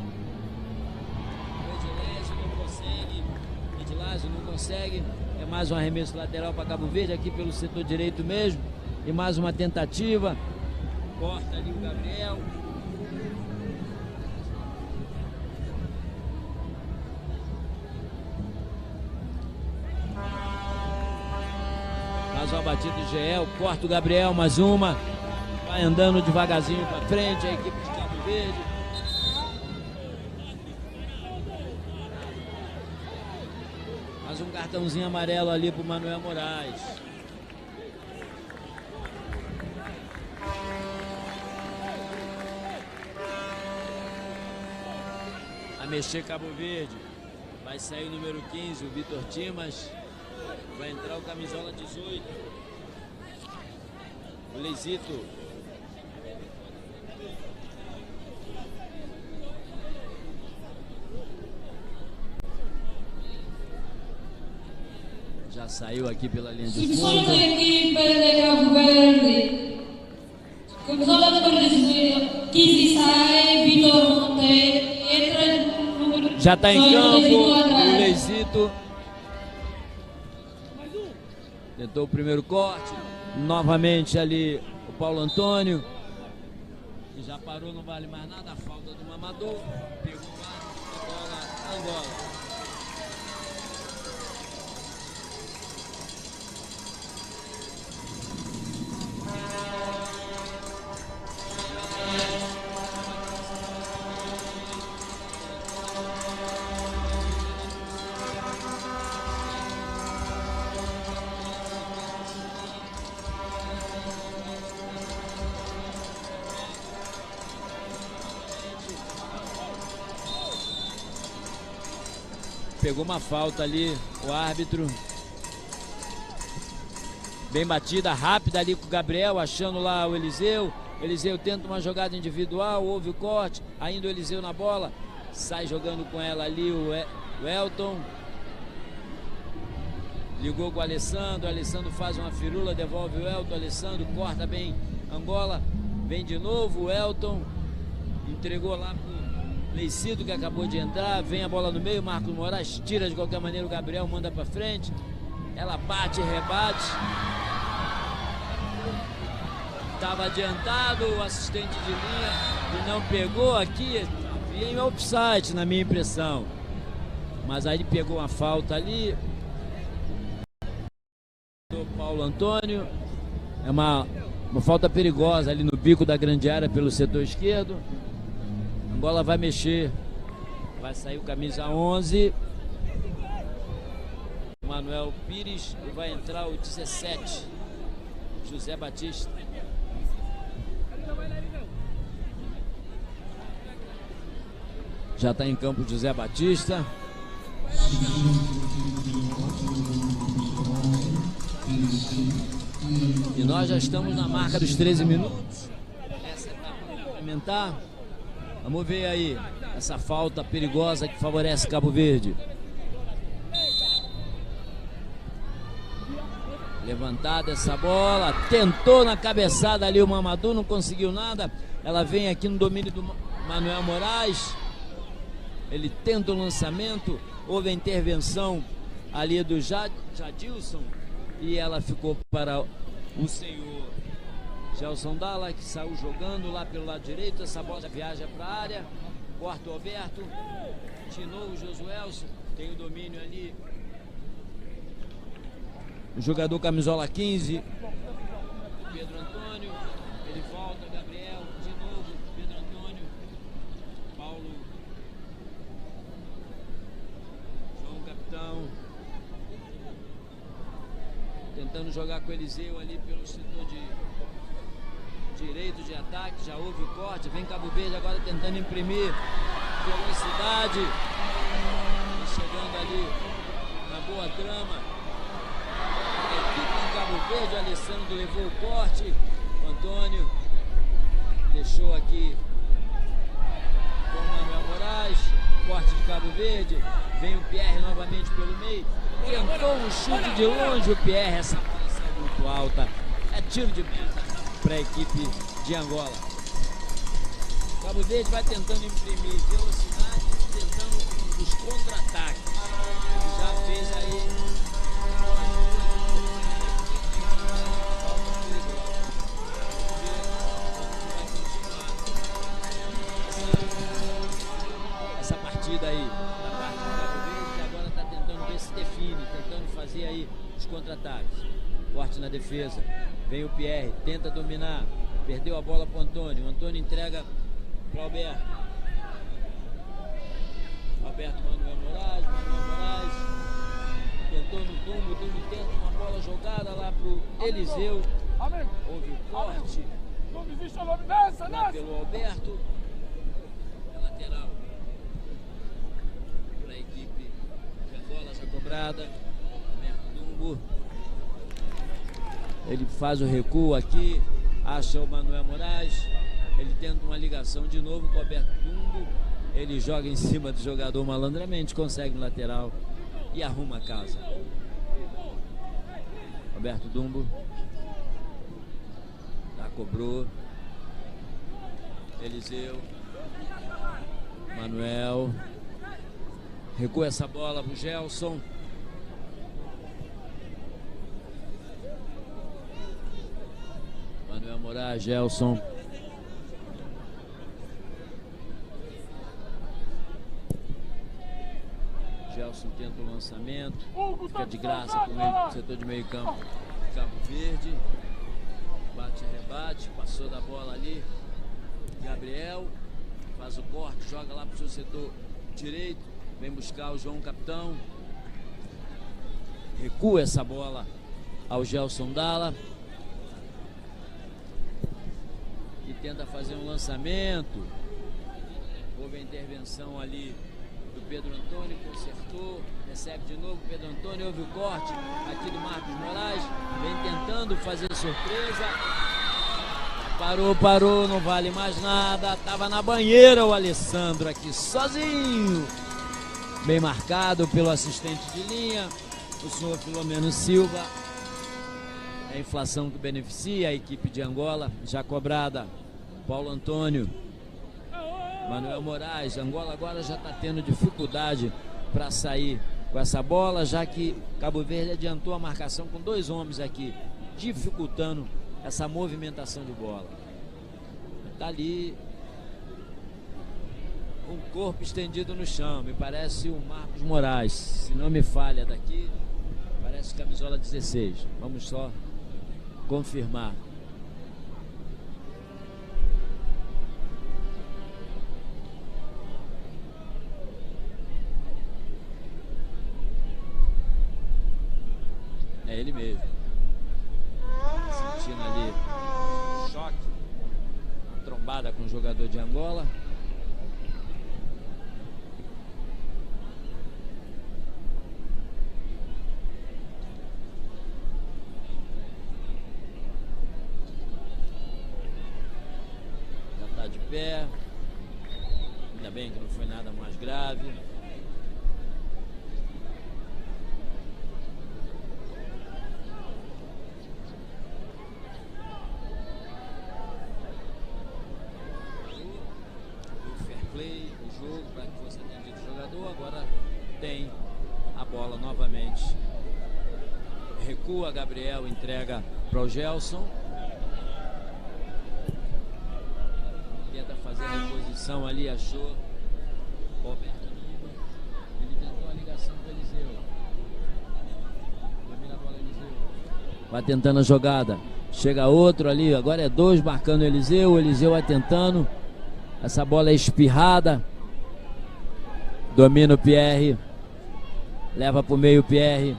Edilásio não consegue. É mais um arremesso lateral para Cabo Verde aqui pelo setor direito mesmo. E mais uma tentativa. Corta ali o Gabriel. Mais uma batida do Geel. Corta o Gabriel, mais uma. Vai andando devagarzinho para frente a equipe de Cabo Verde. Mais um cartãozinho amarelo ali para o Manuel Moraes. A mexer Cabo Verde. Vai sair o número 15, o Vitor Timas. Vai entrar o camisola 18. O Leizito. Já saiu aqui pela linha de Subsolo fundo. da equipe de Cabo Verde. Camisola número 15 sai, Vitor Monteiro. Entra número... Já está em Só campo Leizito o atrás. Leizito. Tentou o primeiro corte. Novamente ali o Paulo Antônio. Que já parou, não vale mais nada. A falta do Mamadou. Pegou lá, agora Angola. Pegou uma falta ali, o árbitro. Bem batida, rápida ali com o Gabriel, achando lá o Eliseu. Eliseu tenta uma jogada individual, houve o corte, ainda o Eliseu na bola. Sai jogando com ela ali o Elton. Ligou com o Alessandro faz uma firula, devolve o Elton. Alessandro corta bem Angola. Vem de novo o Elton. Entregou lá pro Leicito, que acabou de entrar. Vem a bola no meio, Marcos Moraes tira de qualquer maneira o Gabriel, manda pra frente. Ela bate e rebate. Estava adiantado o assistente de linha e não pegou aqui. Havia em offside, na minha impressão. Mas aí pegou uma falta ali. Do Paulo Antônio. É uma falta perigosa ali no bico da grande área pelo setor esquerdo. Angola vai mexer. Vai sair o camisa 11. Manuel Pires. E vai entrar o 17. José Batista. Já está em campo José Batista. E nós já estamos na marca dos 13 minutos. Essa etapa complementar. Vamos ver aí essa falta perigosa que favorece Cabo Verde. Levantada essa bola, tentou na cabeçada ali o Mamadou, não conseguiu nada. Ela vem aqui no domínio do Manuel Moraes. Ele tenta o lançamento, houve a intervenção ali do Jadilson e ela ficou para o senhor Gelson Dalla, que saiu jogando lá pelo lado direito. Essa bola viaja para a área, corta o Alberto, de novo o Josuelson, tem o domínio ali. O jogador camisola 15, Pedro Antônio, ele volta, Gabriel, de novo, Pedro Antônio, Paulo, João Capitão, tentando jogar com o Eliseu ali pelo setor de direito de ataque, já houve o corte, vem Cabo Verde agora tentando imprimir velocidade, e chegando ali na boa trama. Cabo Verde, o Alessandro levou o corte, o Antônio deixou aqui com o Manuel Moraes, corte de Cabo Verde, vem o Pierre novamente pelo meio, tentou um chute de longe o Pierre, essa pressão muito alta, é tiro de meta para a equipe de Angola. Cabo Verde vai tentando imprimir velocidade, tentando os contra-ataques, já fez aí. partida aí da parte do Cabo Verde, que agora está tentando ver se define, tentando fazer aí os contra-ataques. Corte na defesa, vem o Pierre, tenta dominar, perdeu a bola para o Antônio, o Antônio entrega para o Alberto. Alberto Manuel Moraes, tentou no Dumbo, o Dumbo tenta uma bola jogada lá para o Eliseu, houve o corte lá pelo Alberto, é lateral para a equipe de Angola, já cobrada. Alberto Dumbo, ele faz o recuo aqui, acha o Manuel Moraes, ele tenta uma ligação de novo com o Alberto Dumbo, ele joga em cima do jogador malandramente, consegue no lateral e arruma a casa. Alberto Dumbo já cobrou. Eliseu, Manuel, recua essa bola pro Gelson. Manuel Moraes, Gelson. Gelson tenta o lançamento, fica de graça com o setor de meio campo, Cabo Verde. Bate e rebate, passou da bola ali. Gabriel faz o corte, joga lá pro seu setor direito, vem buscar o João Capitão. Recua essa bola ao Gelson Dalla. E tenta fazer um lançamento. Houve a intervenção ali do Pedro Antônio, consertou, recebe de novo o Pedro Antônio, houve o corte aqui do Marcos Moraes, vem tentando fazer surpresa, parou, não vale mais nada, tava na banheira o Alessandro aqui sozinho, bem marcado pelo assistente de linha, o senhor Filomeno Silva. É a inflação que beneficia a equipe de Angola, já cobrada. Paulo Antônio, Manuel Moraes. Angola agora já está tendo dificuldade para sair com essa bola, já que Cabo Verde adiantou a marcação com 2 homens aqui, dificultando essa movimentação de bola. Está ali um corpo estendido no chão, me parece o Marcos Moraes, se não me falha daqui, parece camisola 16. Vamos só confirmar. É ele mesmo. Sentindo ali choque, uma trombada com o jogador de Angola. Já está de pé. Ainda bem que não foi nada mais grave. O jogo para que fosse atendido o jogador, agora tem a bola novamente. Recua Gabriel, entrega para o Gelson. Tenta fazer a reposição ali, achou Roberto Dumbo. Ele tentou a ligação com o Eliseu. Domina a bola, Eliseu. Vai tentando a jogada. Chega outro ali, agora é 2 marcando o Eliseu vai tentando. Essa bola é espirrada. Domina o Pierre. Leva para o meio o Pierre.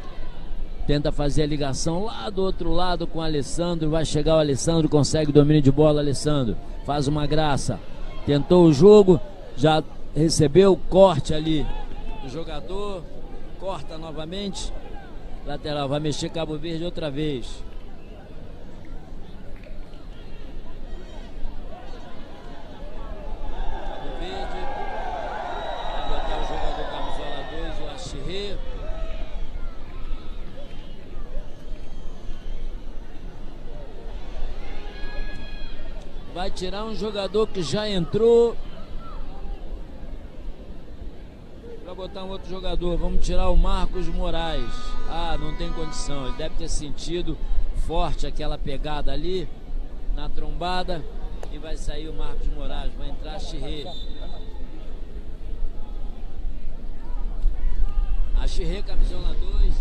Tenta fazer a ligação lá do outro lado com o Alessandro. Vai chegar o Alessandro, consegue domínio de bola. Alessandro faz uma graça. Tentou o jogo, já recebeu o corte ali do jogador. Corta novamente. Lateral, vai mexer Cabo Verde outra vez. Vai tirar um jogador que já entrou para botar um outro jogador. Vamos tirar o Marcos Moraes. Ah, não tem condição. Ele deve ter sentido forte aquela pegada ali na trombada. E vai sair o Marcos Moraes. Vai entrar Chirré. Achirré, camisola 2.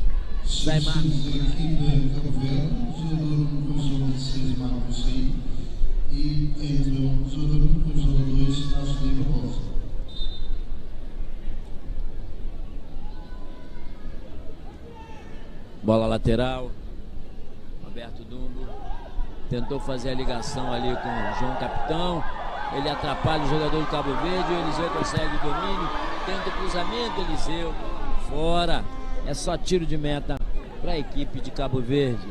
Zé Marcos. Substituições da equipe Cabo Verde, o jogador com camisola 16, Marcos Saí, e entra o jogador com camisola 2, Ashley Barbosa. Bola lateral. Roberto Dumbo tentou fazer a ligação ali com o João Capitão. Ele atrapalha o jogador do Cabo Verde. O Eliseu consegue o domínio. Tenta o cruzamento. Eliseu fora. É só tiro de meta para a equipe de Cabo Verde.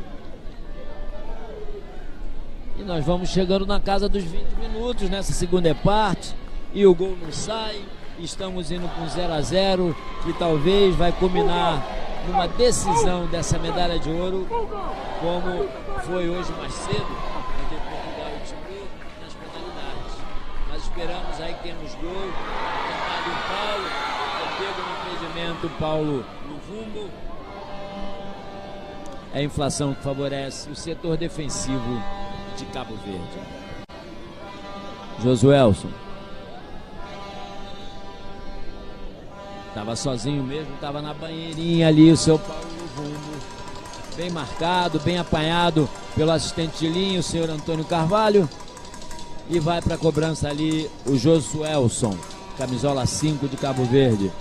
E nós vamos chegando na casa dos 20 minutos nessa segunda parte. E o gol não sai. Estamos indo com 0-0. E talvez vai culminar numa decisão dessa medalha de ouro, como foi hoje mais cedo, entre Portugal e Timor, nas penalidades. Mas esperamos aí que temos gol. Tentado o Paulo, pego no impedimento, Paulo no rumo. É a inflação que favorece o setor defensivo de Cabo Verde. Josuelson. Estava sozinho mesmo, estava na banheirinha ali, o seu Paulo no rumo. Bem marcado, bem apanhado pelo assistente de linha, o senhor Antônio Carvalho. E vai para a cobrança ali o Josuelson, camisola 5 de Cabo Verde.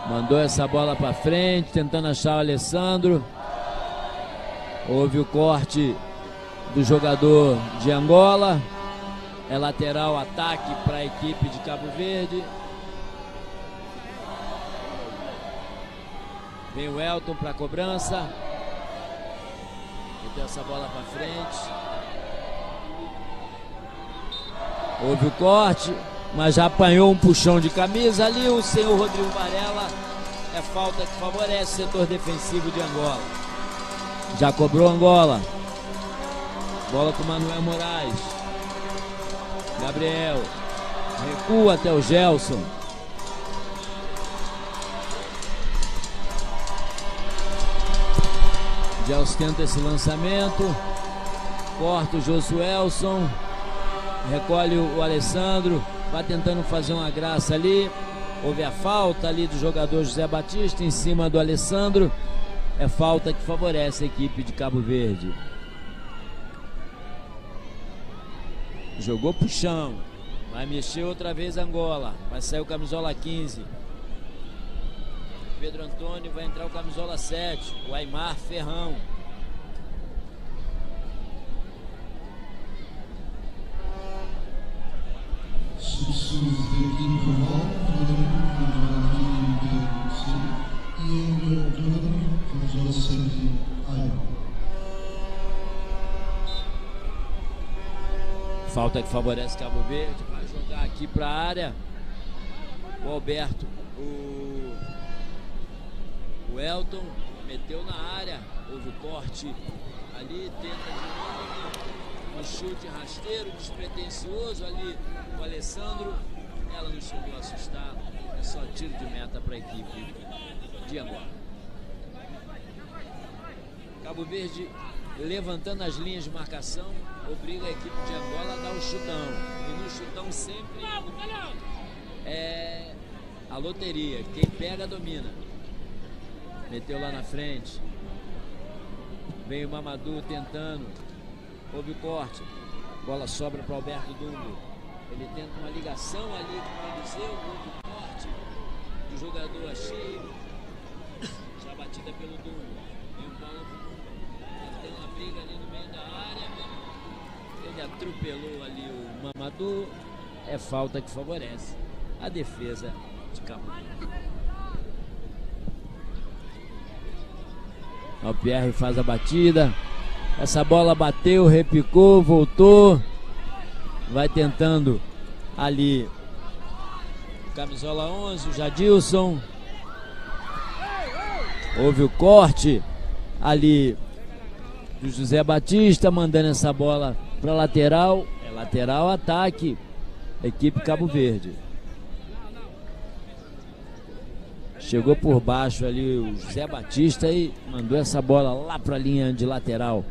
Mandou essa bola para frente, tentando achar o Alessandro. Houve o corte do jogador de Angola. É lateral, ataque para a equipe de Cabo Verde. Vem o Elton para a cobrança. Meteu essa bola para frente. Houve o corte, mas já apanhou um puxão de camisa ali. O senhor Rodrigo Varela. É falta que favorece o setor defensivo de Angola. Já cobrou Angola. Bola com Manuel Moraes. Gabriel recua até o Gelson. Gelson tenta esse lançamento. Corta o Josuelson. Recolhe o Alessandro. Vai tentando fazer uma graça ali. Houve a falta ali do jogador José Batista em cima do Alessandro. É falta que favorece a equipe de Cabo Verde. Jogou pro chão. Vai mexer outra vez Angola. Vai sair o camisola 15. Pedro Antônio, vai entrar o camisola 7. O Aimar Ferrão. Substituições da equipe Carvalho, e entra o jogador com camisola 7, Aimar. Falta que favorece Cabo Verde. Vai jogar aqui para a área. O Alberto. O Elton meteu na área. Houve o corte ali. Tenta de novo. Um chute rasteiro, despretensioso ali. O Alessandro. Ela não chegou a assustar. É só tiro de meta para a equipe de Angola. Cabo Verde levantando as linhas de marcação, obriga a equipe de Angola a dar um chutão. E no chutão sempre é a loteria. Quem pega, domina. Meteu lá na frente. Vem o Mamadou tentando. Houve o corte. Bola sobra para Alberto Dumbo. Ele tenta uma ligação ali com o Eliseu. Houve o corte do jogador Achille. Já batida pelo Dumbo. E o Paulo tem uma briga ali no meio da área. Ele atropelou ali o Mamadou. É falta que favorece a defesa de Cabo Verde. O Pierre faz a batida. Essa bola bateu, repicou, voltou. Vai tentando ali o camisola 11, o Jadilson. Houve o corte ali do José Batista, mandando essa bola para lateral. É lateral, ataque, equipe Cabo Verde. Chegou por baixo ali o José Batista e mandou essa bola lá para a linha de lateral.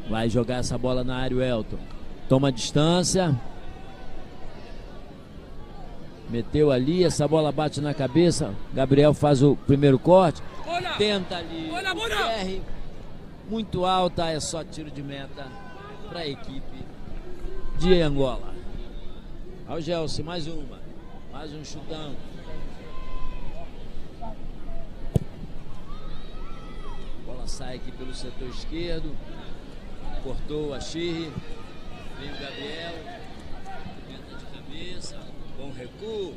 Vai jogar essa bola na área o Elton. Toma distância. Meteu ali, essa bola bate na cabeça. Gabriel faz o primeiro corte. Tenta ali. PR muito alta, é só tiro de meta para a equipe de Angola. Ao Gelson, mais uma. Mais um chutão. Bola sai aqui pelo setor esquerdo. Cortou a Chirri. Vem o Gabriel. Tenta de cabeça. Bom recuo.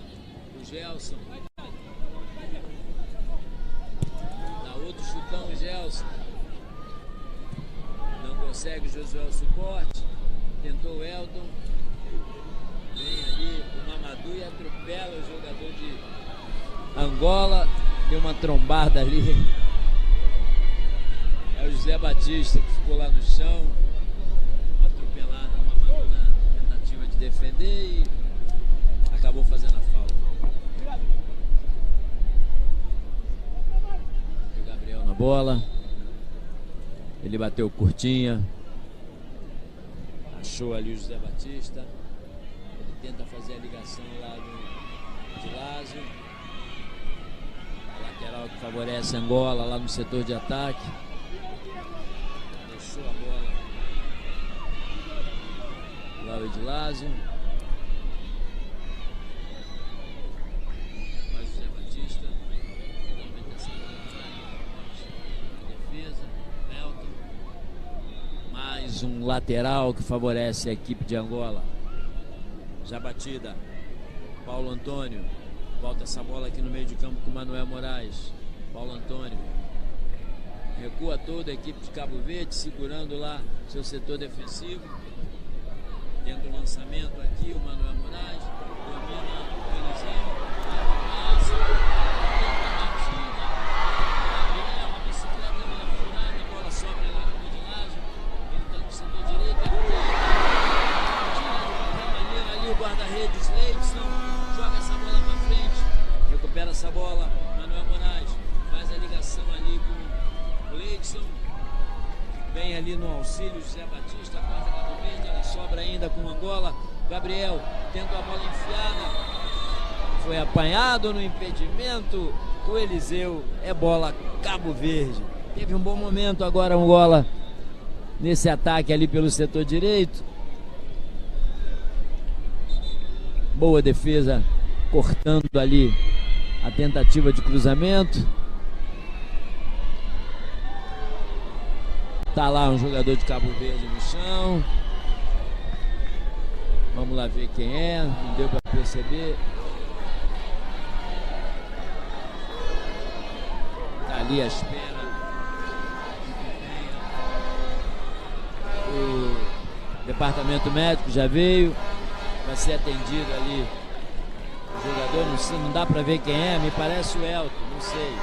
O Gelson. Dá outro chutão, o Gelson. Não consegue o Josué o suporte. Tentou o Elton. Vem ali o Mamadou e atropela o jogador de Angola. Deu uma trombada ali. É o José Batista que ficou lá no chão. Atropelado o Mamadou na tentativa de defender e acabou fazendo a falta. O Gabriel na bola. Ele bateu curtinha. Achou ali o José Batista. Tenta fazer a ligação lá de Lázio. A lateral que favorece Angola lá no setor de ataque. Deixou a bola lá o Edilásio. Vai o José Batista. Defesa. Elton. Mais um lateral que favorece a equipe de Angola. Já batida, Paulo Antônio, volta essa bola aqui no meio de campo com o Manuel Moraes. Paulo Antônio, recua toda a equipe de Cabo Verde, segurando lá seu setor defensivo. Tenta o lançamento aqui, o Manuel Moraes, domina o Eliseu, a bicicleta furada, a bola sobra lá no Edilásio, ele está no setor direito, o guarda-redes Leidson joga essa bola para frente, recupera essa bola, Manuel Moraes faz a ligação ali com o Leidson, vem ali no auxílio José Batista, corta Cabo Verde, ela sobra ainda com Angola. Gabriel tenta a bola enfiada, foi apanhado no impedimento, o Eliseu, é bola Cabo Verde. Teve um bom momento agora Angola nesse ataque ali pelo setor direito. Boa defesa, cortando ali a tentativa de cruzamento. Tá lá um jogador de Cabo Verde no chão. Vamos lá ver quem é, não deu para perceber. Tá ali à espera. O departamento médico já veio. Vai ser atendido ali o jogador, não dá pra ver quem é, me parece o Elton, não sei.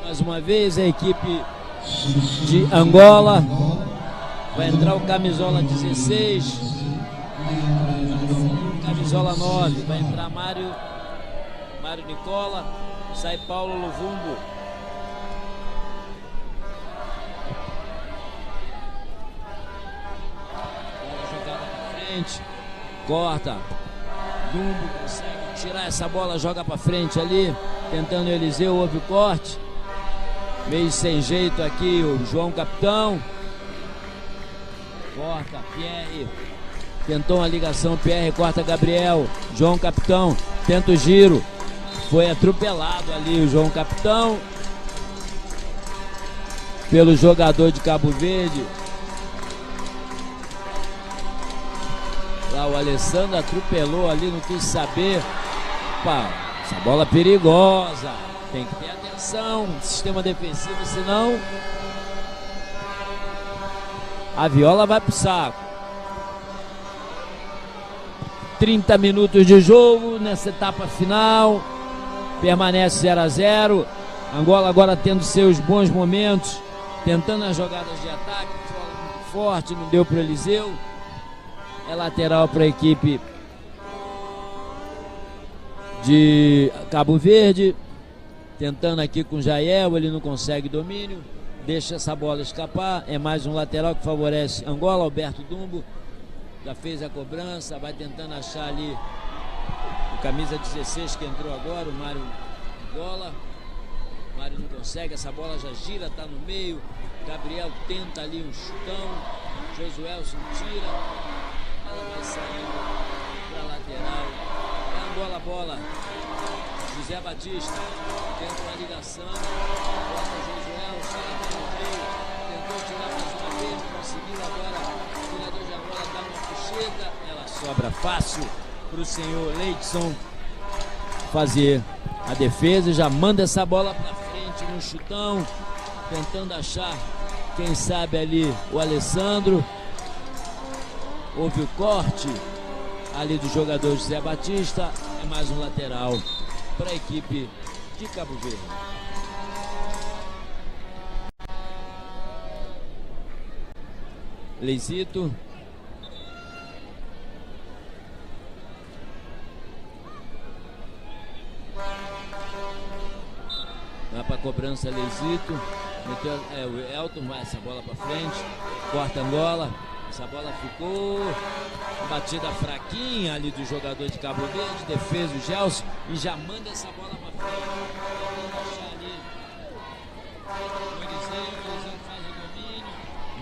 Mais uma vez a equipe de Angola. Vai entrar o camisola 16, camisola 9, vai entrar Mário Nicola, sai Paulo Luvumbo. Bola jogada pra frente, corta, Dumbo consegue tirar essa bola, joga pra frente ali, tentando o Eliseu, houve o corte. Meio sem jeito aqui o João Capitão. Corta, Pierre. Tentou uma ligação, Pierre corta Gabriel. João Capitão tenta o giro. Foi atropelado ali o João Capitão pelo jogador de Cabo Verde. Lá o Alessandro atropelou ali, não quis saber. Opa, essa bola perigosa. Tem que ter atenção, sistema defensivo, senão a viola vai pro saco. 30 minutos de jogo nessa etapa final. Permanece 0-0. Angola agora tendo seus bons momentos, tentando as jogadas de ataque. Bola muito forte, não deu para o Eliseu. É lateral para a equipe de Cabo Verde. Tentando aqui com o Jael, ele não consegue domínio. Deixa essa bola escapar. É mais um lateral que favorece Angola. Alberto Dumbo já fez a cobrança, vai tentando achar ali o camisa 16 que entrou agora, o Mário Angola. O Mário não consegue, essa bola já gira, tá no meio. Gabriel tenta ali um chutão. Josuelson tira. Ela vai saindo pra lateral. É Angola a bola. José Batista tenta uma ligação. Bota o Josuelson, tá no meio. Tentou tirar mais uma vez, conseguiu agora. O jogador de Angola dá uma puxeta. Ela sobra fácil pro senhor Leidson fazer a defesa. Já manda essa bola pra frente no chutão. Tentando achar, quem sabe ali, o Alessandro. Houve o corte ali do jogador José Batista. É mais um lateral para a equipe de Cabo Verde. Leizito. Vai para a cobrança Leizito. O Elton vai essa bola para frente. Corta Angola. Essa bola ficou. Batida fraquinha ali do jogador de Cabo Verde. Defesa o Gelson. E já manda essa bola para frente. Deixar ali o Eliseu faz o domínio.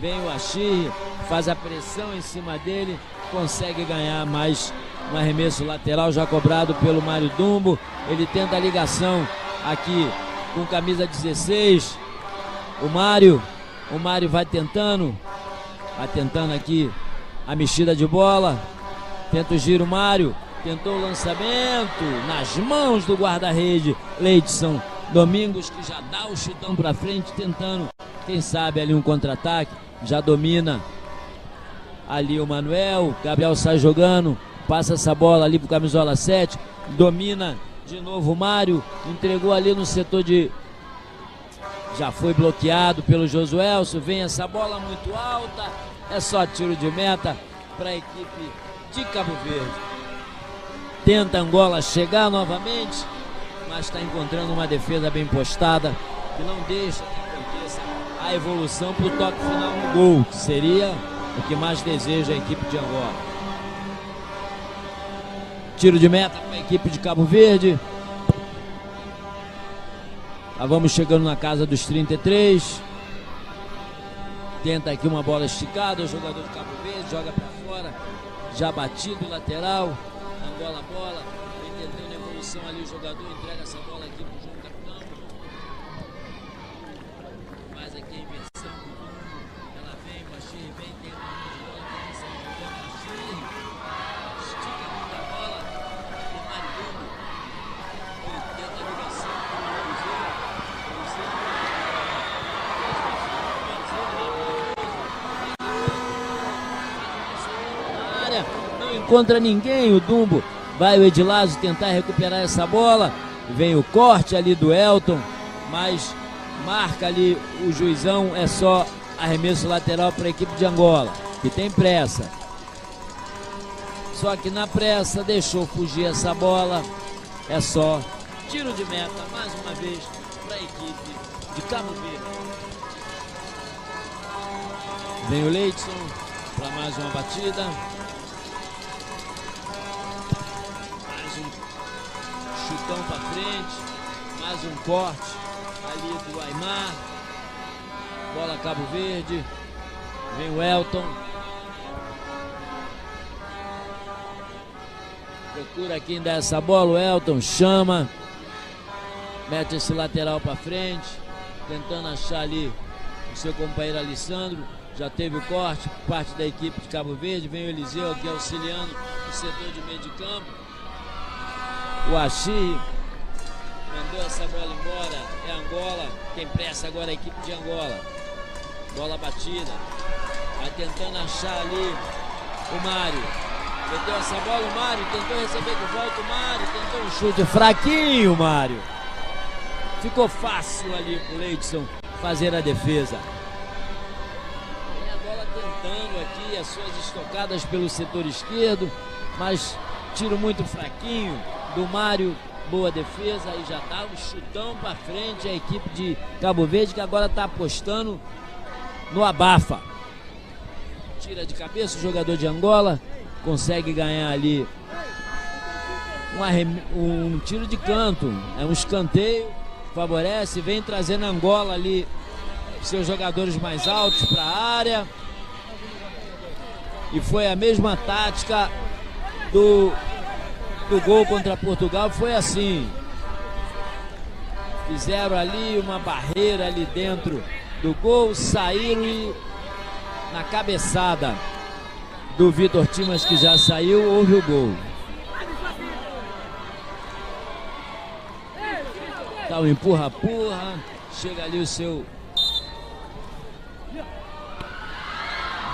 Vem o Achille, faz a pressão em cima dele. Consegue ganhar mais um arremesso lateral já cobrado pelo Mário Dumbo. Ele tenta a ligação aqui com camisa 16. O Mário vai tentando aqui a mexida de bola. Tenta o giro, Mário. Tentou o lançamento nas mãos do guarda-rede Leidson Domingos, que já dá o chutão pra frente, tentando, quem sabe, ali um contra-ataque. Já domina ali o Manuel. Gabriel sai jogando, passa essa bola ali pro camisola 7. Domina de novo o Mário. Entregou ali no setor de... Já foi bloqueado pelo Josuelson. Vem essa bola muito alta. É só tiro de meta para a equipe de Cabo Verde. Tenta Angola chegar novamente, mas está encontrando uma defesa bem postada que não deixa que aconteça a evolução para o toque final no gol, que seria o que mais deseja a equipe de Angola. Tiro de meta para a equipe de Cabo Verde. Já vamos chegando na casa dos 33. Tenta aqui uma bola esticada. O jogador de Cabo Verde joga para fora. Já batido, lateral. Angola a bola. Vem tentando a evolução ali. O jogador entrega essa bola aqui pro João Capitão. Faz aqui a inversão. Ela vem, o Achille vem. Tem uma bola. Achille. Estica muito a bola. O Mário Dumbo. Ele tenta a ligação. Não encontra ninguém, o Dumbo. Vai o Edilásio tentar recuperar essa bola. Vem o corte ali do Elton, mas marca ali o juizão. É só arremesso lateral para a equipe de Angola, que tem pressa. Só que na pressa deixou fugir essa bola. É só tiro de meta mais uma vez para a equipe de Cabo Verde. Vem o Leidson para mais uma batida. Chutão para frente, mais um corte ali do Aimar. Bola Cabo Verde. Vem o Elton. Procura quem dá essa bola. O Elton chama. Mete esse lateral para frente. Tentando achar ali o seu companheiro Alessandro. Já teve o corte por parte da equipe de Cabo Verde. Vem o Eliseu aqui auxiliando o setor de meio de campo. O Achille Mandou essa bola embora. É Angola. Tem pressa agora a equipe de Angola. Bola batida. Vai tentando achar ali o Mário. Meteu essa bola, o Mário tentou receber de volta, o Mário tentou um chute fraquinho, Mário. Ficou fácil ali pro Leidson fazer a defesa. Vem a bola tentando aqui as suas estocadas pelo setor esquerdo, mas tiro muito fraquinho do Mário. Boa defesa, aí já tá um chutão para frente a equipe de Cabo Verde, que agora tá apostando no abafa. Tira de cabeça o jogador de Angola, consegue ganhar ali um tiro de canto, é um escanteio, favorece, vem trazendo Angola ali seus jogadores mais altos para a área, e foi a mesma tática do gol contra Portugal, foi assim, fizeram ali uma barreira ali dentro do gol, saíram e na cabeçada do Vitor Timas, que já saiu, houve o gol. Tá o empurra-purra, chega ali o seu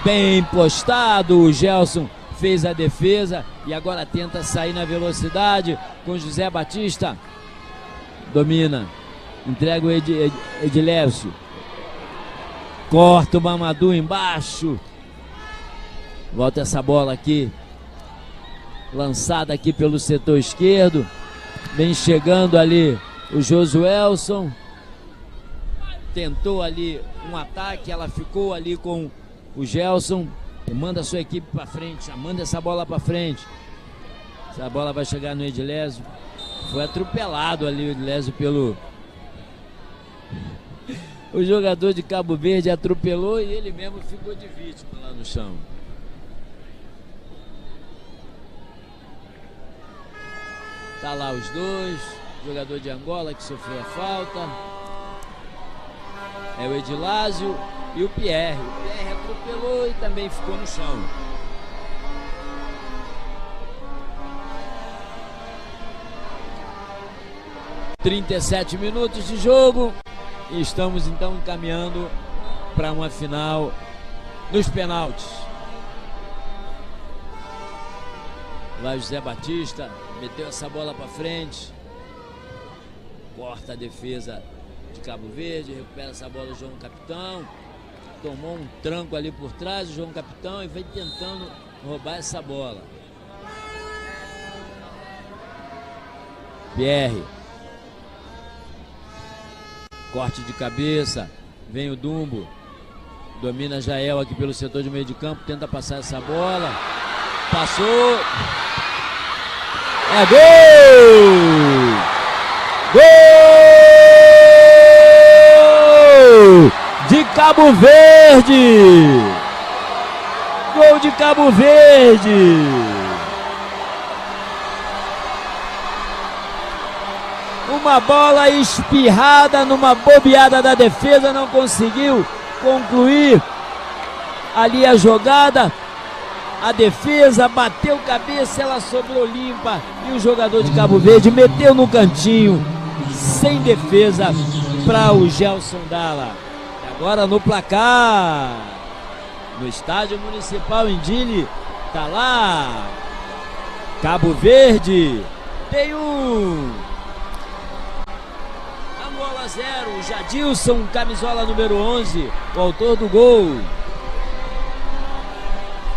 bem postado, o Gelson fez a defesa e agora tenta sair na velocidade com José Batista, domina, entrega o Edilércio, corta o Mamadou embaixo. Volta essa bola aqui, lançada aqui pelo setor esquerdo. Vem chegando ali o Josuelson. Tentou ali um ataque, ela ficou ali com o Gelson. E manda a sua equipe para frente, já manda essa bola para frente. Essa bola vai chegar no Edilésio. Foi atropelado ali o Edilésio pelo... O jogador de Cabo Verde atropelou e ele mesmo ficou de vítima lá no chão. Tá lá os dois, jogador de Angola que sofreu a falta. É o Edilásio e o Pierre. O Pierre atropelou e também ficou no chão. ...37 minutos de jogo... ...e estamos então encaminhando... ...para uma final... ...nos penaltis. Lá José Batista... ...meteu essa bola para frente... ...corta a defesa... ...de Cabo Verde... ...recupera essa bola o João Capitão... ...tomou um tranco ali por trás... ...o João Capitão e vem tentando... ...roubar essa bola... Pierre... Corte de cabeça, vem o Dumbo, domina Jael aqui pelo setor de meio de campo, tenta passar essa bola, passou, é gol! Gol! De Cabo Verde! Gol de Cabo Verde! Uma bola espirrada numa bobeada da defesa, não conseguiu concluir ali a jogada. A defesa bateu cabeça, ela sobrou limpa e o jogador de Cabo Verde meteu no cantinho, sem defesa, para o Gelson Dalla. Agora no placar, no estádio municipal em Dili, tá lá, Cabo Verde tem Angola 0, Jadilson, camisola número 11, o autor do gol.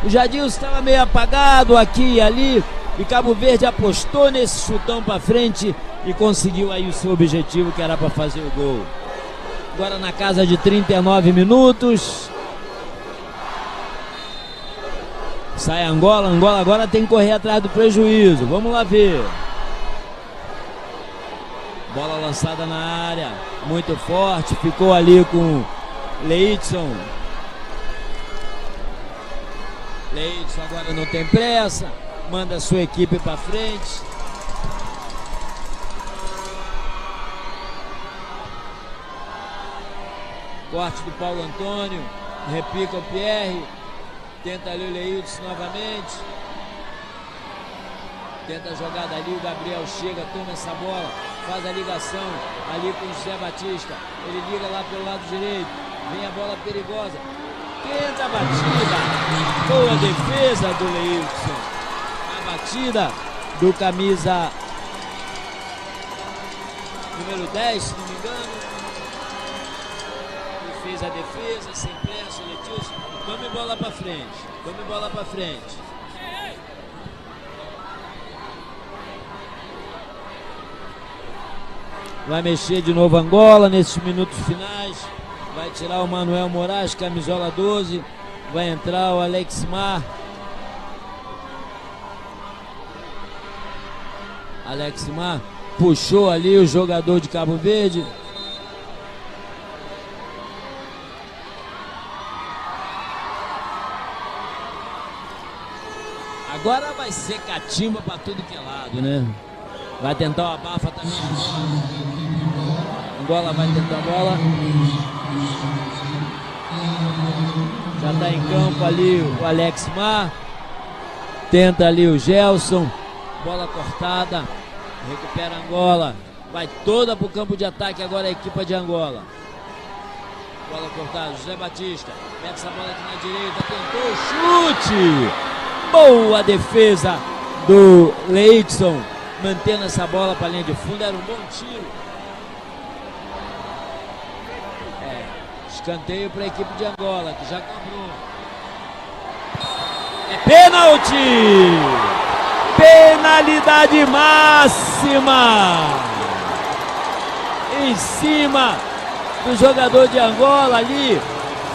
O Jadilson estava meio apagado aqui e ali, e Cabo Verde apostou nesse chutão para frente e conseguiu aí o seu objetivo, que era para fazer o gol. Agora na casa de 39 minutos. Sai Angola, Angola agora tem que correr atrás do prejuízo. Vamos lá ver. Bola lançada na área, muito forte, ficou ali com Leidson. Leidson agora não tem pressa, manda a sua equipe para frente. Corte do Paulo Antônio, repica o Pierre, tenta ali o Leidson novamente. Tenta a jogada ali, o Gabriel chega, toma essa bola, faz a ligação ali com o José Batista. Ele liga lá pelo lado direito, vem a bola perigosa, tenta a batida, boa defesa do Leilson. A batida do camisa número 10, se não me engano. Ele fez a defesa, sem pressa, o Letilson. Tome bola pra frente, tome bola pra frente. Vai mexer de novo Angola nesses minutos finais. Vai tirar o Manuel Moraes, camisola 12. Vai entrar o Alexmar. Alexmar puxou ali o jogador de Cabo Verde. Agora vai ser catimba para tudo que é lado, né? Vai tentar o abafa também. Angola vai tentar a bola. Já está em campo ali o Alexmar. Tenta ali o Gelson. Bola cortada. Recupera Angola. Vai toda para o campo de ataque agora a equipe de Angola. Bola cortada. José Batista. Pega essa bola aqui na direita. Tentou o chute. Boa defesa do Leidson. Mantendo essa bola para a linha de fundo. Era um bom tiro. Escanteio para a equipe de Angola, que já cobrou. É pênalti! Penalidade máxima! Em cima do jogador de Angola ali.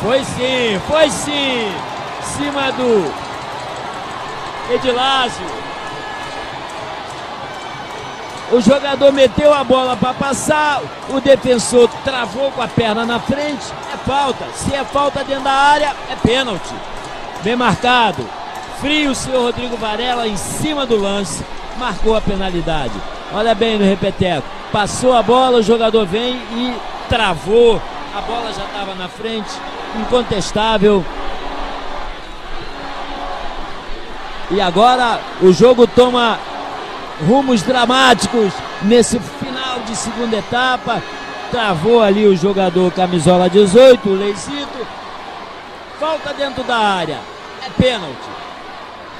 Foi sim, foi sim. Em cima do Edilásio. O jogador meteu a bola para passar, o defensor travou com a perna na frente, é falta. Se é falta dentro da área, é pênalti. Bem marcado. Frio o senhor Rodrigo Varela em cima do lance, marcou a penalidade. Olha bem no repeteco. Passou a bola, o jogador vem e travou. A bola já estava na frente, incontestável. E agora o jogo toma rumos dramáticos nesse final de segunda etapa. Travou ali o jogador camisola 18, o Leizito. Falta dentro da área, é pênalti.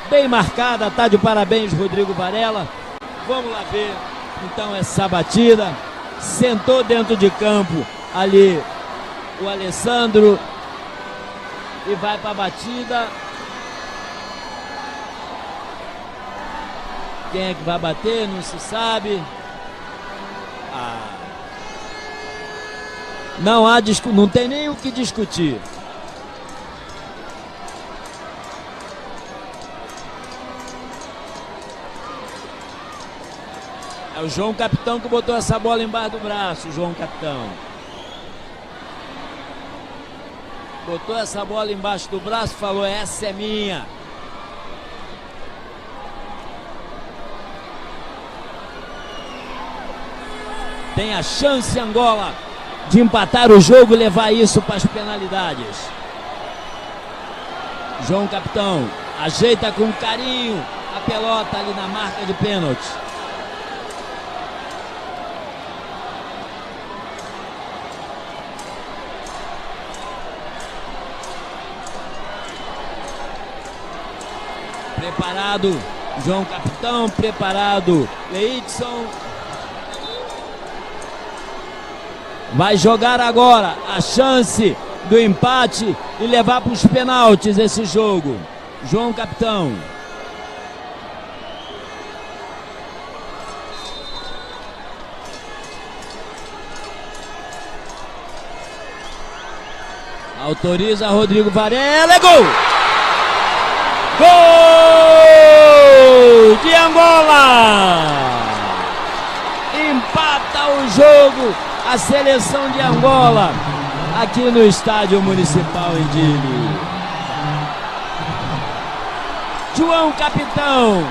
Bem marcada, tá de parabéns Rodrigo Varela. Vamos lá ver então essa batida. Sentou dentro de campo ali o Alessandro e vai para a batida. Quem é que vai bater? Não se sabe. Não há não tem nem o que discutir. É o João Capitão que botou essa bola embaixo do braço, o João Capitão. Botou essa bola embaixo do braço e falou: essa é minha. Tem a chance Angola de empatar o jogo e levar isso para as penalidades. João Capitão ajeita com carinho a pelota ali na marca de pênalti. Preparado João Capitão, preparado Leidson. Vai jogar agora a chance do empate e levar para os penaltis esse jogo. João Capitão. Autoriza Rodrigo Varela. É gol! Gol de Angola! Empata o jogo a seleção de Angola aqui no Estádio Municipal em Dili. João Capitão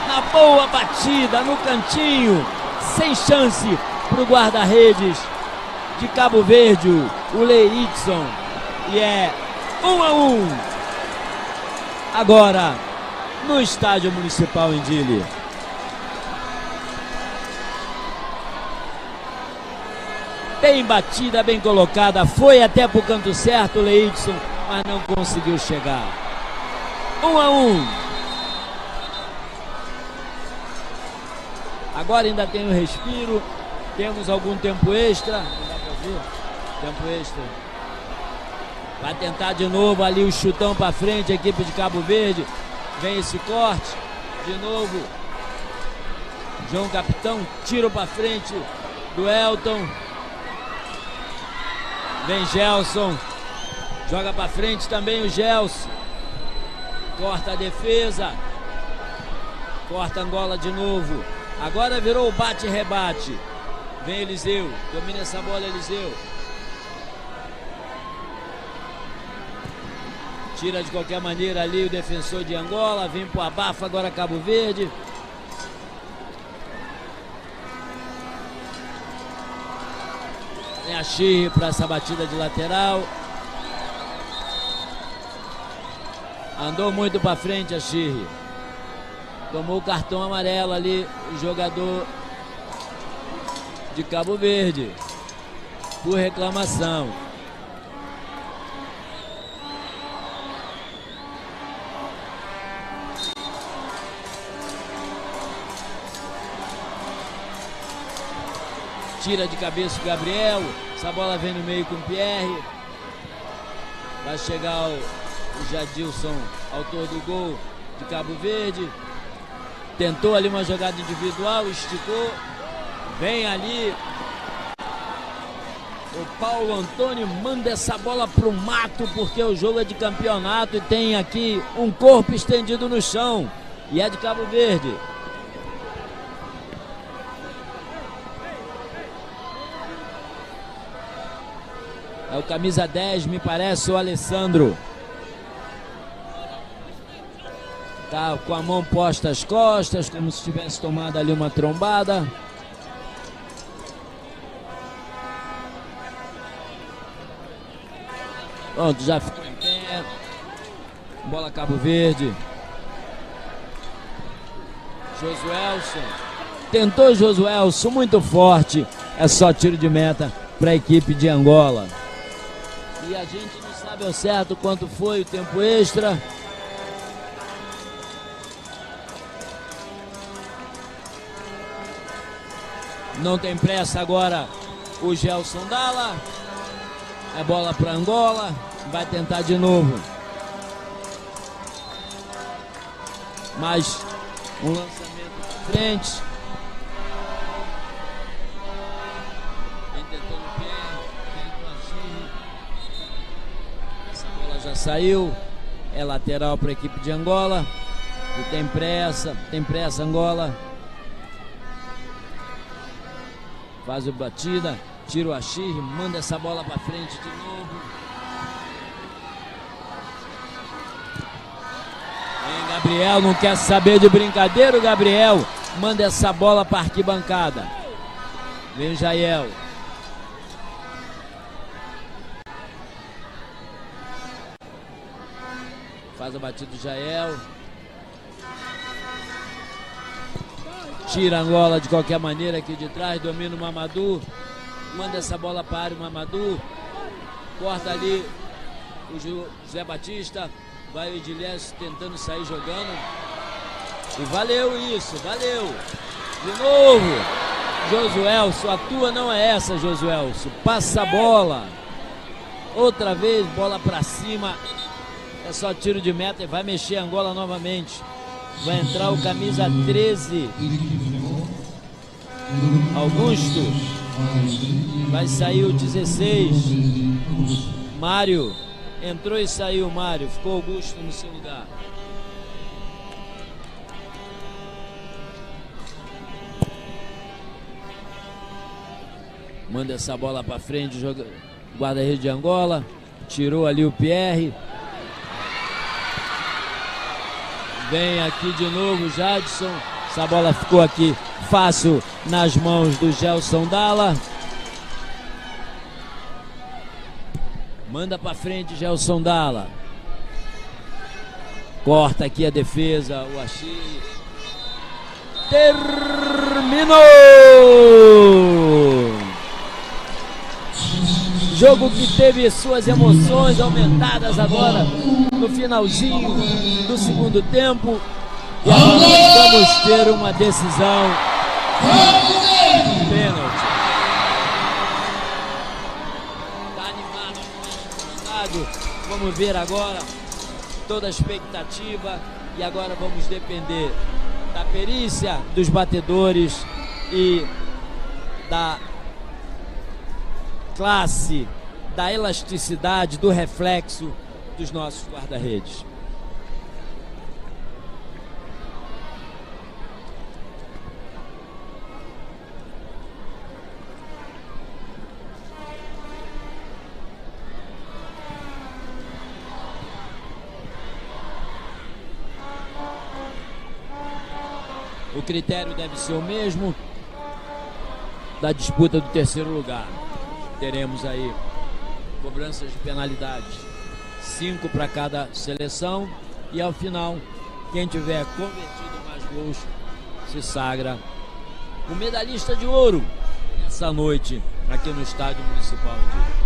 na boa batida no cantinho, sem chance para o guarda-redes de Cabo Verde, o Leidson, e é 1-1 agora no Estádio Municipal em Dili. Tem batida bem colocada, foi até pro canto certo o Leidson, mas não conseguiu chegar. 1-1. Agora ainda tem um respiro, temos algum tempo extra. Não dá pra ver? Tempo extra. Vai tentar de novo ali o chutão para frente, a equipe de Cabo Verde. Vem esse corte, de novo. João Capitão, tiro para frente do Elton. Vem Gelson, joga para frente também o Gelson. Corta a defesa. Corta Angola de novo. Agora virou o bate-rebate. Vem Eliseu, domina essa bola Eliseu. Tira de qualquer maneira ali o defensor de Angola. Vem pro abafa agora Cabo Verde. Vem a Xirri para essa batida de lateral. Andou muito para frente a Xirri. Tomou o cartão amarelo ali o jogador de Cabo Verde por reclamação. Tira de cabeça o Gabriel. Essa bola vem no meio com o Pierre. Vai chegar o Jadilson, autor do gol de Cabo Verde. Tentou ali uma jogada individual, esticou. Vem ali o Paulo Antônio, manda essa bola pro mato, porque o jogo é de campeonato e tem aqui um corpo estendido no chão. E é de Cabo Verde. É o camisa 10, me parece, o Alessandro. Tá com a mão posta às costas, como se tivesse tomado ali uma trombada. Pronto, já ficou em pé. Bola Cabo Verde. Josuelson. Tentou Josuelson, muito forte. É só tiro de meta para a equipe de Angola. E a gente não sabe ao certo quanto foi o tempo extra. Não tem pressa agora o Gelson Dalla. É bola para Angola. Vai tentar de novo. Mais um lançamento para frente. Vem tentando o pé. Essa bola já saiu. É lateral para a equipe de Angola. E tem pressa Angola. Faz a batida, tira o Xirri, manda essa bola para frente de novo. Vem Gabriel, não quer saber de brincadeira o Gabriel. Manda essa bola para arquibancada. Vem Jael. Faz a batida do Jael. Tira Angola de qualquer maneira aqui de trás, domina o Mamadou. Manda essa bola para a área o Mamadou. Corta ali o José Batista. Vai o Edilésio tentando sair jogando. E valeu isso, valeu. De novo, Josuelson, a tua não é essa, Josuelson. Passa a bola. Outra vez, bola para cima. É só tiro de meta e vai mexer Angola novamente. Vai entrar o camisa 13. Augusto. Vai sair o 16. Mário. Entrou e saiu o Mário. Ficou Augusto no seu lugar. Manda essa bola para frente. Guarda-redes de Angola. Tirou ali o Pierre. Vem aqui de novo Jadson. Essa bola ficou aqui fácil nas mãos do Gelson Dalla. Manda para frente Gelson Dalla. Corta aqui a defesa. O Xirri. Terminou! Jogo que teve suas emoções aumentadas agora no finalzinho do segundo tempo. E agora nós vamos ter uma decisão. Pênalti. Está animado no estádio. Vamos ver agora toda a expectativa. E agora vamos depender da perícia dos batedores e da classe, da elasticidade, do reflexo dos nossos guarda-redes. O critério deve ser o mesmo da disputa do terceiro lugar. Teremos aí cobranças de penalidades, 5 para cada seleção, e ao final, quem tiver convertido mais gols se sagra o medalhista de ouro nessa noite aqui no Estádio Municipal de...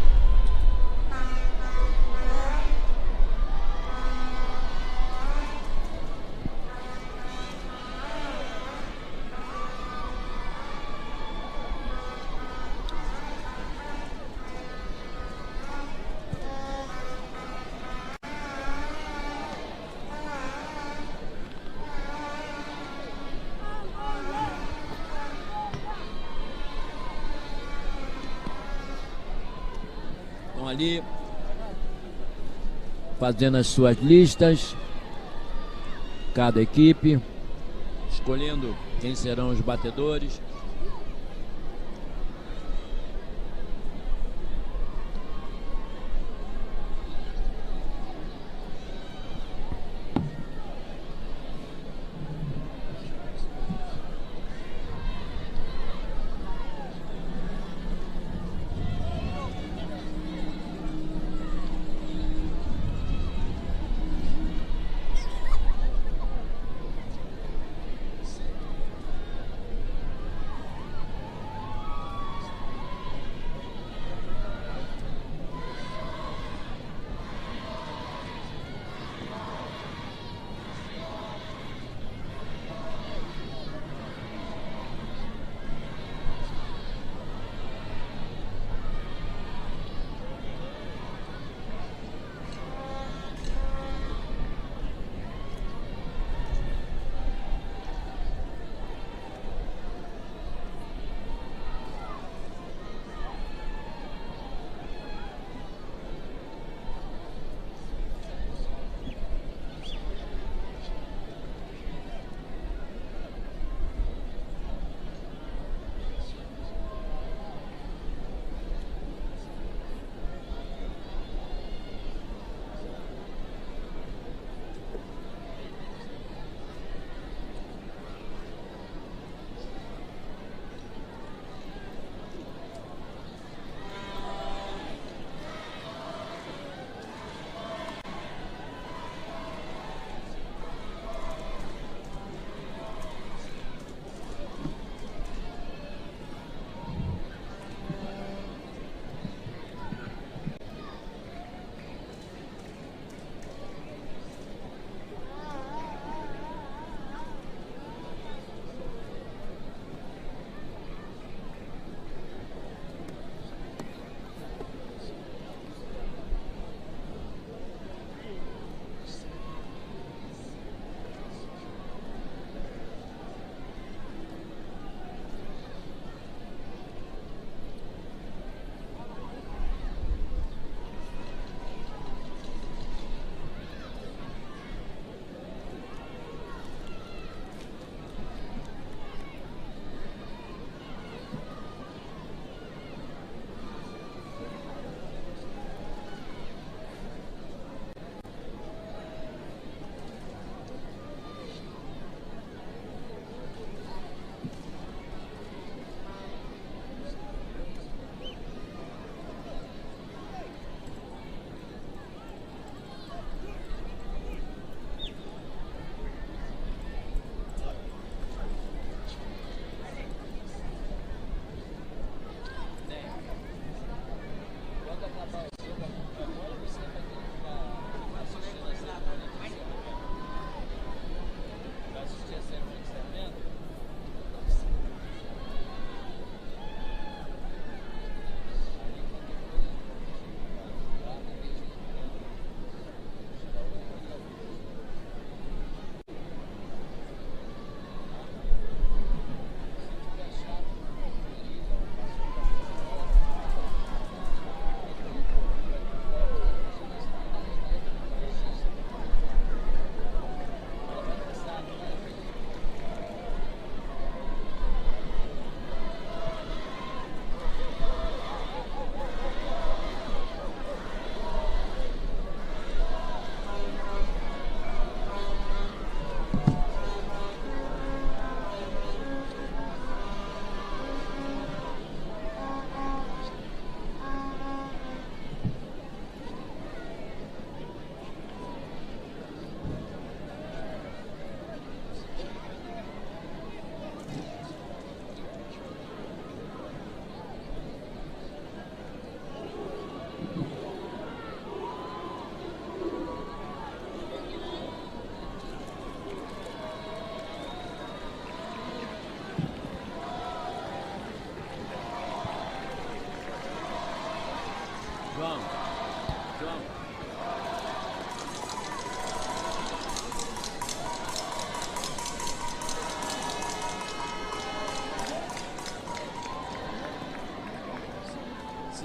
ali fazendo as suas listas, cada equipe escolhendo quem serão os batedores.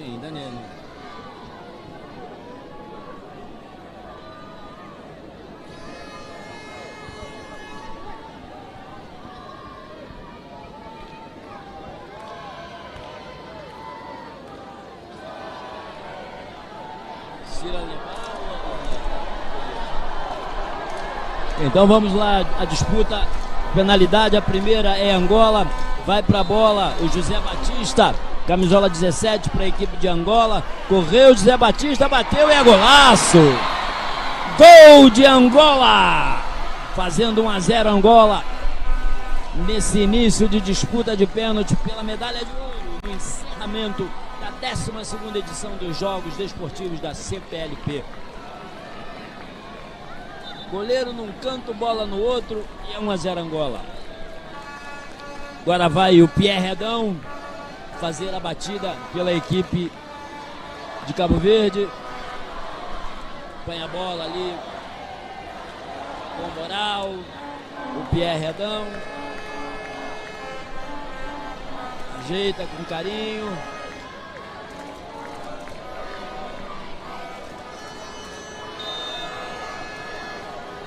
Sim, Danilo. Então vamos lá, a disputa, penalidade, a primeira é Angola, vai para a bola o José Batista, camisola 17 para a equipe de Angola, correu José Batista, bateu e é golaço! Gol de Angola! Fazendo 1-0 Angola, nesse início de disputa de pênalti pela medalha de ouro, no encerramento da 12ª edição dos Jogos Desportivos da CPLP. Goleiro num canto, bola no outro e é 1-0 Angola. Agora vai o Pierre Redão fazer a batida pela equipe de Cabo Verde. Põe a bola ali com moral. O Pierre Redão ajeita com carinho.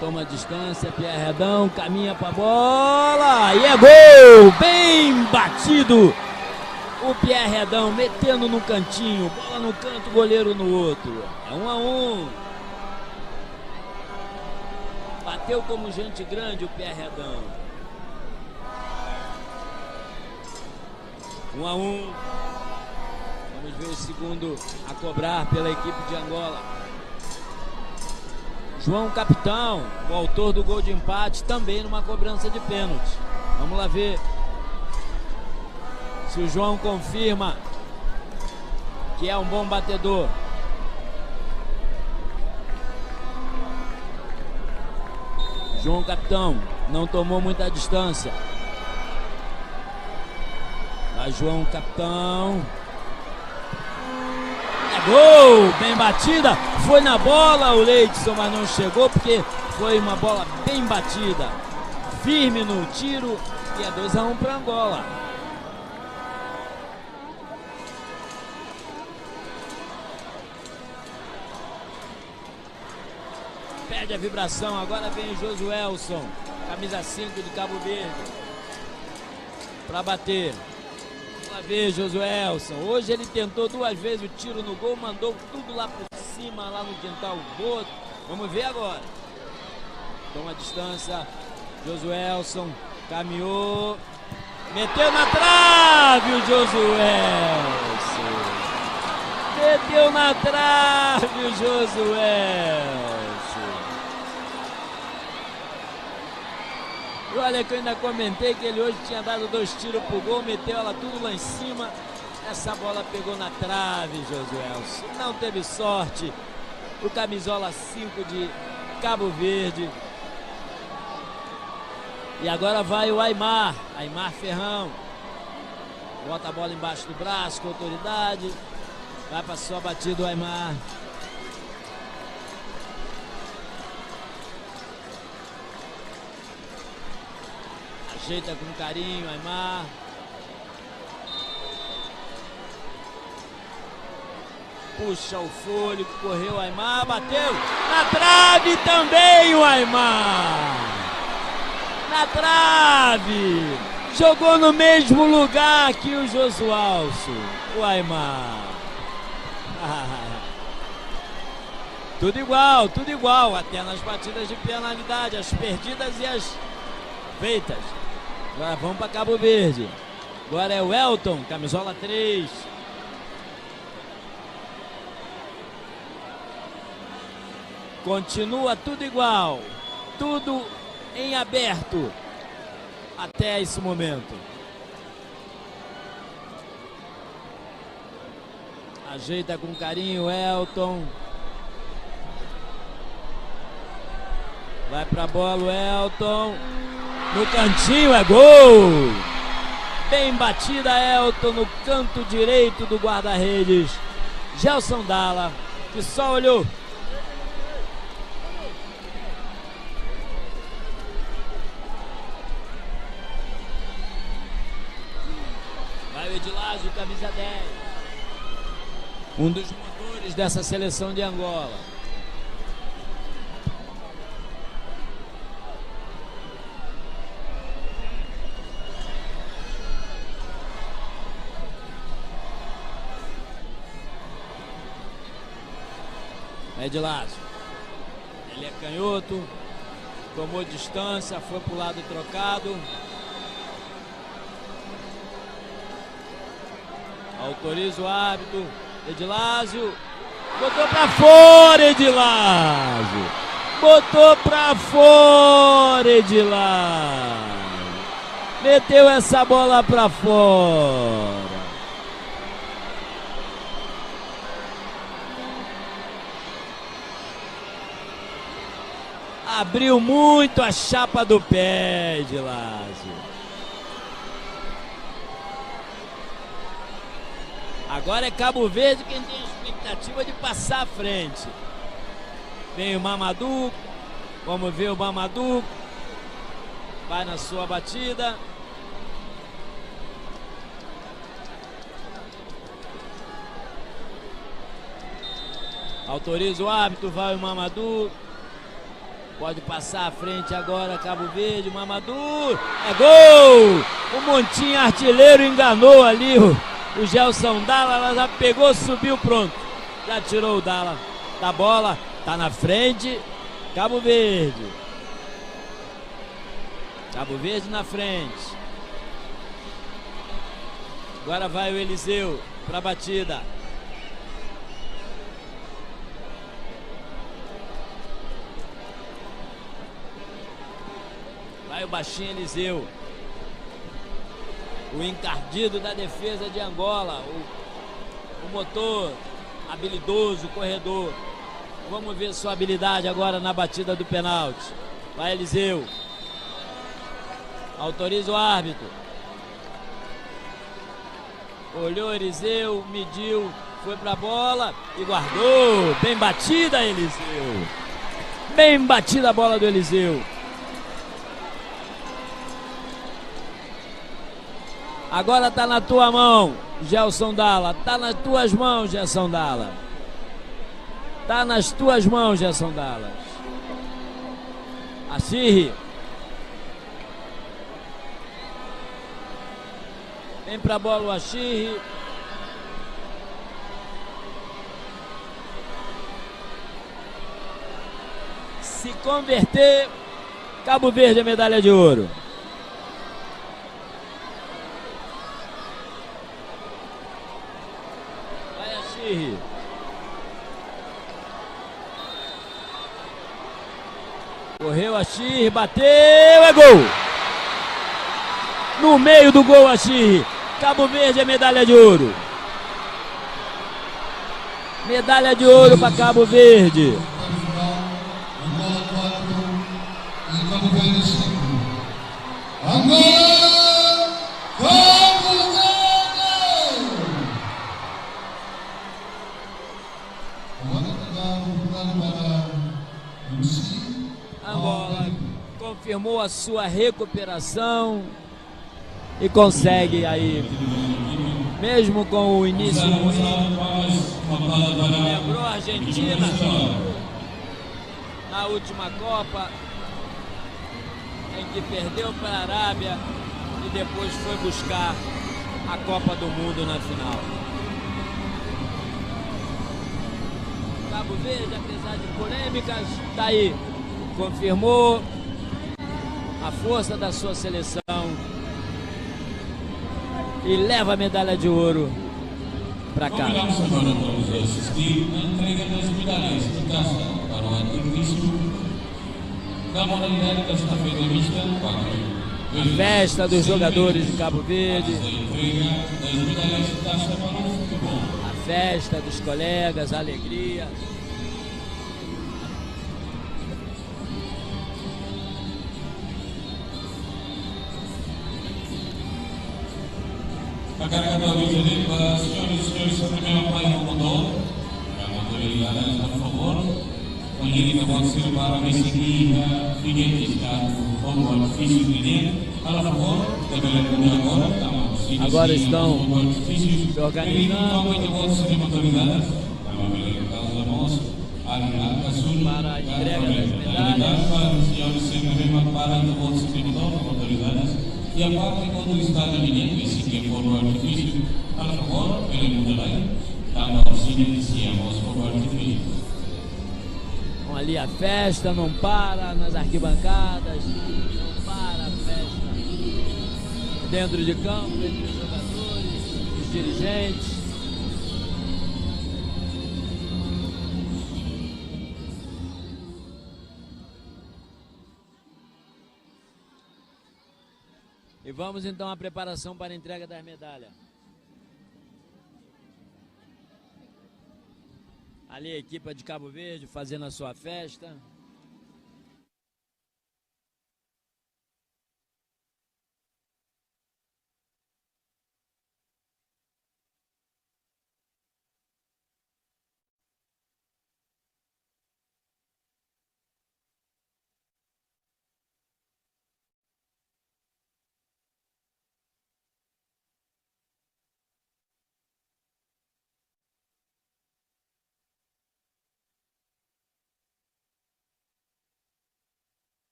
Toma distância, Pierre Redão, caminha pra bola e é gol! Bem batido! O Pierre Redão metendo no cantinho, bola no canto, goleiro no outro. É 1-1. Bateu como gente grande o Pierre Redão. 1-1. Vamos ver o segundo a cobrar pela equipe de Angola. João Capitão, o autor do gol de empate, também numa cobrança de pênalti. Vamos lá ver se o João confirma que é um bom batedor. João Capitão não tomou muita distância. Vai João Capitão. Gol, bem batida, foi na bola o Leidson, mas não chegou porque foi uma bola bem batida, firme no tiro e é 2-1 para Angola. Perde a vibração, agora vem Josuelson, camisa 5 de Cabo Verde, para bater. Ver Josuelson, hoje ele tentou 2 vezes o tiro no gol, mandou tudo lá por cima, lá no quintal do outro. Vamos ver agora. Toma a distância, Josuelson, caminhou, meteu na trave o Josuelson. Meteu na trave o Josuelson. E olha que eu ainda comentei que ele hoje tinha dado 2 tiros pro gol, meteu ela tudo lá em cima. Essa bola pegou na trave, Josuelson. Não teve sorte. O camisola 5 de Cabo Verde. E agora vai o Aimar. Aimar Ferrão. Bota a bola embaixo do braço com autoridade. Vai para sua batida o Aimar. Ajeita com carinho, Aimar. Puxa o fôlego, correu o Aimar, bateu na trave também o Aimar. Na trave. Jogou no mesmo lugar que o Josualson, o Aimar. Tudo igual, até nas batidas de penalidade, as perdidas e as feitas. Agora vamos para Cabo Verde. Agora é o Elton, camisola 3. Continua tudo igual. Tudo em aberto. Até esse momento. Ajeita com carinho o Elton. Vai pra bola o Elton. No cantinho é gol! Bem batida Elton no canto direito do guarda-redes. Gelson Dalla, que só olhou. Vai o Edilásio, camisa 10. um dos motores dessa seleção de Angola. Edilásio, ele é canhoto, tomou distância, foi pro lado trocado. Autoriza o árbitro. Edilásio botou pra fora, Edilásio. Botou pra fora, Edilásio. Meteu essa bola pra fora. Abriu muito a chapa do pé, Edilásio. Agora é Cabo Verde quem tem a expectativa de passar à frente. Vem o Mamadou. Vamos ver o Mamadou. Vai na sua batida. Autoriza o árbitro, vai o Mamadou. Pode passar à frente agora, Cabo Verde, Mamadou. É gol! O Montinho artilheiro enganou ali o Gelson Dalla. Ela já pegou, subiu, pronto. Já tirou o Dalla da bola. Tá na frente, Cabo Verde. Cabo Verde na frente. Agora vai o Eliseu para a batida. Vai o baixinho Eliseu. O encardido da defesa de Angola. O motor habilidoso, corredor. Vamos ver sua habilidade agora na batida do pênalti. Vai Eliseu. Autoriza o árbitro. Olhou Eliseu, mediu, foi pra bola e guardou. Bem batida, Eliseu. Bem batida a bola do Eliseu. Agora tá na tua mão, Gelson Dalla. Tá nas tuas mãos, Gelson Dalla. Tá nas tuas mãos, Gelson Dalla. Achirri. Vem pra bola o Achirri. Se converter, Cabo Verde a medalha de ouro. Vai Achirri. Correu Achirri, bateu, é gol! No meio do gol, Achirri. Cabo Verde é medalha de ouro. Medalha de ouro para Cabo Verde. Angola 4 e Cabo Verde 5. Angola, Cabo Verde! Agora está voltando para Luci. Angola confirmou a sua recuperação e consegue aí, mesmo com o início ruim, lembrou a Argentina na última Copa, em que perdeu para a Arábia e depois foi buscar a Copa do Mundo na final. Cabo Verde, apesar de polêmicas, está aí, confirmou a força da sua seleção e leva a medalha de ouro para cá. Convidamos agora todos a assistir a entrega das medalhas de caça para o início da modalidade da estafeta mista 4. A festa dos jogadores de Cabo Verde, A entrega das medalhas de caça para o futebol. a festa dos colegas, a alegria. A carga da luz ali para senhoras e senhores da primeira praia do mundo. A motoridade, por favor. O link pode ser para a seguir a identidade do fogo artifício de dinheiro. Por favor, também agora estamos agora estão se organizando. Para a entrega das medalhas. E a parte quando está dividindo esse que for o artifício, por favor, pelo mundo lá, dando auxílio iniciamos o artifício. Bom, ali a festa não para nas arquibancadas, não para a festa dentro de campo, entre os jogadores, os dirigentes. E vamos então à preparação para a entrega das medalhas. Ali a equipe de Cabo Verde fazendo a sua festa.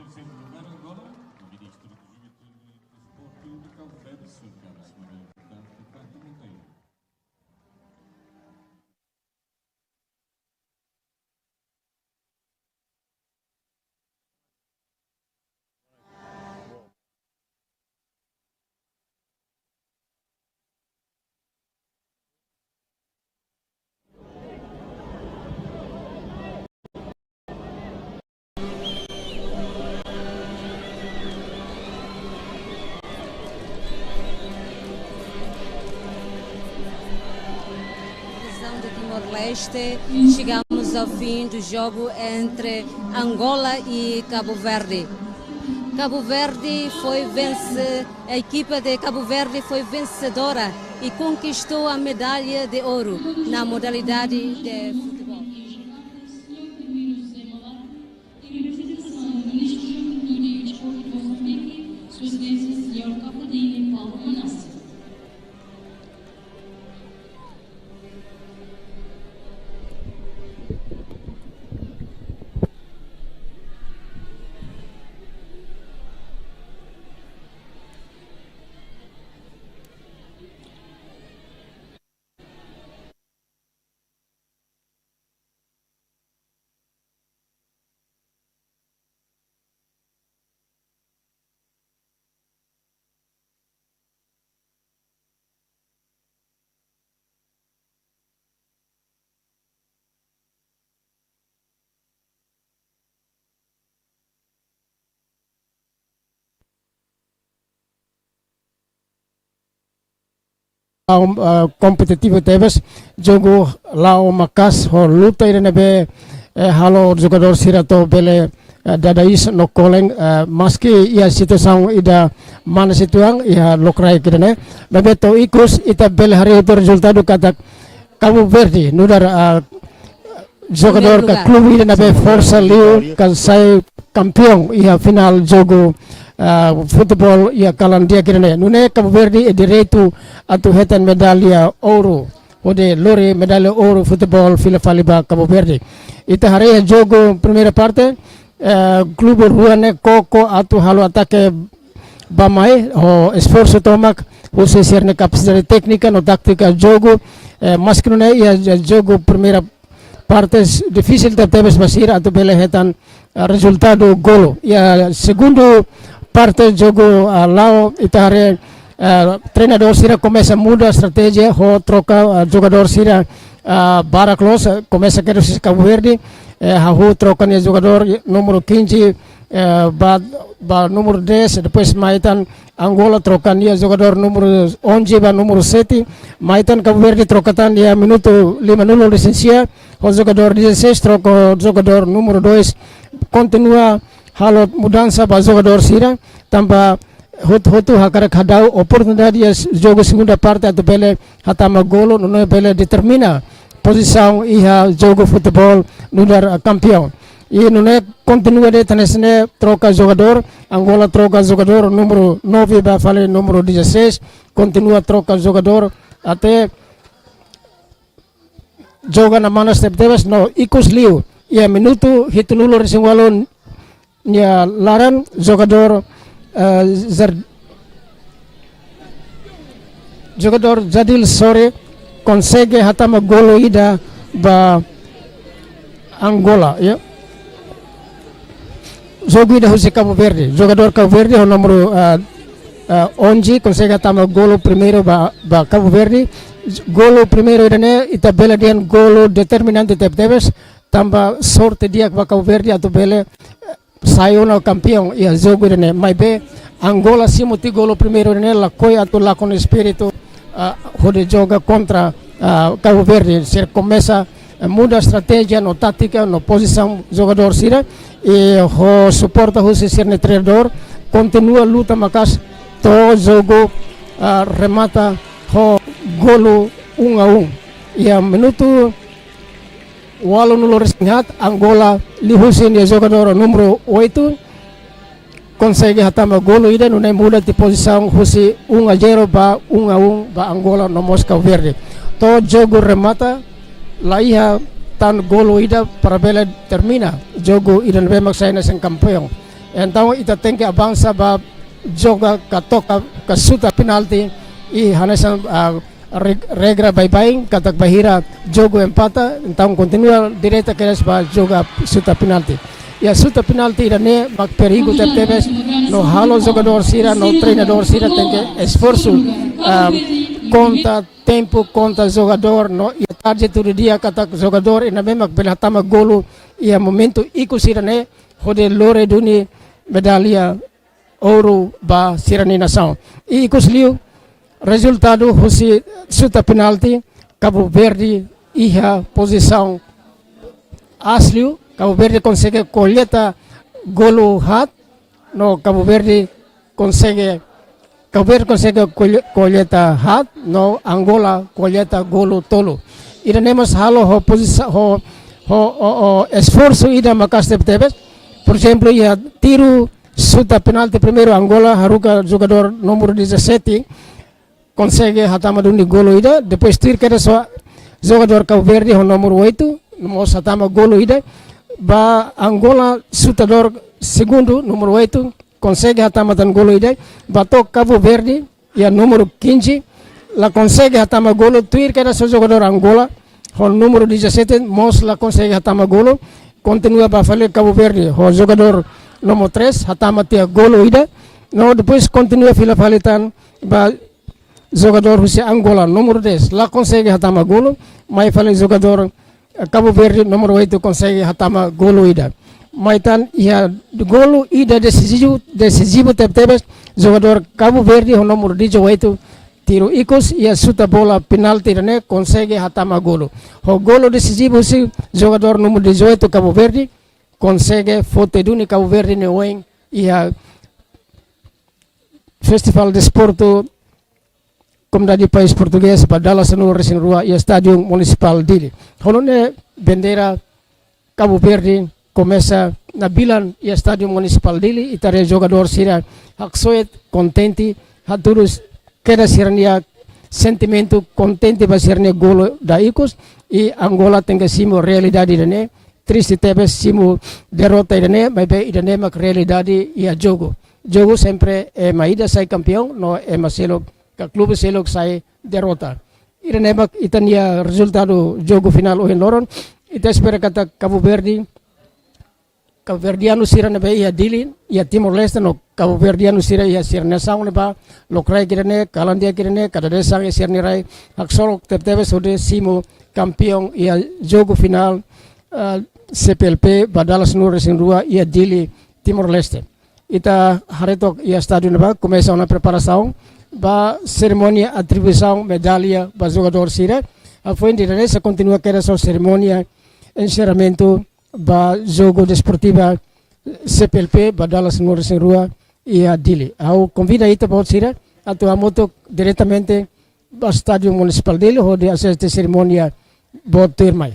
Terceiro lugar agora, o ministro do Juventude e Desporto de Cabo Verde, Sr. Carlos Moreira, portanto, Ricardo Monteiro. Timor-Leste, chegamos ao fim do jogo entre Angola e Cabo Verde. A equipa de Cabo Verde foi vencedora e conquistou a medalha de ouro na modalidade de futebol. Kompetitivo tebas jogo lao makas ho luta ira nebe halo jogador sirato bele dadais no koleng maski ia situação ida mana situang ia lokrai kirane nebe to ikus ita bele hari itu resultado kata Cabo Verde nudar jogador ka clube ira nebe Força Liu kan sai campeão ia final jogo futebol ia kalan dia kirane nune Cabo Verde e direito atu hetan medalha ouro ode lore medalha ouro futebol fila faliba Cabo Verde ita hari jogo primeira parte clube ruane koko atu halo ataque bamai o esforço tomak o se cerne capacidade técnica no tática jogo mas que nune ia jogo primeira parte difícil tebes basir atu bele hetan resultado golo ia segundo parte jogo lao itare treinador sira começa a mudar a estratégia ho troca jogador sira Baraclos começa a querer Cabo Verde ho troca ne jogador número 15 ba número 10 depois maitan Angola troca ne jogador número 11 ba número 7 maitan Cabo Verde trocatan dia minuto 5 licencia ho jogador 16 troca jogador número 2 continua halo mudança para jogador sira tambah hotu hakar khadau oportunidade jogo segunda parte ato bele hatama golo no bele determina posição iha jogo futebol no dar campeão e no continua de tanesne troca jogador Angola troca jogador número 9 ba fale número 16 continua troca jogador até joga na mana step tebas no ikus liu ia minuto hitunulo resingwalo nia laran jogador jogador Jadil Sore consegue hatama golo ida ba Angola ya jogo ida husi Cabo Verde jogador Cabo Verde o número 11 consegue hatama golo primeiro ba Cabo Verde golo primeiro ida ita bela dian golo determinante tebes tamba sorte dia ba Cabo Verde atau bele saiu no campeão e a jogo ida mai be Angola simuti golo primeiro ida la coi atau la con espírito onde joga contra Cabo Verde se começa muda a estratégia no tática no posição jogador sira e o suporta o ser treinador continua luta makas to jogo remata o golo 1-1 e a minuto walau nulo resinghat Angola lihusin ya jogador número 8 consegue hatama golo ida no muda de posição husi 1-0 ba 1-1 ba Angola no Moscou Verde to jogo remata laiha tan golo ida para bela termina jogo ida nebe maksayna sem campeão então ita tem que avança ba joga katoka kasuta penalti e hanesa regra bye-bye katak bahira jogo empata então continua direita que para jogar suta penalti e a suta penalti irane mak perigo tebes no halo jogador sira no treinador sira tem que esforço conta tempo conta jogador no e tarde todo dia katak jogador ina memak belatama golo e a momento iku sirane hode lore duni medalha ouro ba sirani nação e iku sliu resultado husi suta penalti Cabo Verde a posição asli, Cabo Verde consegue colheita golo hat, no Cabo Verde consegue colheita hat, no Angola colheita golo tolo. Iremos halo ho posição ho esforço ida makaste tebes. Por exemplo, ia tiro suta penalti primeiro Angola haruka jogador número 17 consegue hatama dunia golo ida, depois tiro que só jogador Cabo Verde o número 8 mos hatama golo ida, ba Angola sutador segundo número 8 consegue hatama dan golo ida, bato Cabo Verde ia número 15 la consegue hatama golo, tiro que só jogador Angola o número 17 mos la consegue hatama golo, continua para fazer Cabo Verde o jogador número 3 hatama tia golo ida, no depois continua fila falitan ba jogador Rusia Angola número 10 lá consegue hatama golo, mas fala jogador Cabo Verde número 8 consegue hatama golo ida. Mas tan ia golo ida decisivo tebes jogador Cabo Verde o número 18 tiro ikos ia suta bola penalti ne consegue hatama golo. O golo decisivo si jogador número 18 Cabo Verde consegue foto duni Cabo Verde ne weng ia Festival de Esporte Comunidade País Português Badala Sanur Resin Rua e Estádio Municipal Dili. Honone bendera Cabo Verde começa na bilan e Estádio Municipal Dili e tare jogador sira haksoet contente haturus queda sirnia sentimento contente ba sirnia golo da ikos e Angola tenga simo realidade dene triste tebes simo derrota dene mas be idane mak realidade e a jogo sempre é maida sai campeão no é maselo que clube selok sai derrota. Irenemak itania resultado jogo final o loron. Ita espera kata Cabo Verdeano sira nebe ia Dili, ia Timor Leste no Cabo Verdeano sira ia sirne sang neba, lokrai kirene, kalandia kirene, kadade sang ia sirne rai, aksorok tebe sode simo campeão ia jogo final CPLP Badala Sanur Resin Rua ia Dili Timor Leste. Ita haretok ia estádio neba começa uma preparação ba cerimônia atribuição medalha ba jogador sira a foi se continua que era só cerimônia encerramento ba jogo desportiva CPLP Badala Sanur Resin Rua e a Dili ao convida ita ba sira atu moto diretamente ba estádio municipal dele onde assiste cerimônia bo termai.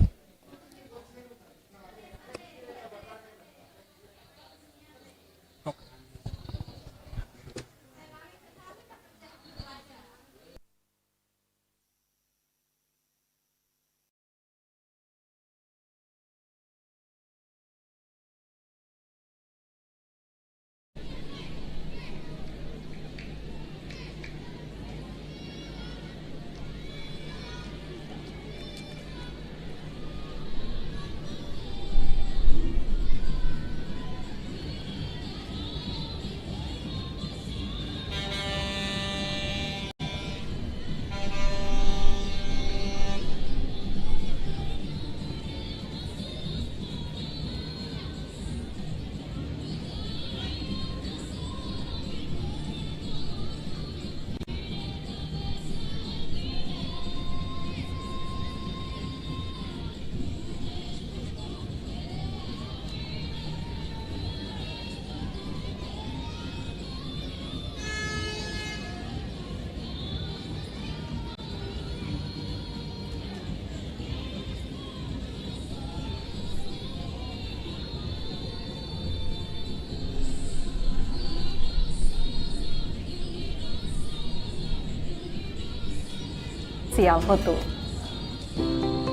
Hotu.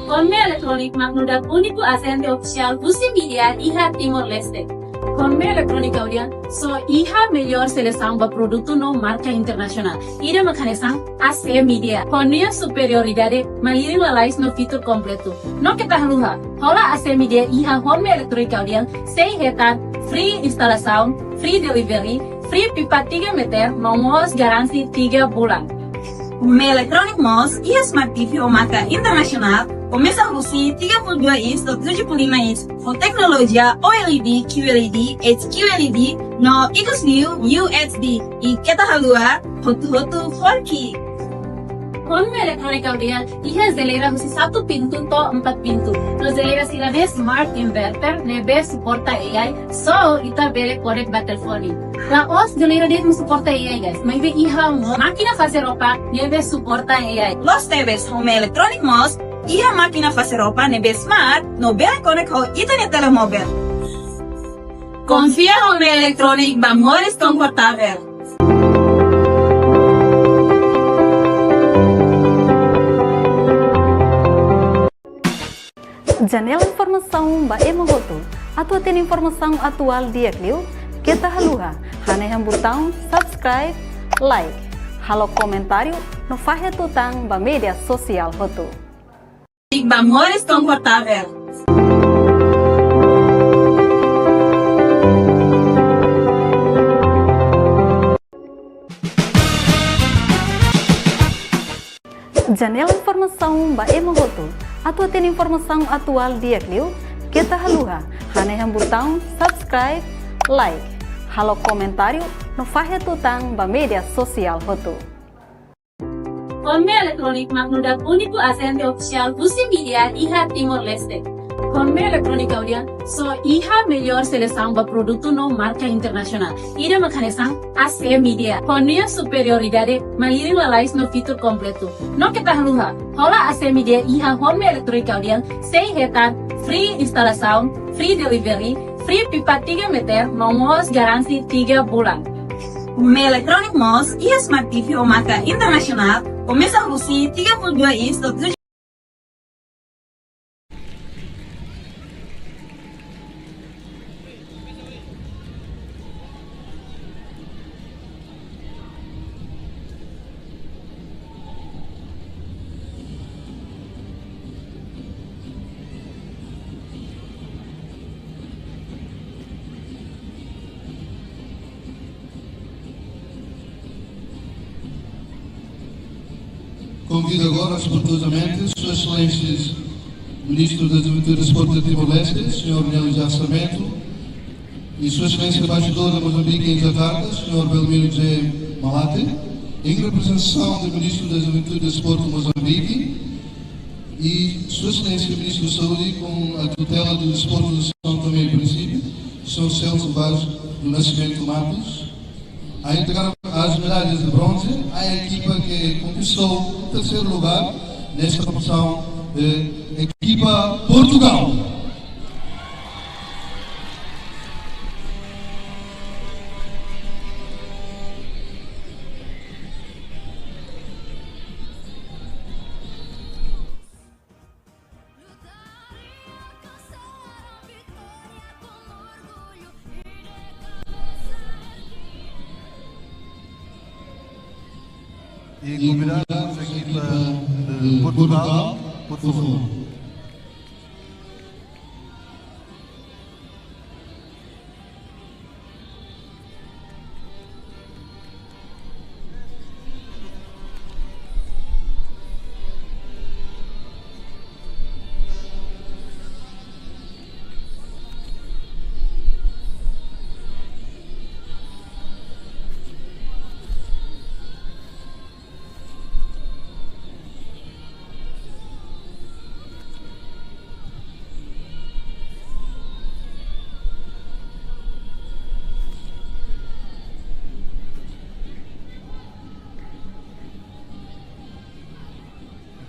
Conme Electronic magnudak único agente oficial Busi Media iha Timor Leste. Conme Electronic audian so iha melhor seleção para produto no marca internacional. Ida macanesan AC Media. Conme superioridade maliri lalais no fitur completo. No kita haluha. Hola AC Media iha Conme Electronic audian sei hetan free instalação, free delivery, free pipa 3 meter, nomos garansi 3 bulan. Uma Electronic Mos e a Smart TV ou marca internacional começa a produzir 32 inch do 75 inch com tecnologia OLED, QLED, HQLED no Ecos View UHD e kita halua hotu 4K. Konme Electronic Audian, iha geladeira husi 1 pintu to 4 pintu. No geladeira sila smart inverter, nebe suporta AI, so ita bere correct ba telefone. Na os geladeira de suporta AI guys, mas ve iha máquina fazer roupa, nebe suporta AI. Los TVs Home Electronic Malls, iha máquina fazer roupa nebe smart, no bere connect ho internet telemóvel. Confia Home Electronic ba mores confortável. Janela informação ba emohoto. Atau tem informação atual dia kliu, kita haluha. Hane yang botão subscribe, like, halo comentário no fahe tutang ba media sosial hoto. Ba mores confortável. Janela informação ba emohoto. Atau tem informação atual dia kliu, kita haluha. Hane yang botão subscribe, like, halo comentário no fahe tutang ba media sosial hoto. Konme Electronic magnudat único agente oficial Busi Media iha Timor-Leste. Konme Electronic Audian, so iha melhor seleção para produto no marca internacional. Ida macanesang AC Media. Konia superioridade, mairin lalais no fitur completo. No kita haluha, hola AC Media iha Konme Electronic Audian, 6 hektar, free instalação, free delivery, free pipa 3 meter, nomos garansi 3 bulan. Home Electronic Malls, iha Smart TV o marca internacional, começa a Rusi 32 inch do Convido agora, respeitosamente, Suas Excelências, Ministro da Juventude e Desporto de Timor-Leste, Sr. Nélio Jassamento, e Sua Excelência Embaixador da Moçambique em Jakarta, Sr. Belmiro J. Malate, em representação do Ministro da Juventude e Desporto de Moçambique, e Sua Excelência Ministro da Saúde, com a tutela do Desporto de São Tomé e Príncipe, Sr. Celso Vaz do Nascimento Matos, a entregar as medalhas de bronze à equipa que conquistou o 3º lugar nesta competição, equipa Portugal. E convidamos a equipa de Portugal, por favor.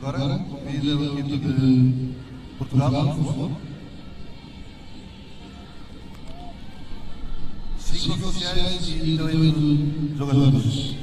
Agora, convido a equipe de Portugal, por favor. 5 oficiais e 8 jogadores.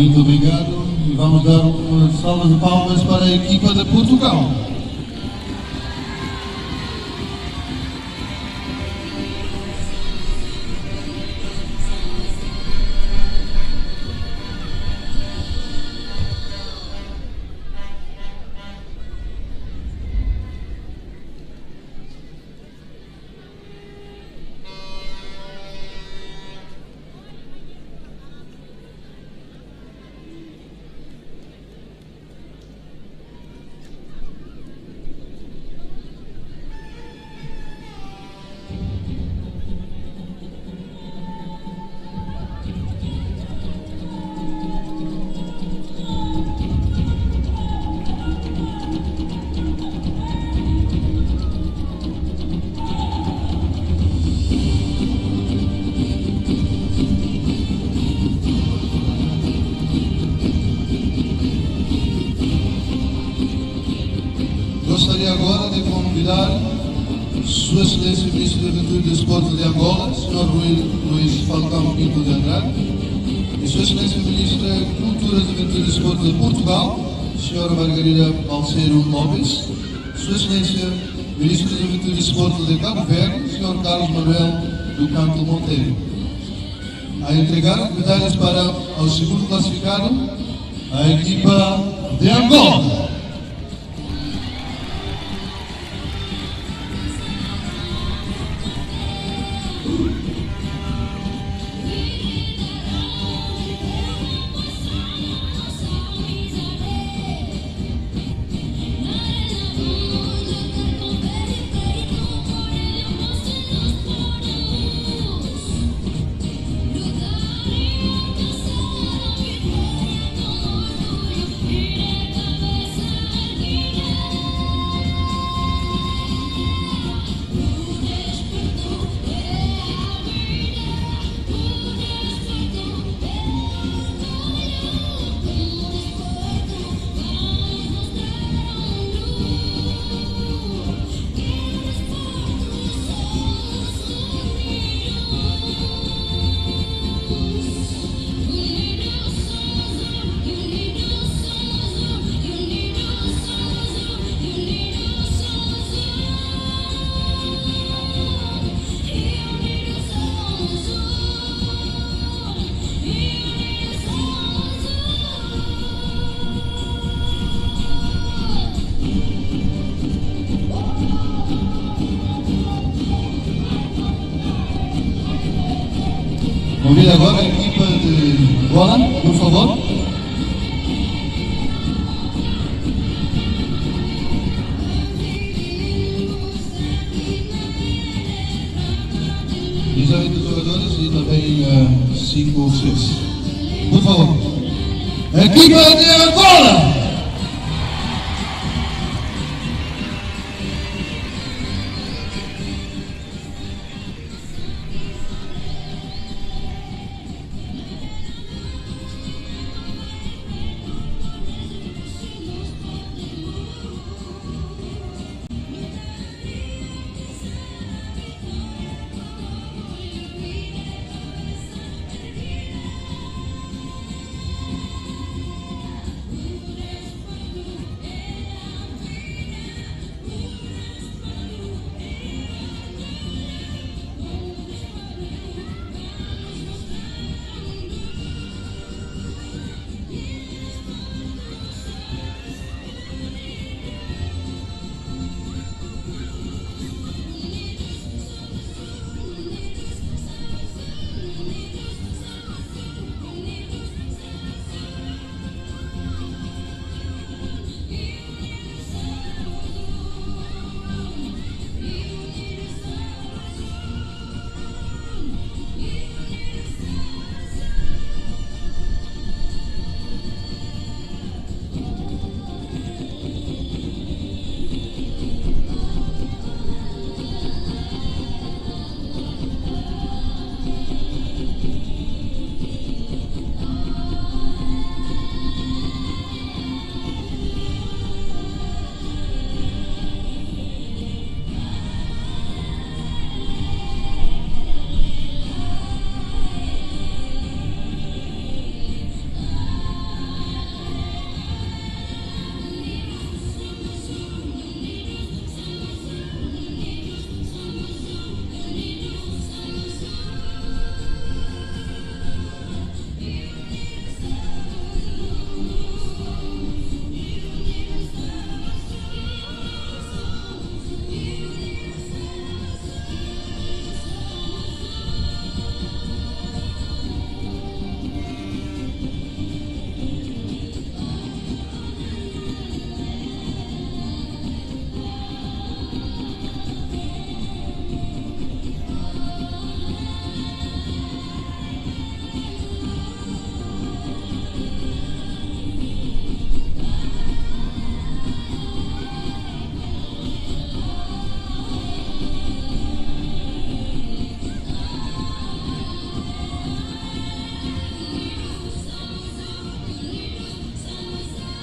Muito obrigado e vamos dar uma salva de palmas para a equipa de Portugal. Gostaria agora de convidar Sua Excelência o Ministro da Juventude e Desporto de Angola, Sr. Luís Falcão Pinto de Andrade, e Sua Excelência o Ministro da Cultura, Juventude e Desporto de Portugal, Sra. Margarida Balseiro Lopes, Sua Excelência o Ministro da Juventude e Desporto de Cabo Verde, Sr. Carlos Manuel do Canto Monteiro. A entregar medalhas para o segundo classificado, a equipa de Angola. Convido agora a equipa de Angola, por favor. E 18 jogadores e também 5 ou 6. Por favor. Equipa de Angola!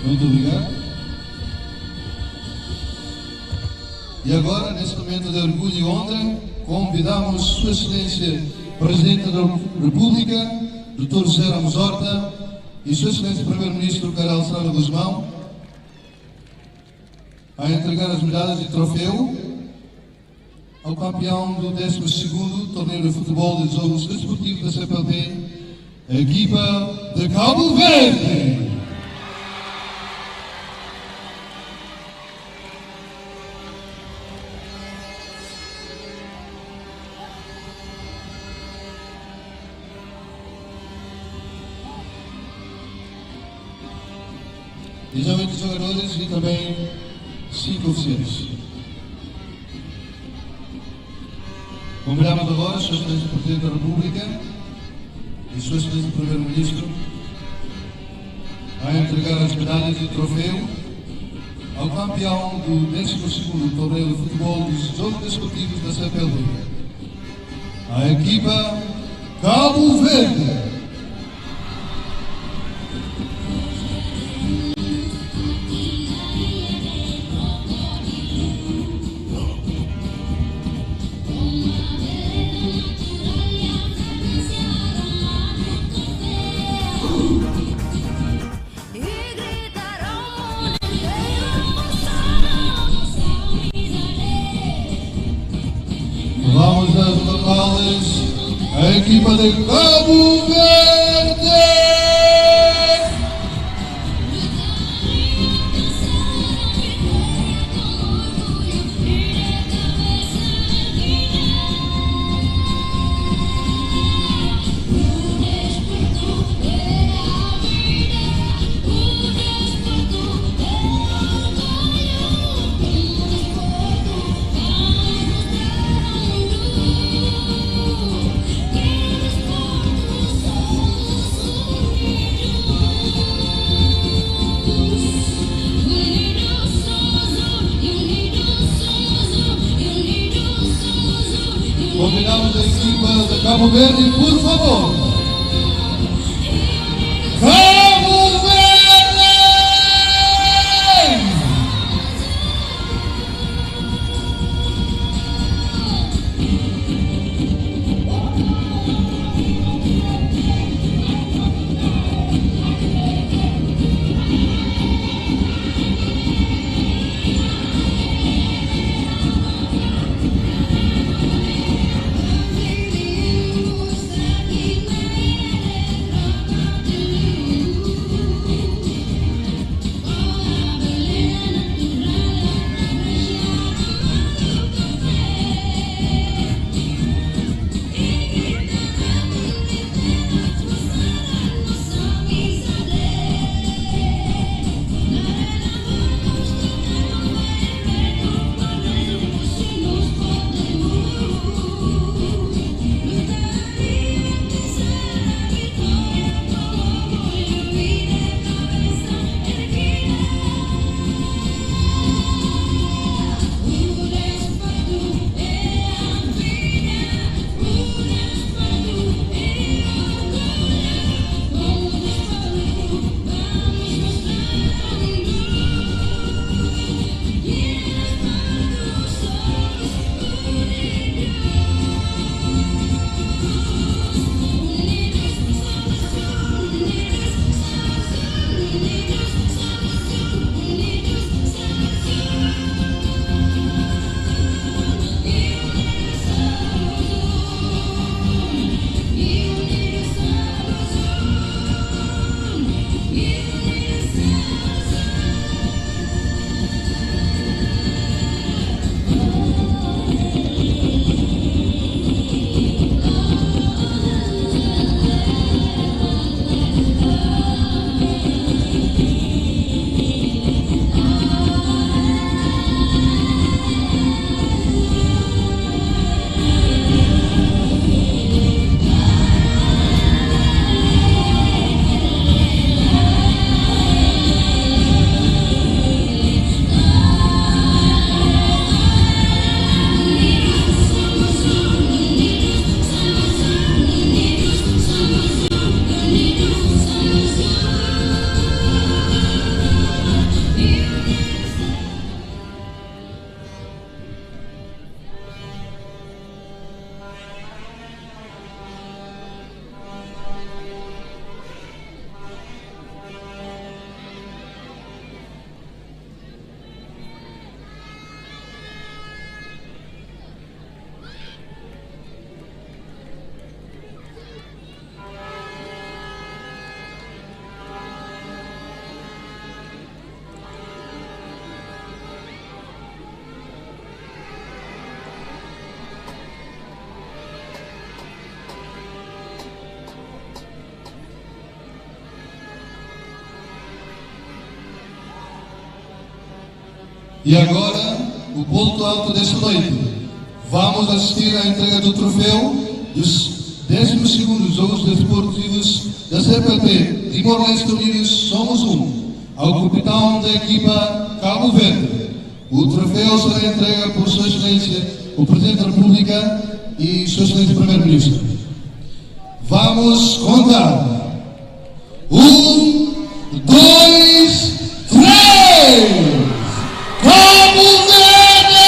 Muito obrigado. E agora, neste momento de orgulho e honra, convidamos Sua Excelência Presidente da República, Dr. José Ramos Horta, e Sua Excelência Primeiro-Ministro Carlos Estrada Guzmão a entregar as medalhas e troféu ao campeão do 12º Torneio de Futebol de Jogos Desportivos da CPLP, a equipa de Cabo Verde. E já 8 jogadores e também 5 oficiais. Convidamos agora Sua Excelência Presidente da República e Sua Excelência Primeiro-Ministro a entregar as medalhas e troféu ao campeão do 12º Torneio de Futebol dos Jogos Desportivos da CPLP, a equipa Cabo Verde. Vamos às batalhas, a equipa de Cabo Verde! Convidamos a equipa de Cabo Verde, por favor. Cabo Verde! E agora, o ponto alto desta noite. Vamos assistir à entrega do troféu dos 12º Jogos Desportivos da CPLP Timor-Leste Unidos Somos Um, ao capitão da equipa Cabo Verde. O troféu será entregue por Sua Excelência, o Presidente da República e Sua Excelência o Primeiro-Ministro. Vamos contar. 1, 2, 3! Cabo Verde!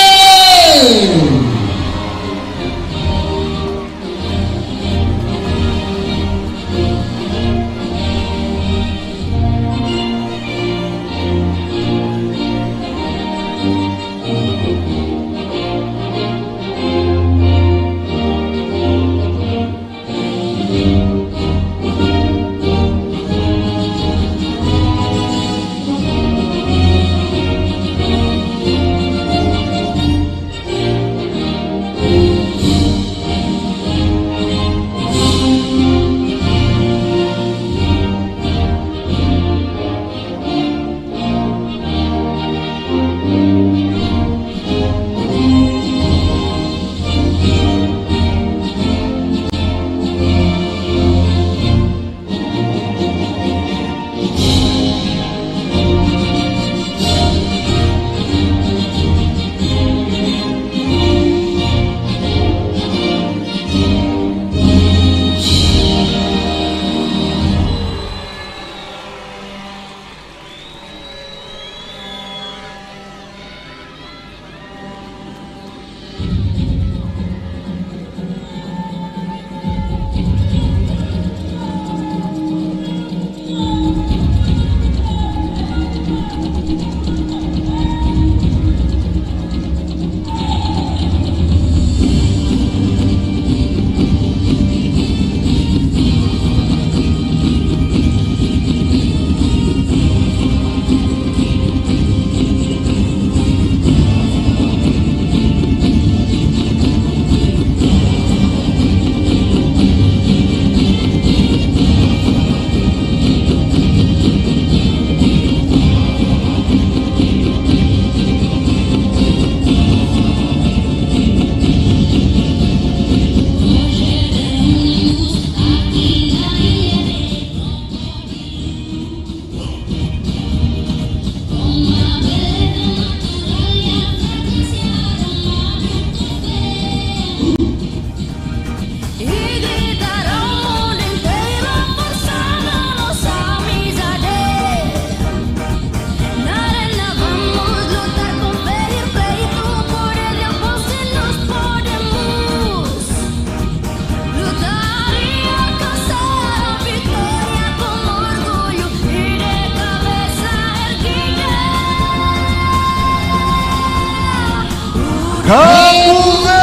Cabo Verde!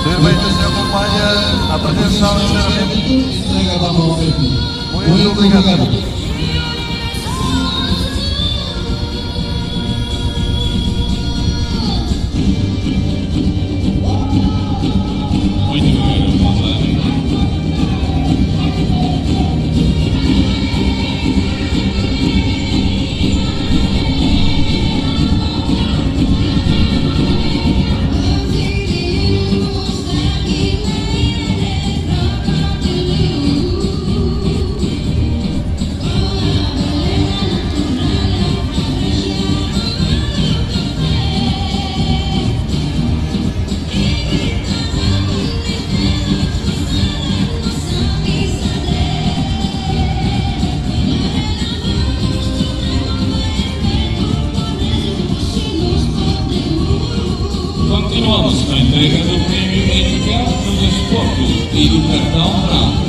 Cerveja se acompanha a apresentação do encerramento. Entrega da mão ao Pepe. Muito obrigado. Muito obrigado, passagem. Continuamos com a entrega do prêmio Ética no Desporto e do cartão branco.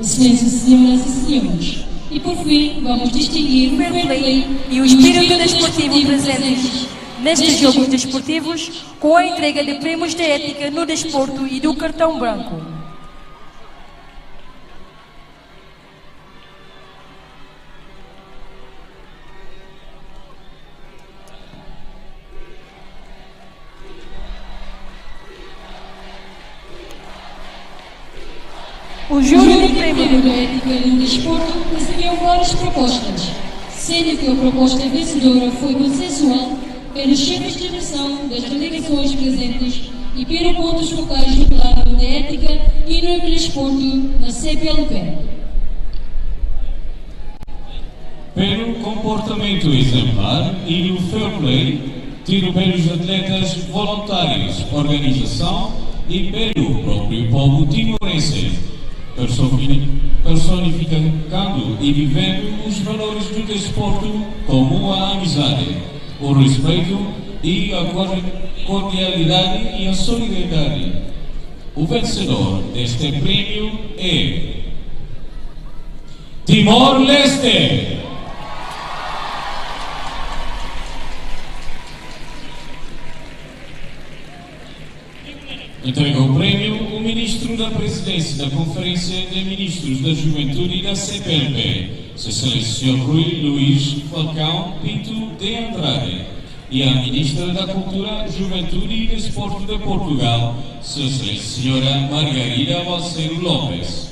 Excelências, senhoras e senhores. E por fim, vamos distinguir o fair play e o espírito desportivo presentes nestes jogos desportivos com a entrega de prêmios de ética no desporto e do cartão branco. O júri de prêmio de ética no desporto recebeu várias propostas, sendo que a proposta vencedora foi consensual pelos chefes de direção das delegações presentes e pelos pontos focais do plano de ética e no desporto na CPLP. Pelo comportamento exemplar e o fair play, tido pelos atletas voluntários, organização e pelo próprio povo timorense, personificando e vivendo os valores do desporto como a amizade, o respeito e a cordialidade e a solidariedade. O vencedor deste prêmio é Timor-Leste. Entrega o prêmio o Ministro da Presidência da Conferência de Ministros da Juventude e da CPLP, Seu Excelência Rui Luís Falcão Pinto de Andrade, e a Ministra da Cultura, Juventude e Desporto de Portugal, Sua Excelência Senhora Margarida Balseiro Lopes.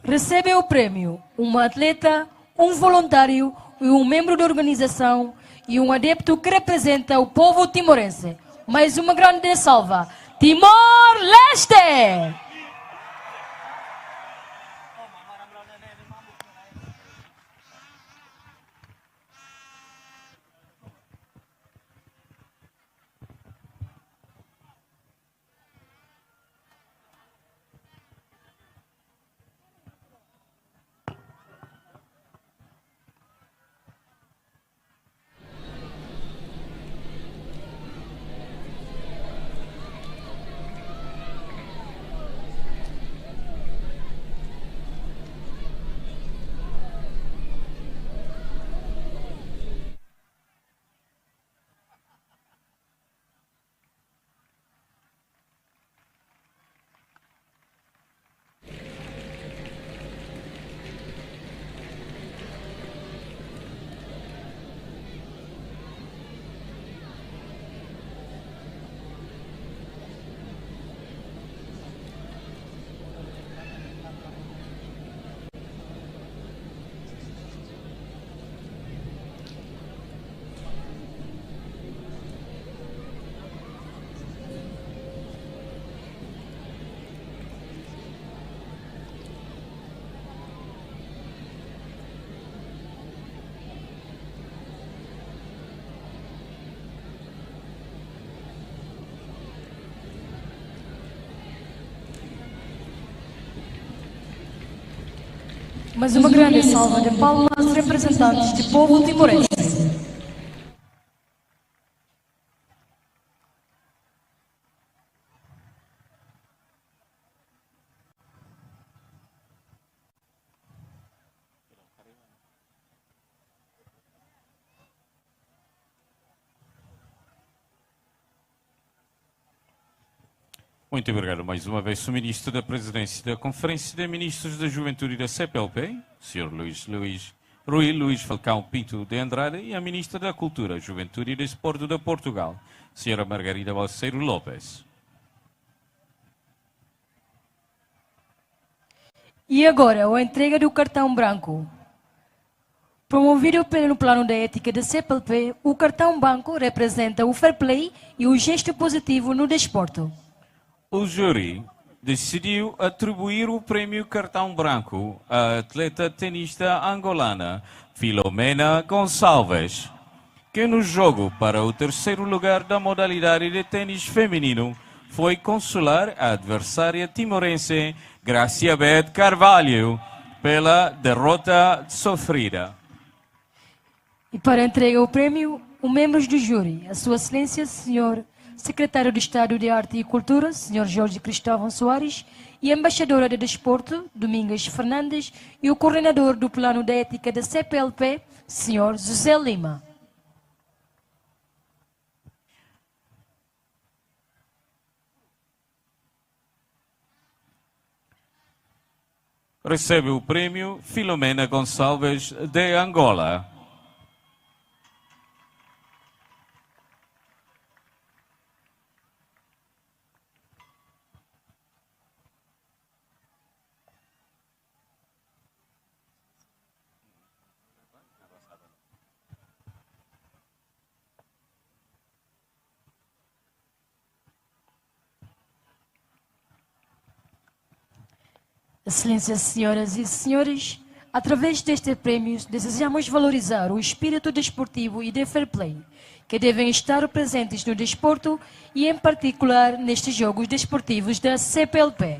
Recebe o prêmio uma atleta, um voluntário e um membro da organização e um adepto que representa o povo timorense. Mais uma grande salva. Timor-Leste! Mas uma grande salva de palmas representantes do povo timorense. Muito obrigado mais uma vez, o Ministro da Presidência da Conferência de Ministros da Juventude e da CPLP, Sr. Rui Luís Falcão Pinto de Andrade, e a Ministra da Cultura, Juventude e Desporto de Portugal, Sra. Margarida Balseiro Lopes. E agora, a entrega do cartão branco. Promovido pelo plano de ética da CPLP, o cartão branco representa o fair play e o gesto positivo no desporto. O júri decidiu atribuir o prêmio Cartão Branco à atleta tenista angolana Filomena Gonçalves, que no jogo para o terceiro lugar da modalidade de tênis feminino foi consolar a adversária timorense Gracia Beth Carvalho pela derrota sofrida. E para entregar o prêmio, os membros do júri, a Sua Excelência Senhor Secretário de Estado de Arte e Cultura, Sr. Jorge Cristóvão Soares, e a Embaixadora de Desporto, Domingas Fernandes, e o Coordenador do Plano de Ética da CPLP, Sr. José Lima. Recebe o prêmio Filomena Gonçalves de Angola. Excelências, senhoras e senhores, através deste prêmio desejamos valorizar o espírito desportivo e de fair play, que devem estar presentes no desporto e, em particular, nestes Jogos Desportivos da CPLP.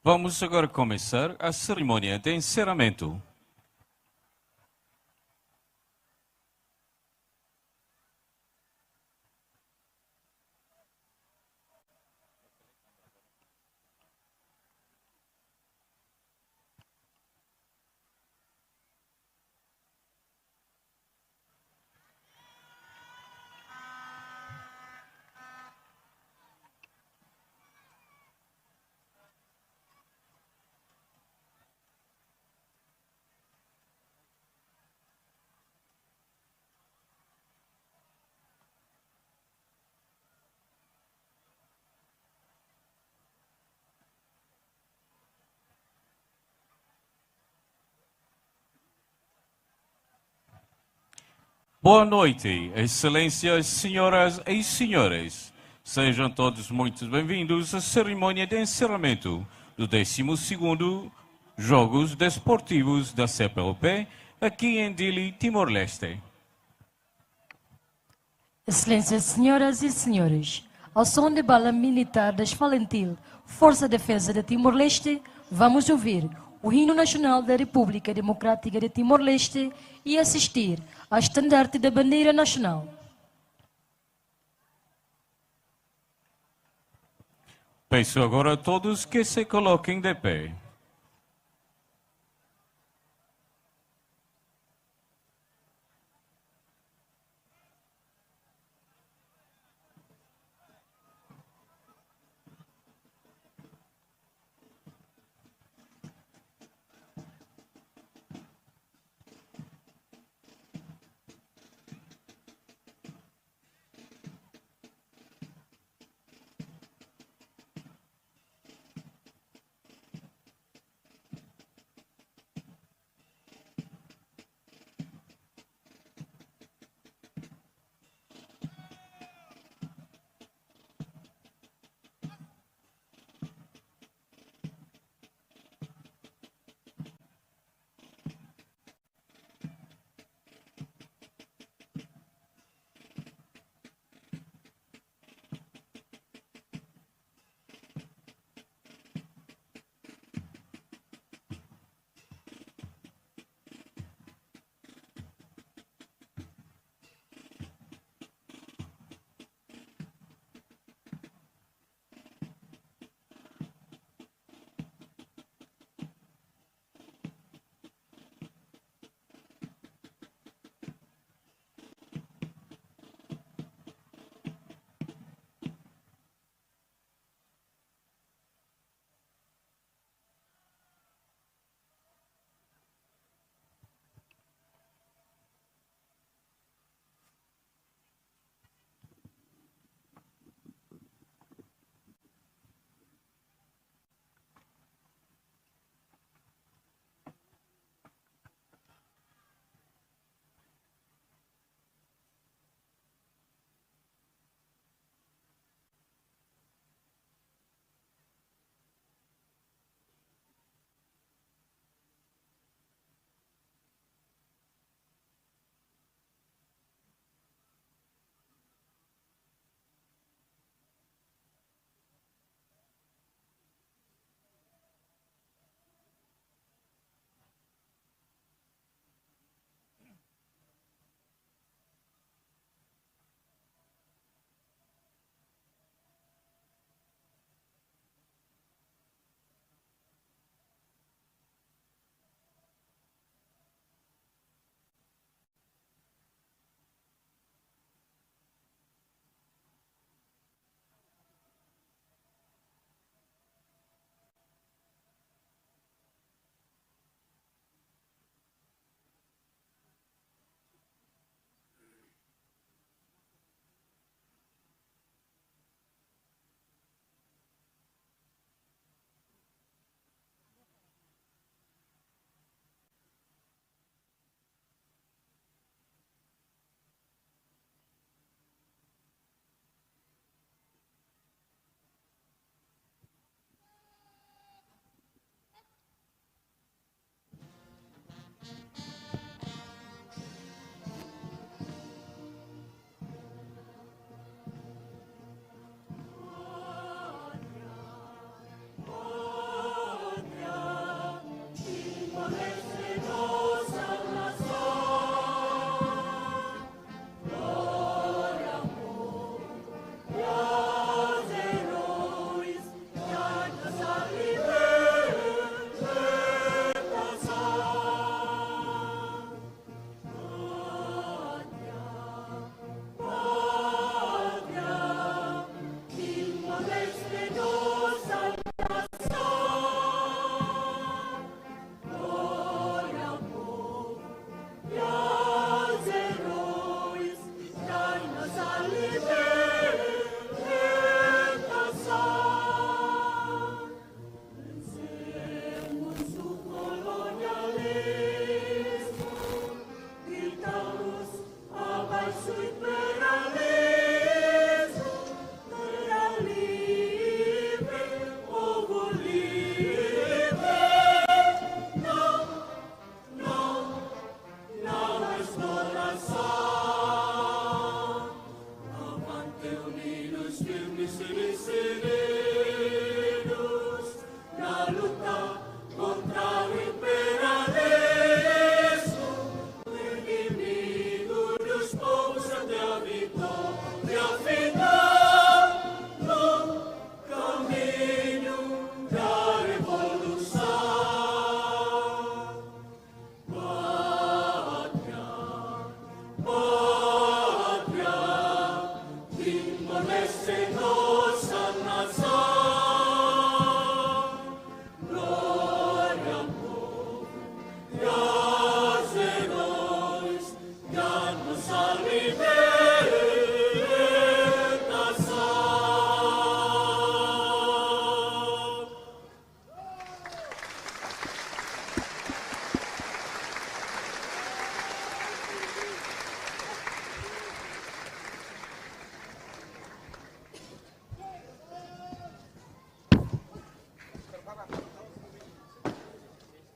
Vamos agora começar a cerimônia de encerramento. Boa noite, excelências, senhoras e senhores. Sejam todos muito bem-vindos à cerimônia de encerramento do 12º Jogos Desportivos da CPLP, aqui em Dili, Timor-Leste. Excelências, senhoras e senhores, ao som de bala militar das Falentil, Força de Defesa de Timor-Leste, vamos ouvir o hino nacional da República Democrática de Timor-Leste e assistir ao estandarte da bandeira nacional. Peço agora a todos que se coloquem de pé.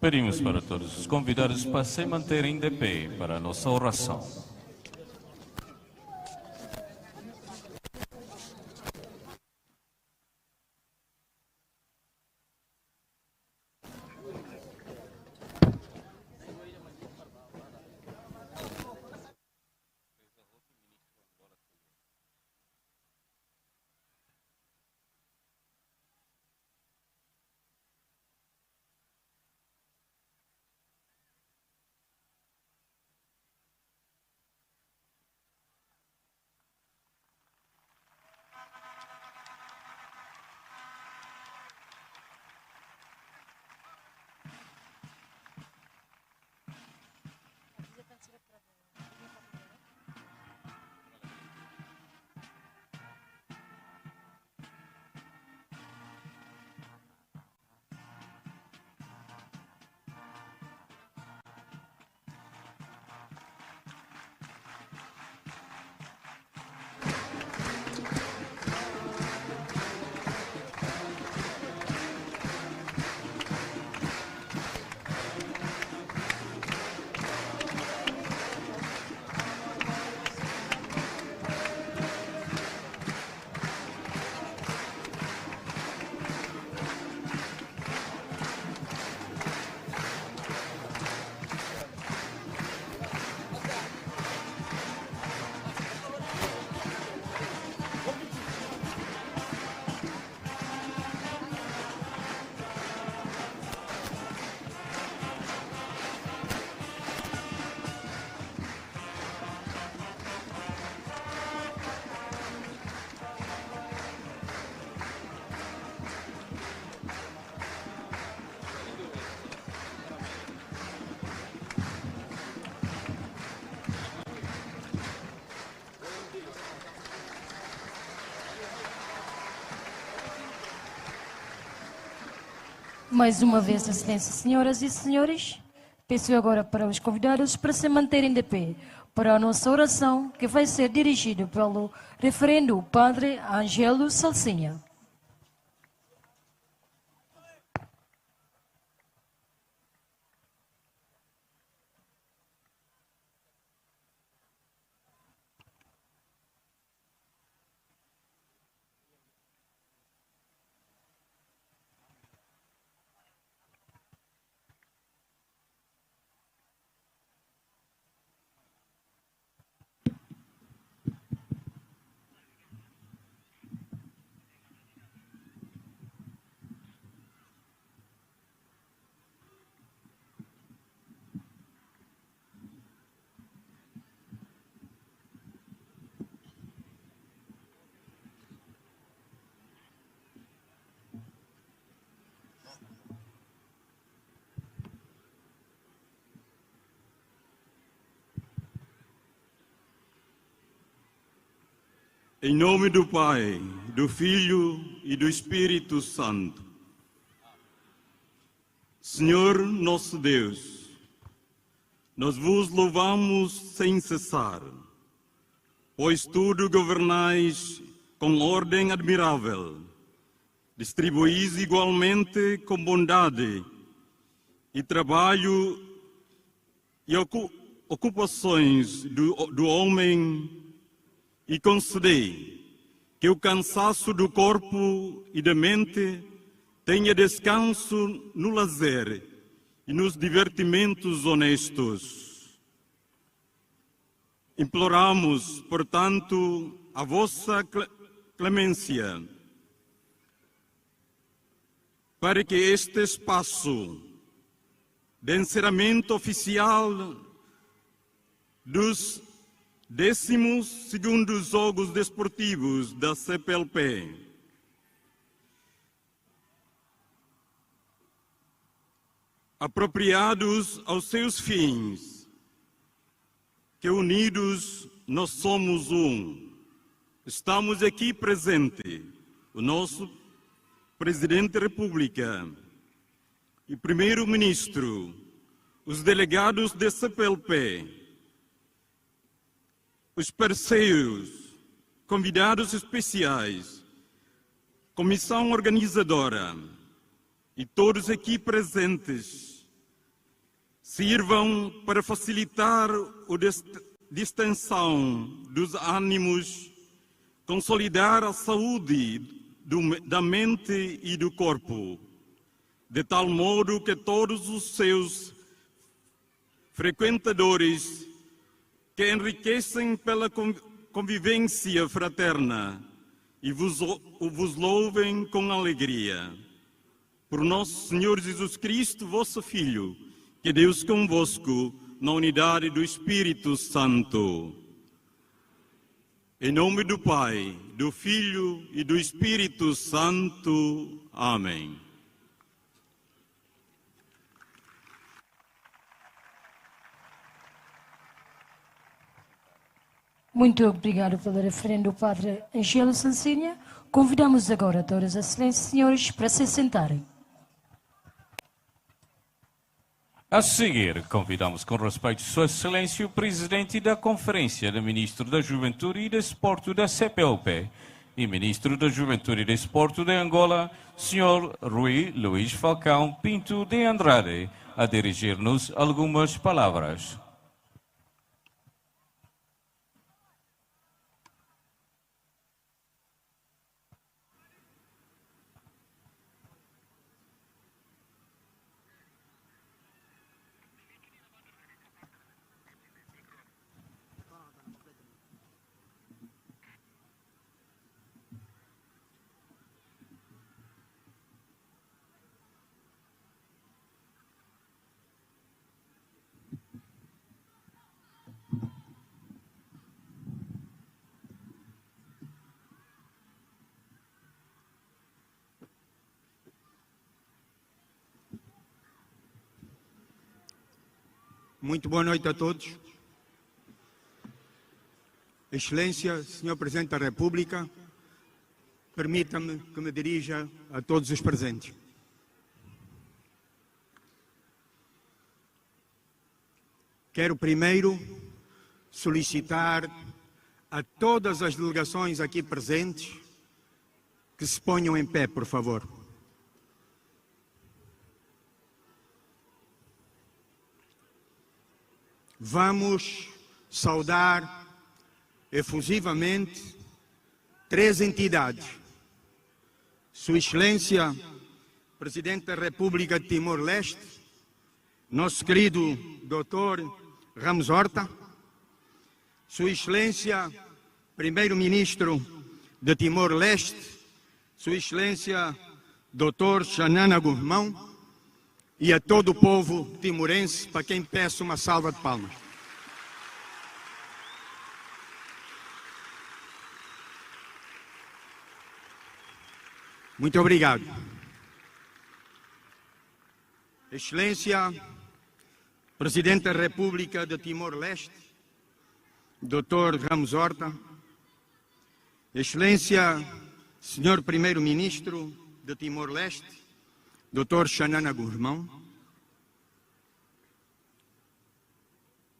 Pedimos para todos os convidados para se manterem de pé para a nossa oração. Mais uma vez, excelências, senhoras e senhores, peço agora para os convidados para se manterem de pé para a nossa oração, que vai ser dirigida pelo referendo Padre Angelo Salsinha. Em nome do Pai, do Filho e do Espírito Santo. Senhor nosso Deus, nós vos louvamos sem cessar, pois tudo governais com ordem admirável, distribuís igualmente com bondade e trabalho e ocupações do homem, e concedei que o cansaço do corpo e da mente tenha descanso no lazer e nos divertimentos honestos. Imploramos, portanto, a vossa clemência, para que este espaço de encerramento oficial dos 12º Jogos Desportivos da CPLP apropriados aos seus fins, que unidos nós somos um. Estamos aqui presente o nosso Presidente da República e Primeiro-Ministro, os delegados da CPLP, os parceiros, convidados especiais, comissão organizadora e todos aqui presentes, sirvam para facilitar a distensão dos ânimos, consolidar a saúde da mente e do corpo, de tal modo que todos os seus frequentadores, que enriquecem pela convivência fraterna e vos louvem com alegria. Por nosso Senhor Jesus Cristo, vosso Filho, que Deus convosco, na unidade do Espírito Santo. Em nome do Pai, do Filho e do Espírito Santo. Amém. Muito obrigado pelo referendo, Padre Angelo Sancinha. Convidamos agora todas as excelências senhores para se sentarem. A seguir, convidamos com respeito Sua Excelência o Presidente da Conferência de Ministros da Juventude e Desporto da CPLP e Ministro da Juventude e Desporto de Angola, Sr. Rui Luís Falcão Pinto de Andrade, a dirigir-nos algumas palavras. Muito boa noite a todos. Excelência, Senhor Presidente da República, permita-me que me dirija a todos os presentes. Quero primeiro solicitar a todas as delegações aqui presentes que se ponham em pé, por favor. Vamos saudar efusivamente três entidades. Sua Excelência, Presidente da República de Timor-Leste, nosso querido Dr. Ramos Horta, Sua Excelência, Primeiro-Ministro de Timor-Leste, Sua Excelência, Dr. Xanana Guzmão, e a todo o povo timorense, para quem peço uma salva de palmas. Muito obrigado. Excelência, Presidente da República de Timor-Leste, Dr. Ramos Horta, Excelência, Senhor Primeiro-Ministro de Timor-Leste, Dr. Xanana Guzmão,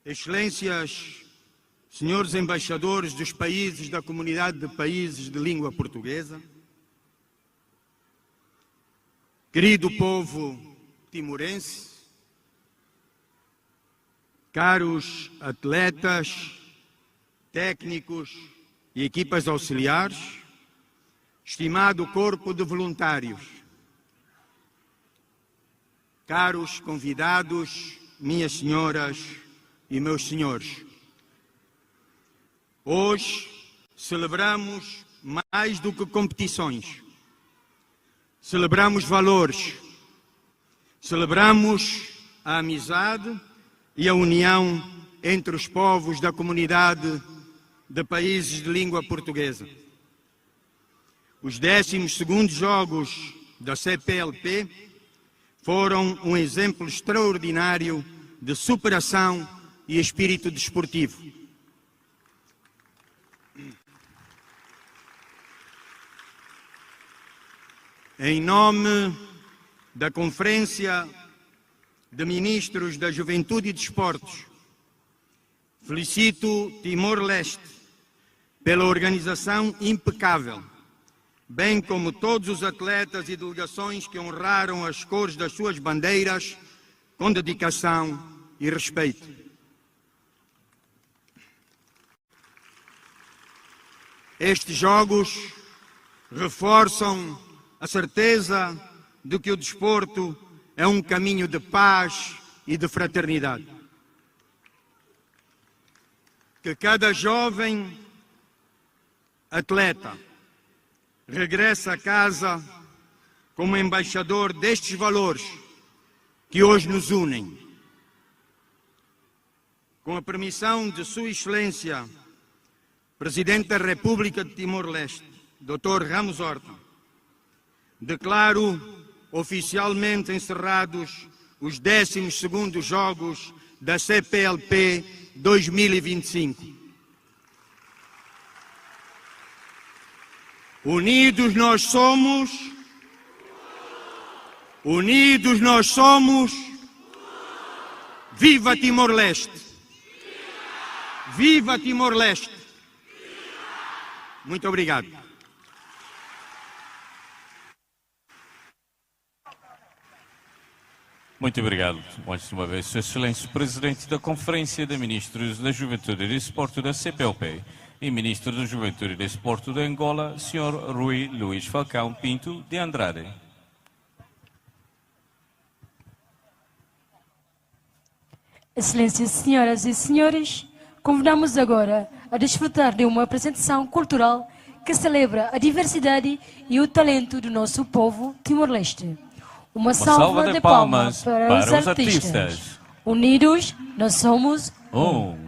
Excelências, Senhores Embaixadores dos países da Comunidade de Países de Língua Portuguesa, querido povo timorense, caros atletas, técnicos e equipas auxiliares, estimado corpo de voluntários, caros convidados, minhas senhoras e meus senhores, hoje celebramos mais do que competições, celebramos valores, celebramos a amizade e a união entre os povos da comunidade de países de língua portuguesa. Os 12º Jogos da CPLP foram um exemplo extraordinário de superação e espírito desportivo. Em nome da Conferência de Ministros da Juventude e Desportos, felicito Timor-Leste pela organização impecável, bem como todos os atletas e delegações que honraram as cores das suas bandeiras com dedicação e respeito. Estes jogos reforçam a certeza de que o desporto é um caminho de paz e de fraternidade. Que cada jovem atleta regresse a casa como embaixador destes valores que hoje nos unem. Com a permissão de Sua Excelência, Presidente da República de Timor-Leste, Dr. Ramos Horta, declaro oficialmente encerrados os 12º Jogos da CPLP 2025. Unidos nós somos. Unidos nós somos. Viva Timor-Leste! Viva Timor-Leste! Muito obrigado. Muito obrigado, mais uma vez, Sr. Excelência Presidente da Conferência de Ministros da Juventude e Desporto da CPLP e Ministro da Juventude e Desporto de Angola, Sr. Rui Luís Falcão Pinto de Andrade. Excelências, senhoras e senhores, convidamos agora a desfrutar de uma apresentação cultural que celebra a diversidade e o talento do nosso povo Timor-Leste. Uma salva de palmas para os artistas. Unidos, nós somos um.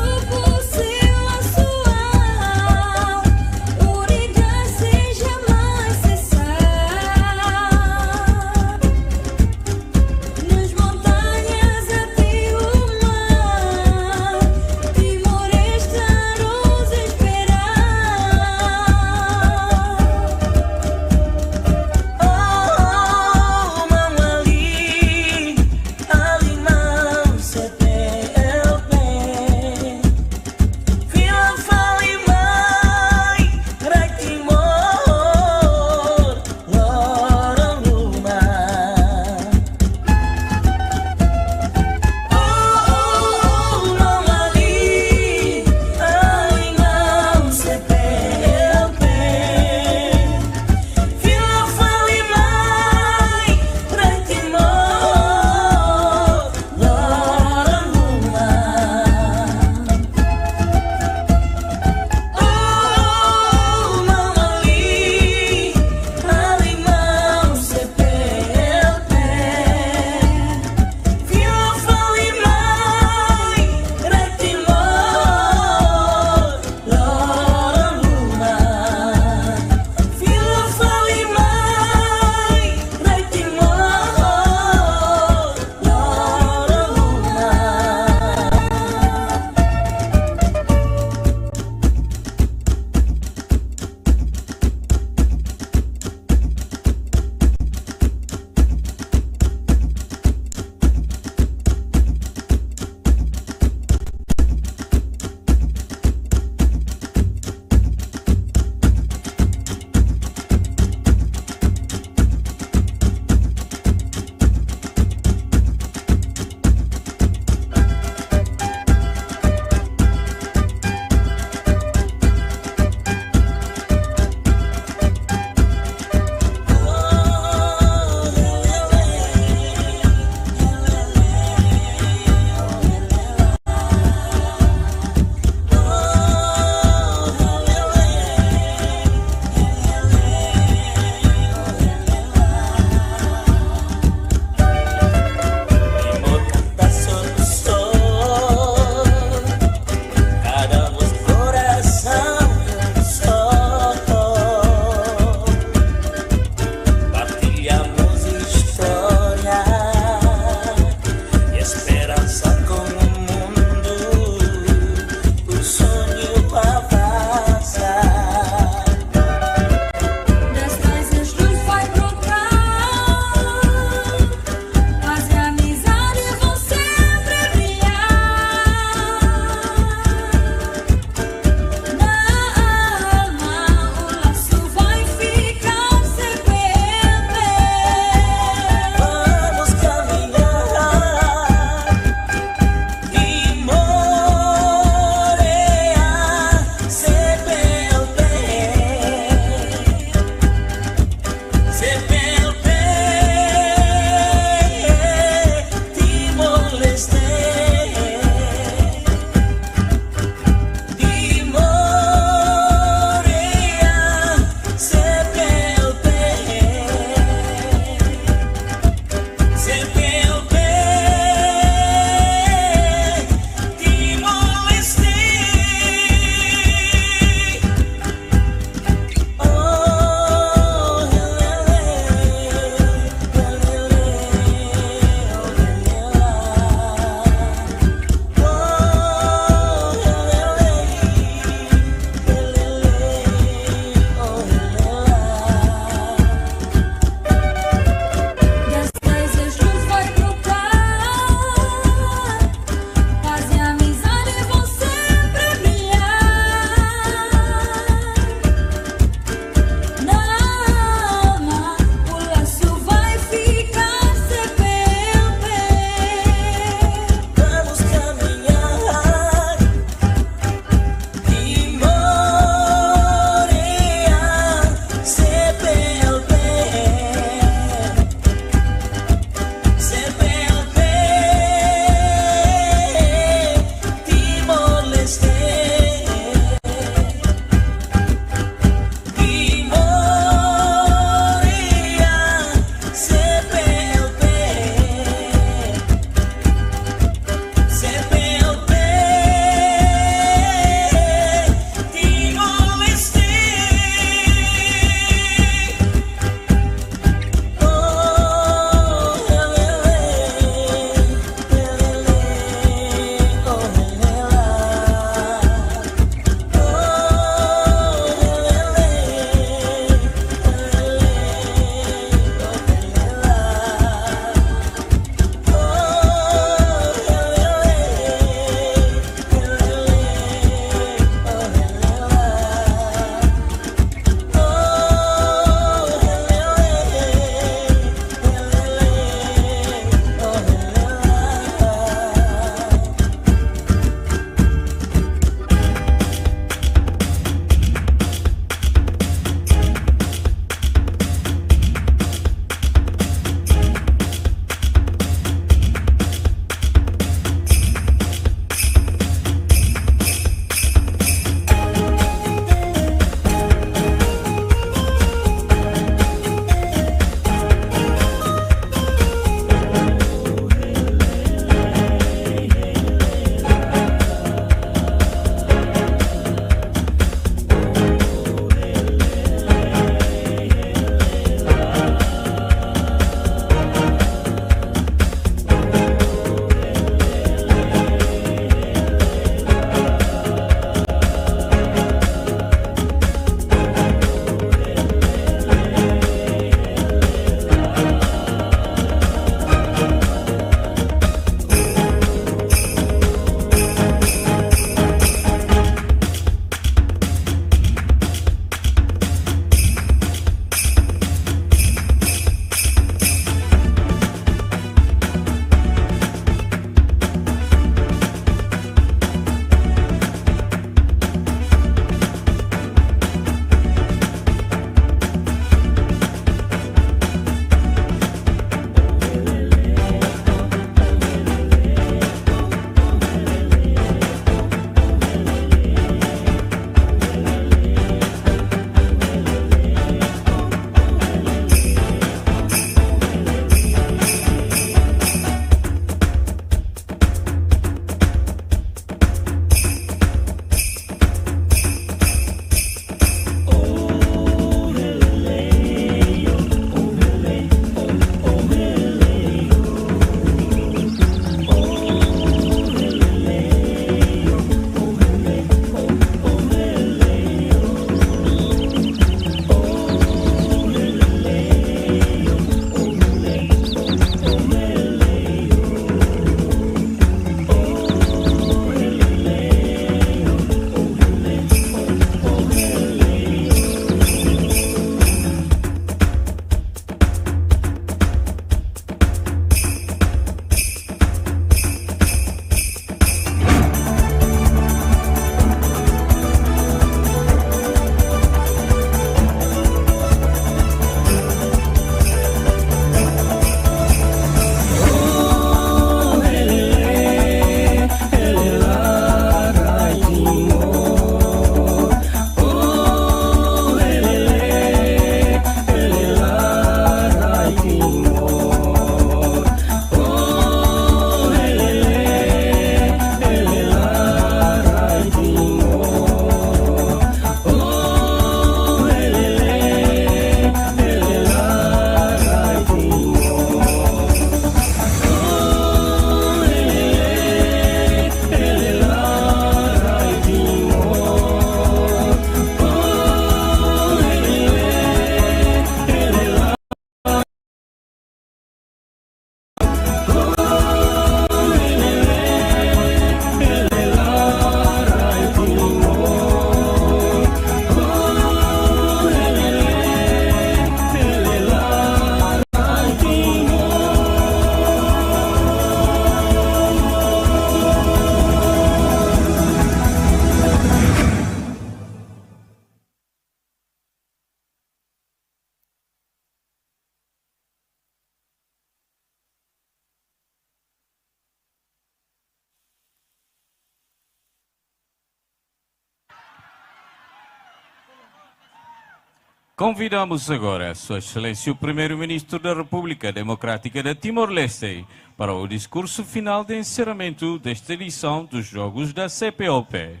Convidamos agora Sua Excelência o Primeiro-Ministro da República Democrática de Timor-Leste para o discurso final de encerramento desta edição dos Jogos da CPLP.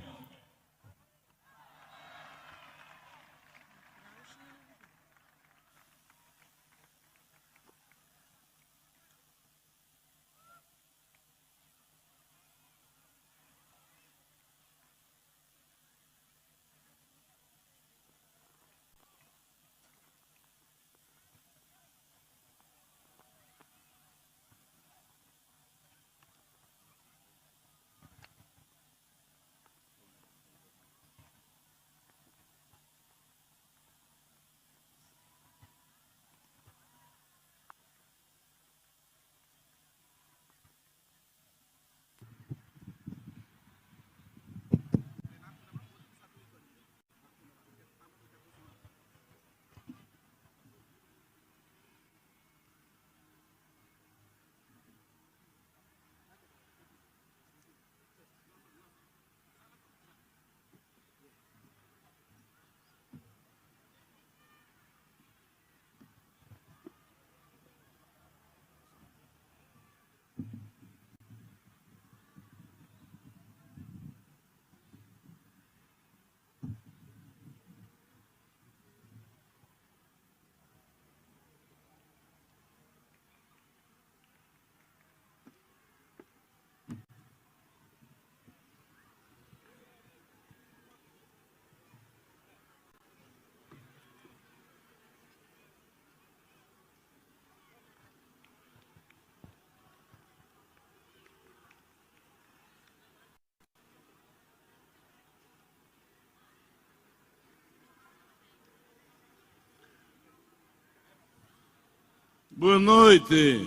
Boa noite.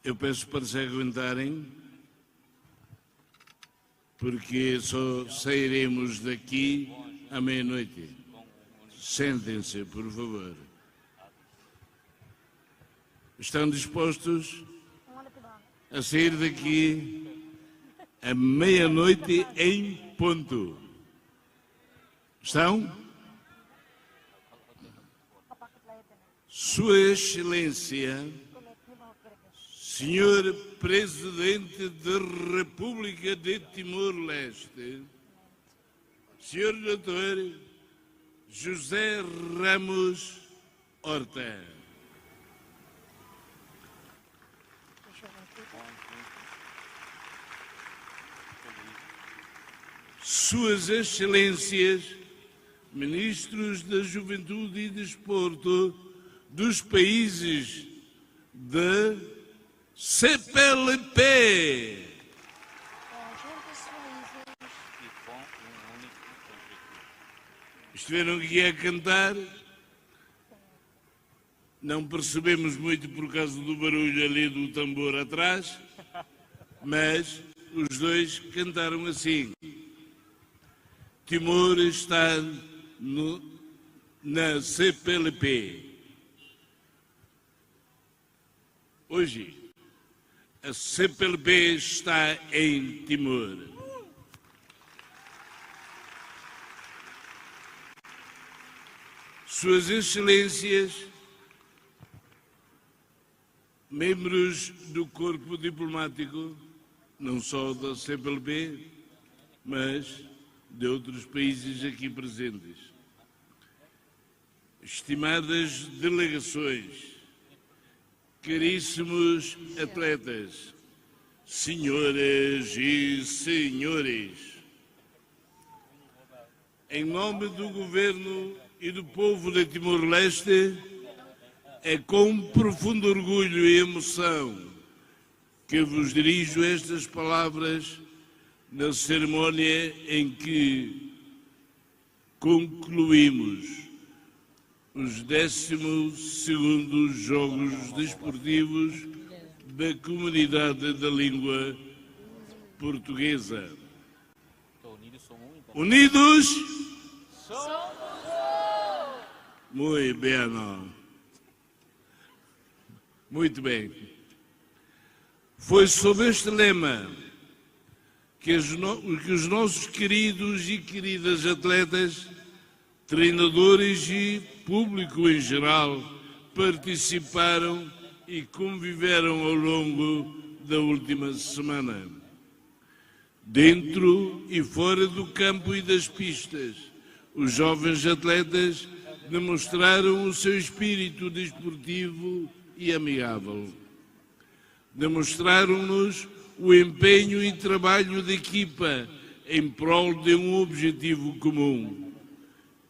Eu peço para se aguentarem, porque só sairemos daqui à meia-noite. Sentem-se, por favor. Estão dispostos a sair daqui à meia-noite em ponto? Estão? Sua Excelência, Senhor Presidente da República de Timor-Leste, Senhor Dr. José Ramos Horta, Suas Excelências, Ministros da Juventude e Desporto dos países da CPLP. Estiveram aqui a cantar, não percebemos muito por causa do barulho ali do tambor atrás, mas os dois cantaram assim: Timor está na CPLP. Hoje, a CPLP está em Timor. Suas Excelências, membros do corpo diplomático, não só da CPLP, mas de outros países aqui presentes, estimadas delegações, caríssimos atletas, senhoras e senhores, em nome do Governo e do povo de Timor-Leste, é com profundo orgulho e emoção que vos dirijo estas palavras na cerimónia em que concluímos os 12º Jogos Desportivos da Comunidade da Língua Portuguesa. Unidos? Muito bem. Muito bem. Foi sob este lema que os nossos queridos e queridas atletas, treinadores e público em geral participaram e conviveram ao longo da última semana. Dentro e fora do campo e das pistas, os jovens atletas demonstraram o seu espírito desportivo e amigável. Demonstraram-nos o empenho e trabalho de equipa em prol de um objetivo comum.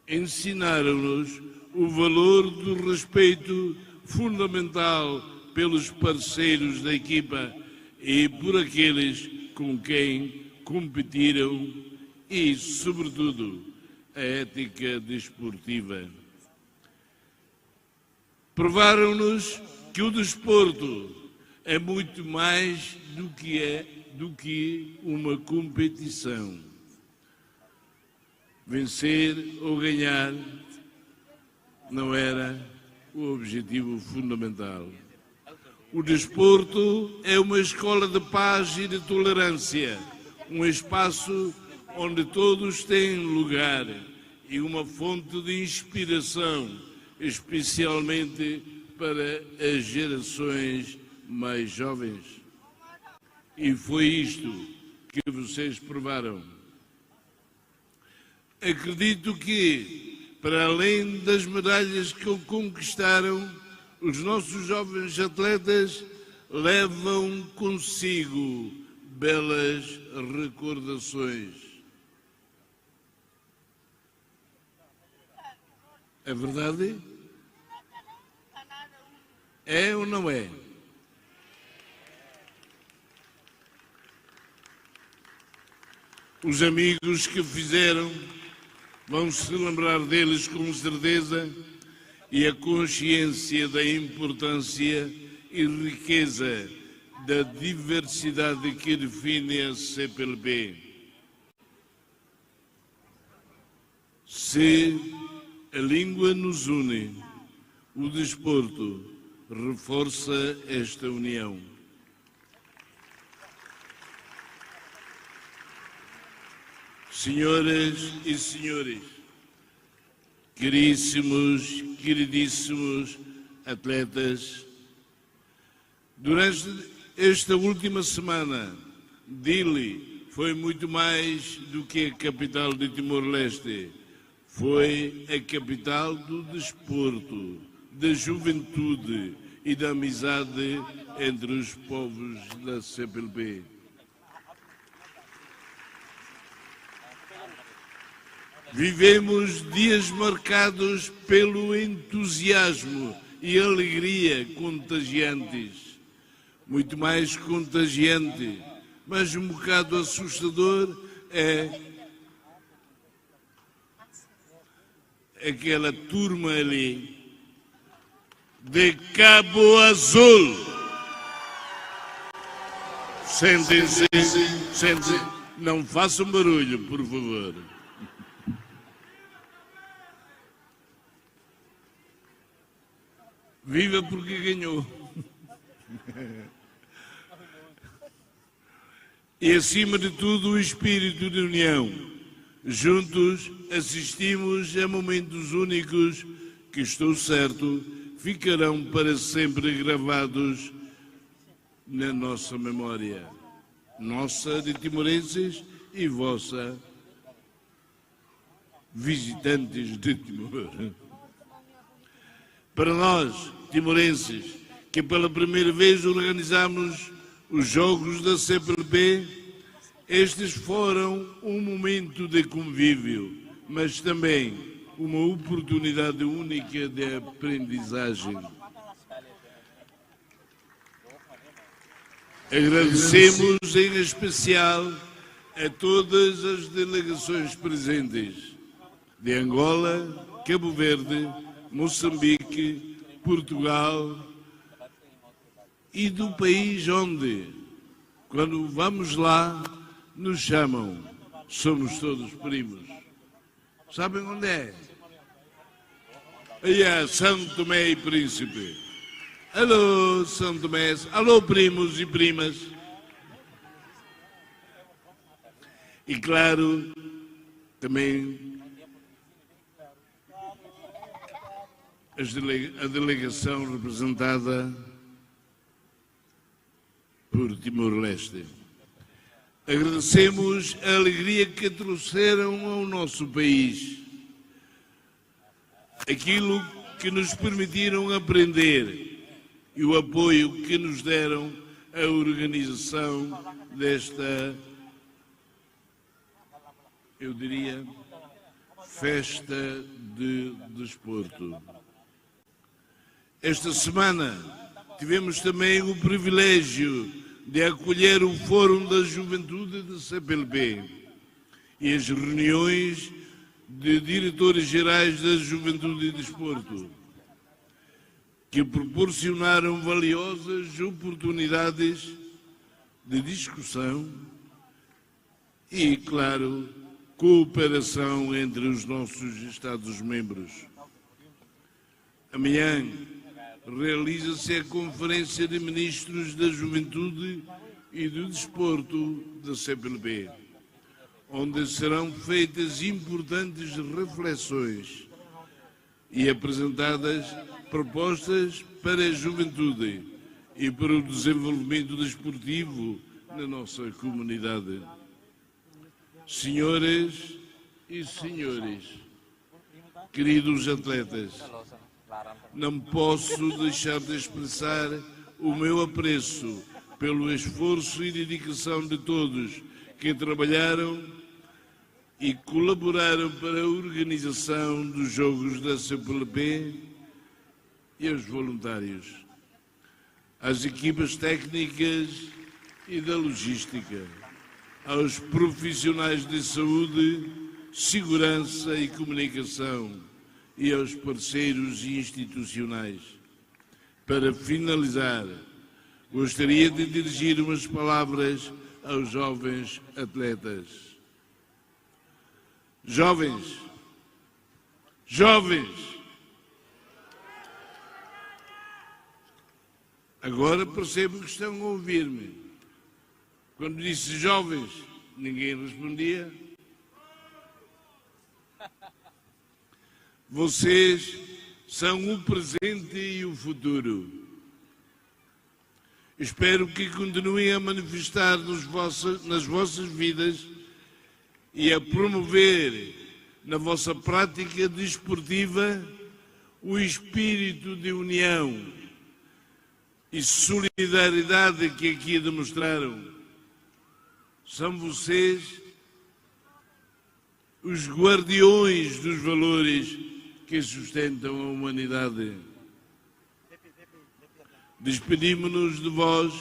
Ensinaram-nos o valor do respeito fundamental pelos parceiros da equipa e por aqueles com quem competiram e, sobretudo, a ética desportiva. Provaram-nos que o desporto é muito mais do que uma competição. Vencer ou ganhar não era o objetivo fundamental. O desporto é uma escola de paz e de tolerância, um espaço onde todos têm lugar e uma fonte de inspiração, especialmente para as gerações mais jovens. E foi isto que vocês provaram. Acredito que, para além das medalhas que conquistaram, os nossos jovens atletas levam consigo belas recordações. É verdade? É ou não é? Os amigos que fizeram vão se lembrar deles com certeza, e a consciência da importância e riqueza da diversidade que define a CPLP. Se a língua nos une, o desporto reforça esta união. Senhoras e senhores, queridíssimos atletas, durante esta última semana, Dili foi muito mais do que a capital de Timor-Leste. Foi a capital do desporto, da juventude e da amizade entre os povos da CPLP. Vivemos dias marcados pelo entusiasmo e alegria contagiantes. Muito mais contagiante, mas um bocado assustador é aquela turma ali de Cabo Azul. Sentem-se, não façam barulho, por favor. Viva porque ganhou. E acima de tudo o espírito de união. Juntos assistimos a momentos únicos que, estou certo, ficarão para sempre gravados na nossa memória. Nossa de timorenses e vossa, visitantes de Timor. Para nós, timorenses, que pela primeira vez organizamos os Jogos da CPLP, estes foram um momento de convívio, mas também uma oportunidade única de aprendizagem. Agradecemos em especial a todas as delegações presentes de Angola, Cabo Verde, Moçambique, Portugal e do país onde, quando vamos lá, nos chamam, somos todos primos. Sabem onde é? Aí é São Tomé e Príncipe. Alô, São Tomé, alô, primos e primas. E claro, também a delegação representada por Timor-Leste. Agradecemos a alegria que trouxeram ao nosso país, aquilo que nos permitiram aprender e o apoio que nos deram a organização desta, eu diria, festa de desporto. Esta semana tivemos também o privilégio de acolher o Fórum da Juventude da CPLP e as reuniões de diretores gerais da Juventude e Desporto, que proporcionaram valiosas oportunidades de discussão e, claro, cooperação entre os nossos Estados-membros. Amanhã realiza-se a Conferência de Ministros da Juventude e do Desporto da CPLP, onde serão feitas importantes reflexões e apresentadas propostas para a juventude e para o desenvolvimento desportivo na nossa comunidade. Senhoras e senhores, queridos atletas, não posso deixar de expressar o meu apreço pelo esforço e dedicação de todos que trabalharam e colaboraram para a organização dos Jogos da CPLP e aos voluntários, às equipas técnicas e da logística, aos profissionais de saúde, segurança e comunicação e aos parceiros institucionais. Para finalizar, gostaria de dirigir umas palavras aos jovens atletas. Jovens, agora percebo que estão a ouvir-me. Quando disse jovens, ninguém respondia. Vocês são o presente e o futuro. Espero que continuem a manifestar nas vossas vidas e a promover na vossa prática desportiva o espírito de união e solidariedade que aqui demonstraram. São vocês os guardiões dos valores que sustentam a humanidade. Despedimos-nos de vós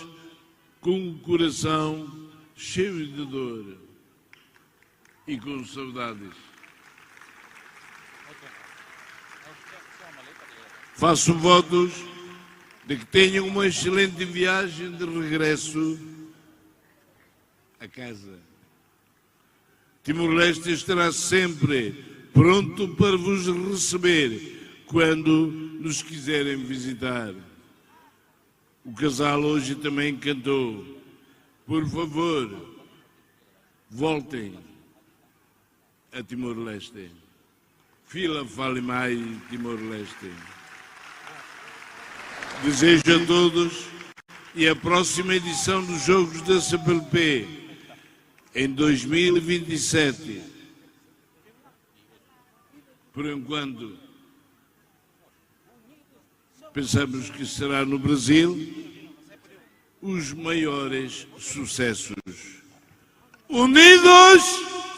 com o coração cheio de dor e com saudades. Faço votos de que tenham uma excelente viagem de regresso a casa. Timor-Leste estará sempre pronto para vos receber quando nos quiserem visitar. O casal hoje também cantou. Por favor, voltem a Timor-Leste. Fila fale mais Timor-Leste. Desejo a todos e a próxima edição dos Jogos da CPLP em 2027. Por enquanto, pensamos que será no Brasil os maiores sucessos. Unidos!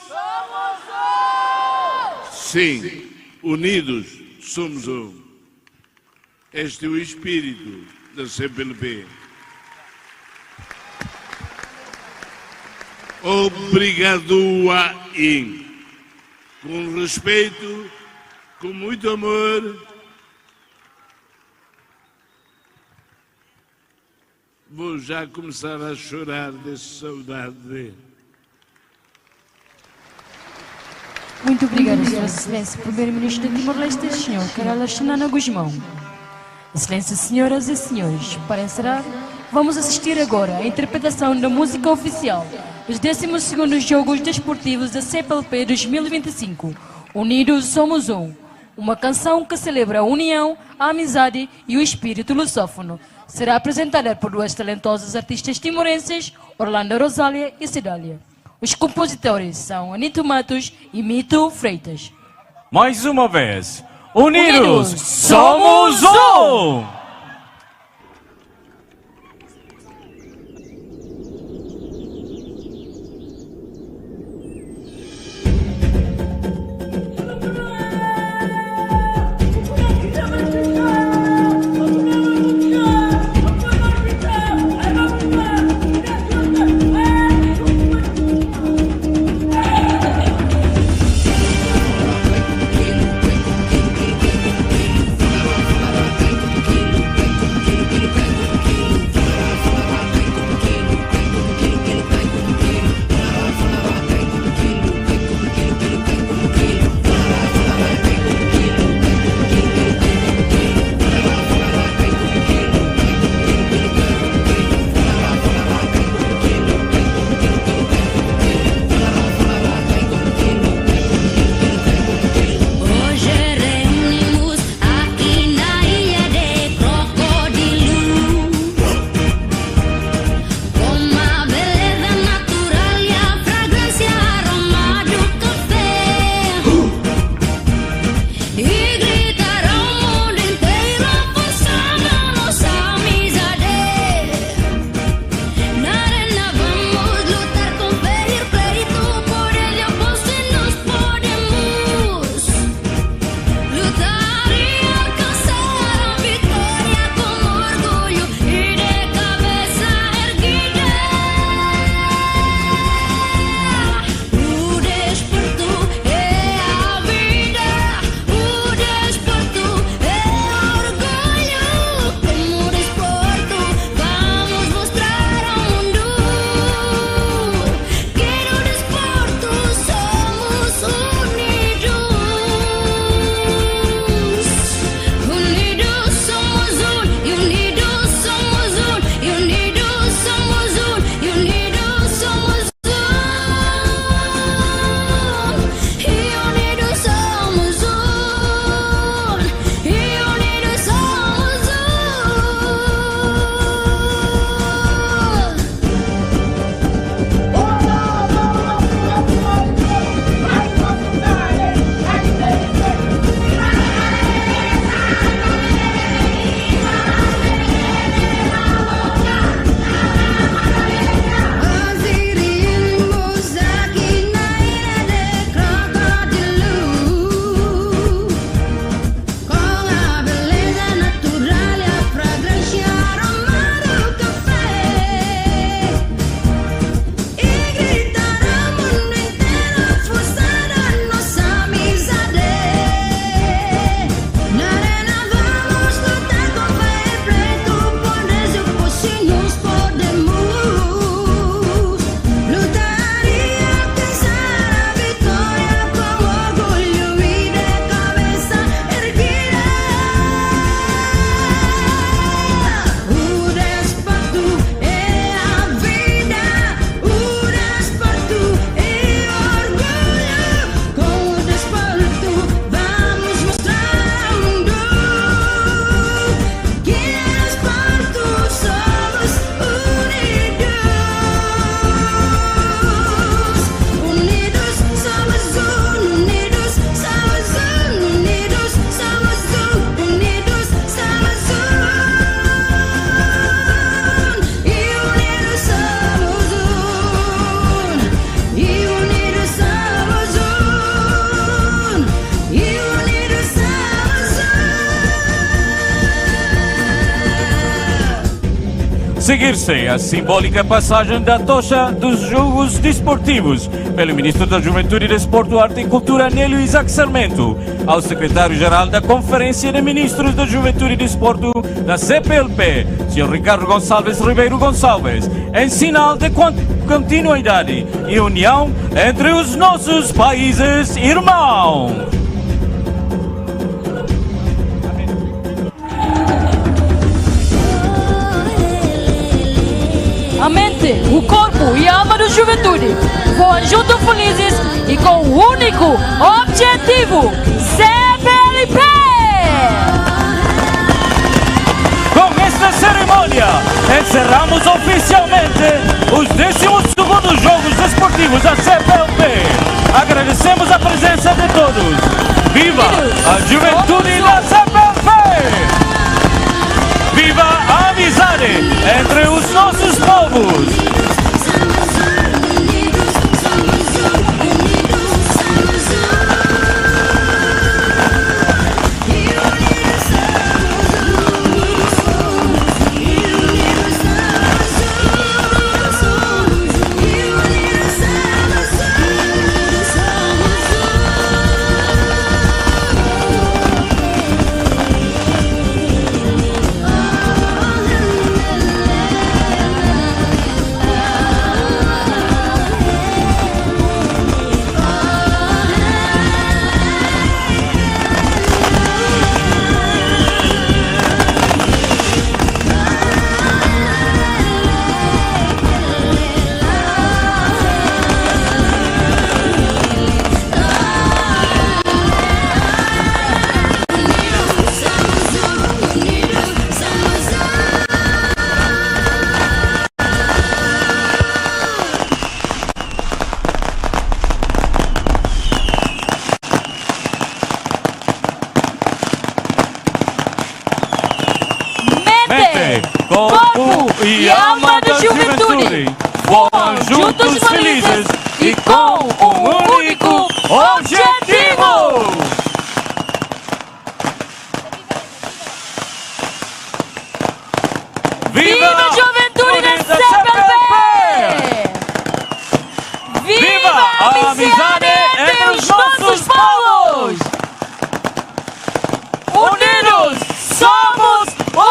Somos um! Sim, unidos somos um. Este é o espírito da CPLP. Obrigado a IN. Com respeito, com muito amor, vou já começar a chorar de saudade. Muito obrigado, Sua Excelência, Primeiro-Ministro de Timor-Leste, Sr. Carlos Xanana Guzmão. Excelências, senhoras e senhores, para encerrar, vamos assistir agora à interpretação da música oficial os 12º Jogos Desportivos da CPLP 2025. Unidos somos um. Uma canção que celebra a união, a amizade e o espírito lusófono. Será apresentada por duas talentosas artistas timorenses, Orlando Rosália e Cidália. Os compositores são Anito Matos e Mito Freitas. Mais uma vez, unidos somos um! Seguir-se a simbólica passagem da tocha dos Jogos Desportivos pelo Ministro da Juventude, Desporto, Arte e Cultura, Nélio Isaac Sarmento, ao Secretário-Geral da Conferência de Ministros da Juventude e Desporto da CPLP, Sr. Ricardo Gonçalves Ribeiro Gonçalves, em sinal de continuidade e união entre os nossos países irmãos. A mente, o corpo e a alma dos Juventude voam juntos felizes e com o único objetivo: CPLP! Com esta cerimônia, encerramos oficialmente os 12º Jogos Desportivos da CPLP. Agradecemos a presença de todos. Viva a juventude da CPLP! Viva a amizade entre os nossos povos! Corpo e alma da juventude voam juntos felizes e com um único objetivo! Viva a juventude da CPLP! Viva a amizade entre os nossos povos! Unidos somos um!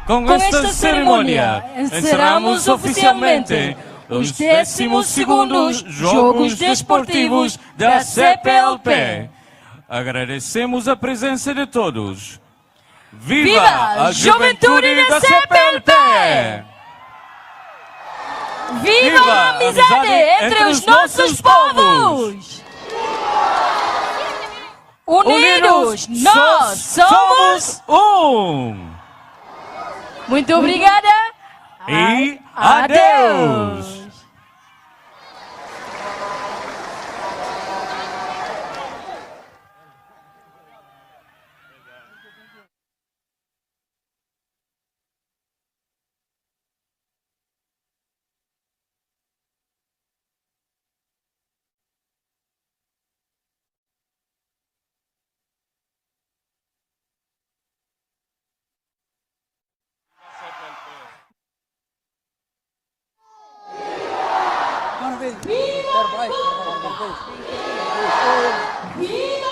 Com esta cerimônia, encerramos oficialmente os 12º Jogos Desportivos da CPLP. Agradecemos a presença de todos. Viva a juventude da CPLP! Viva a amizade entre os nossos povos! Unidos, nós somos um! Muito obrigada e adeus! Viva!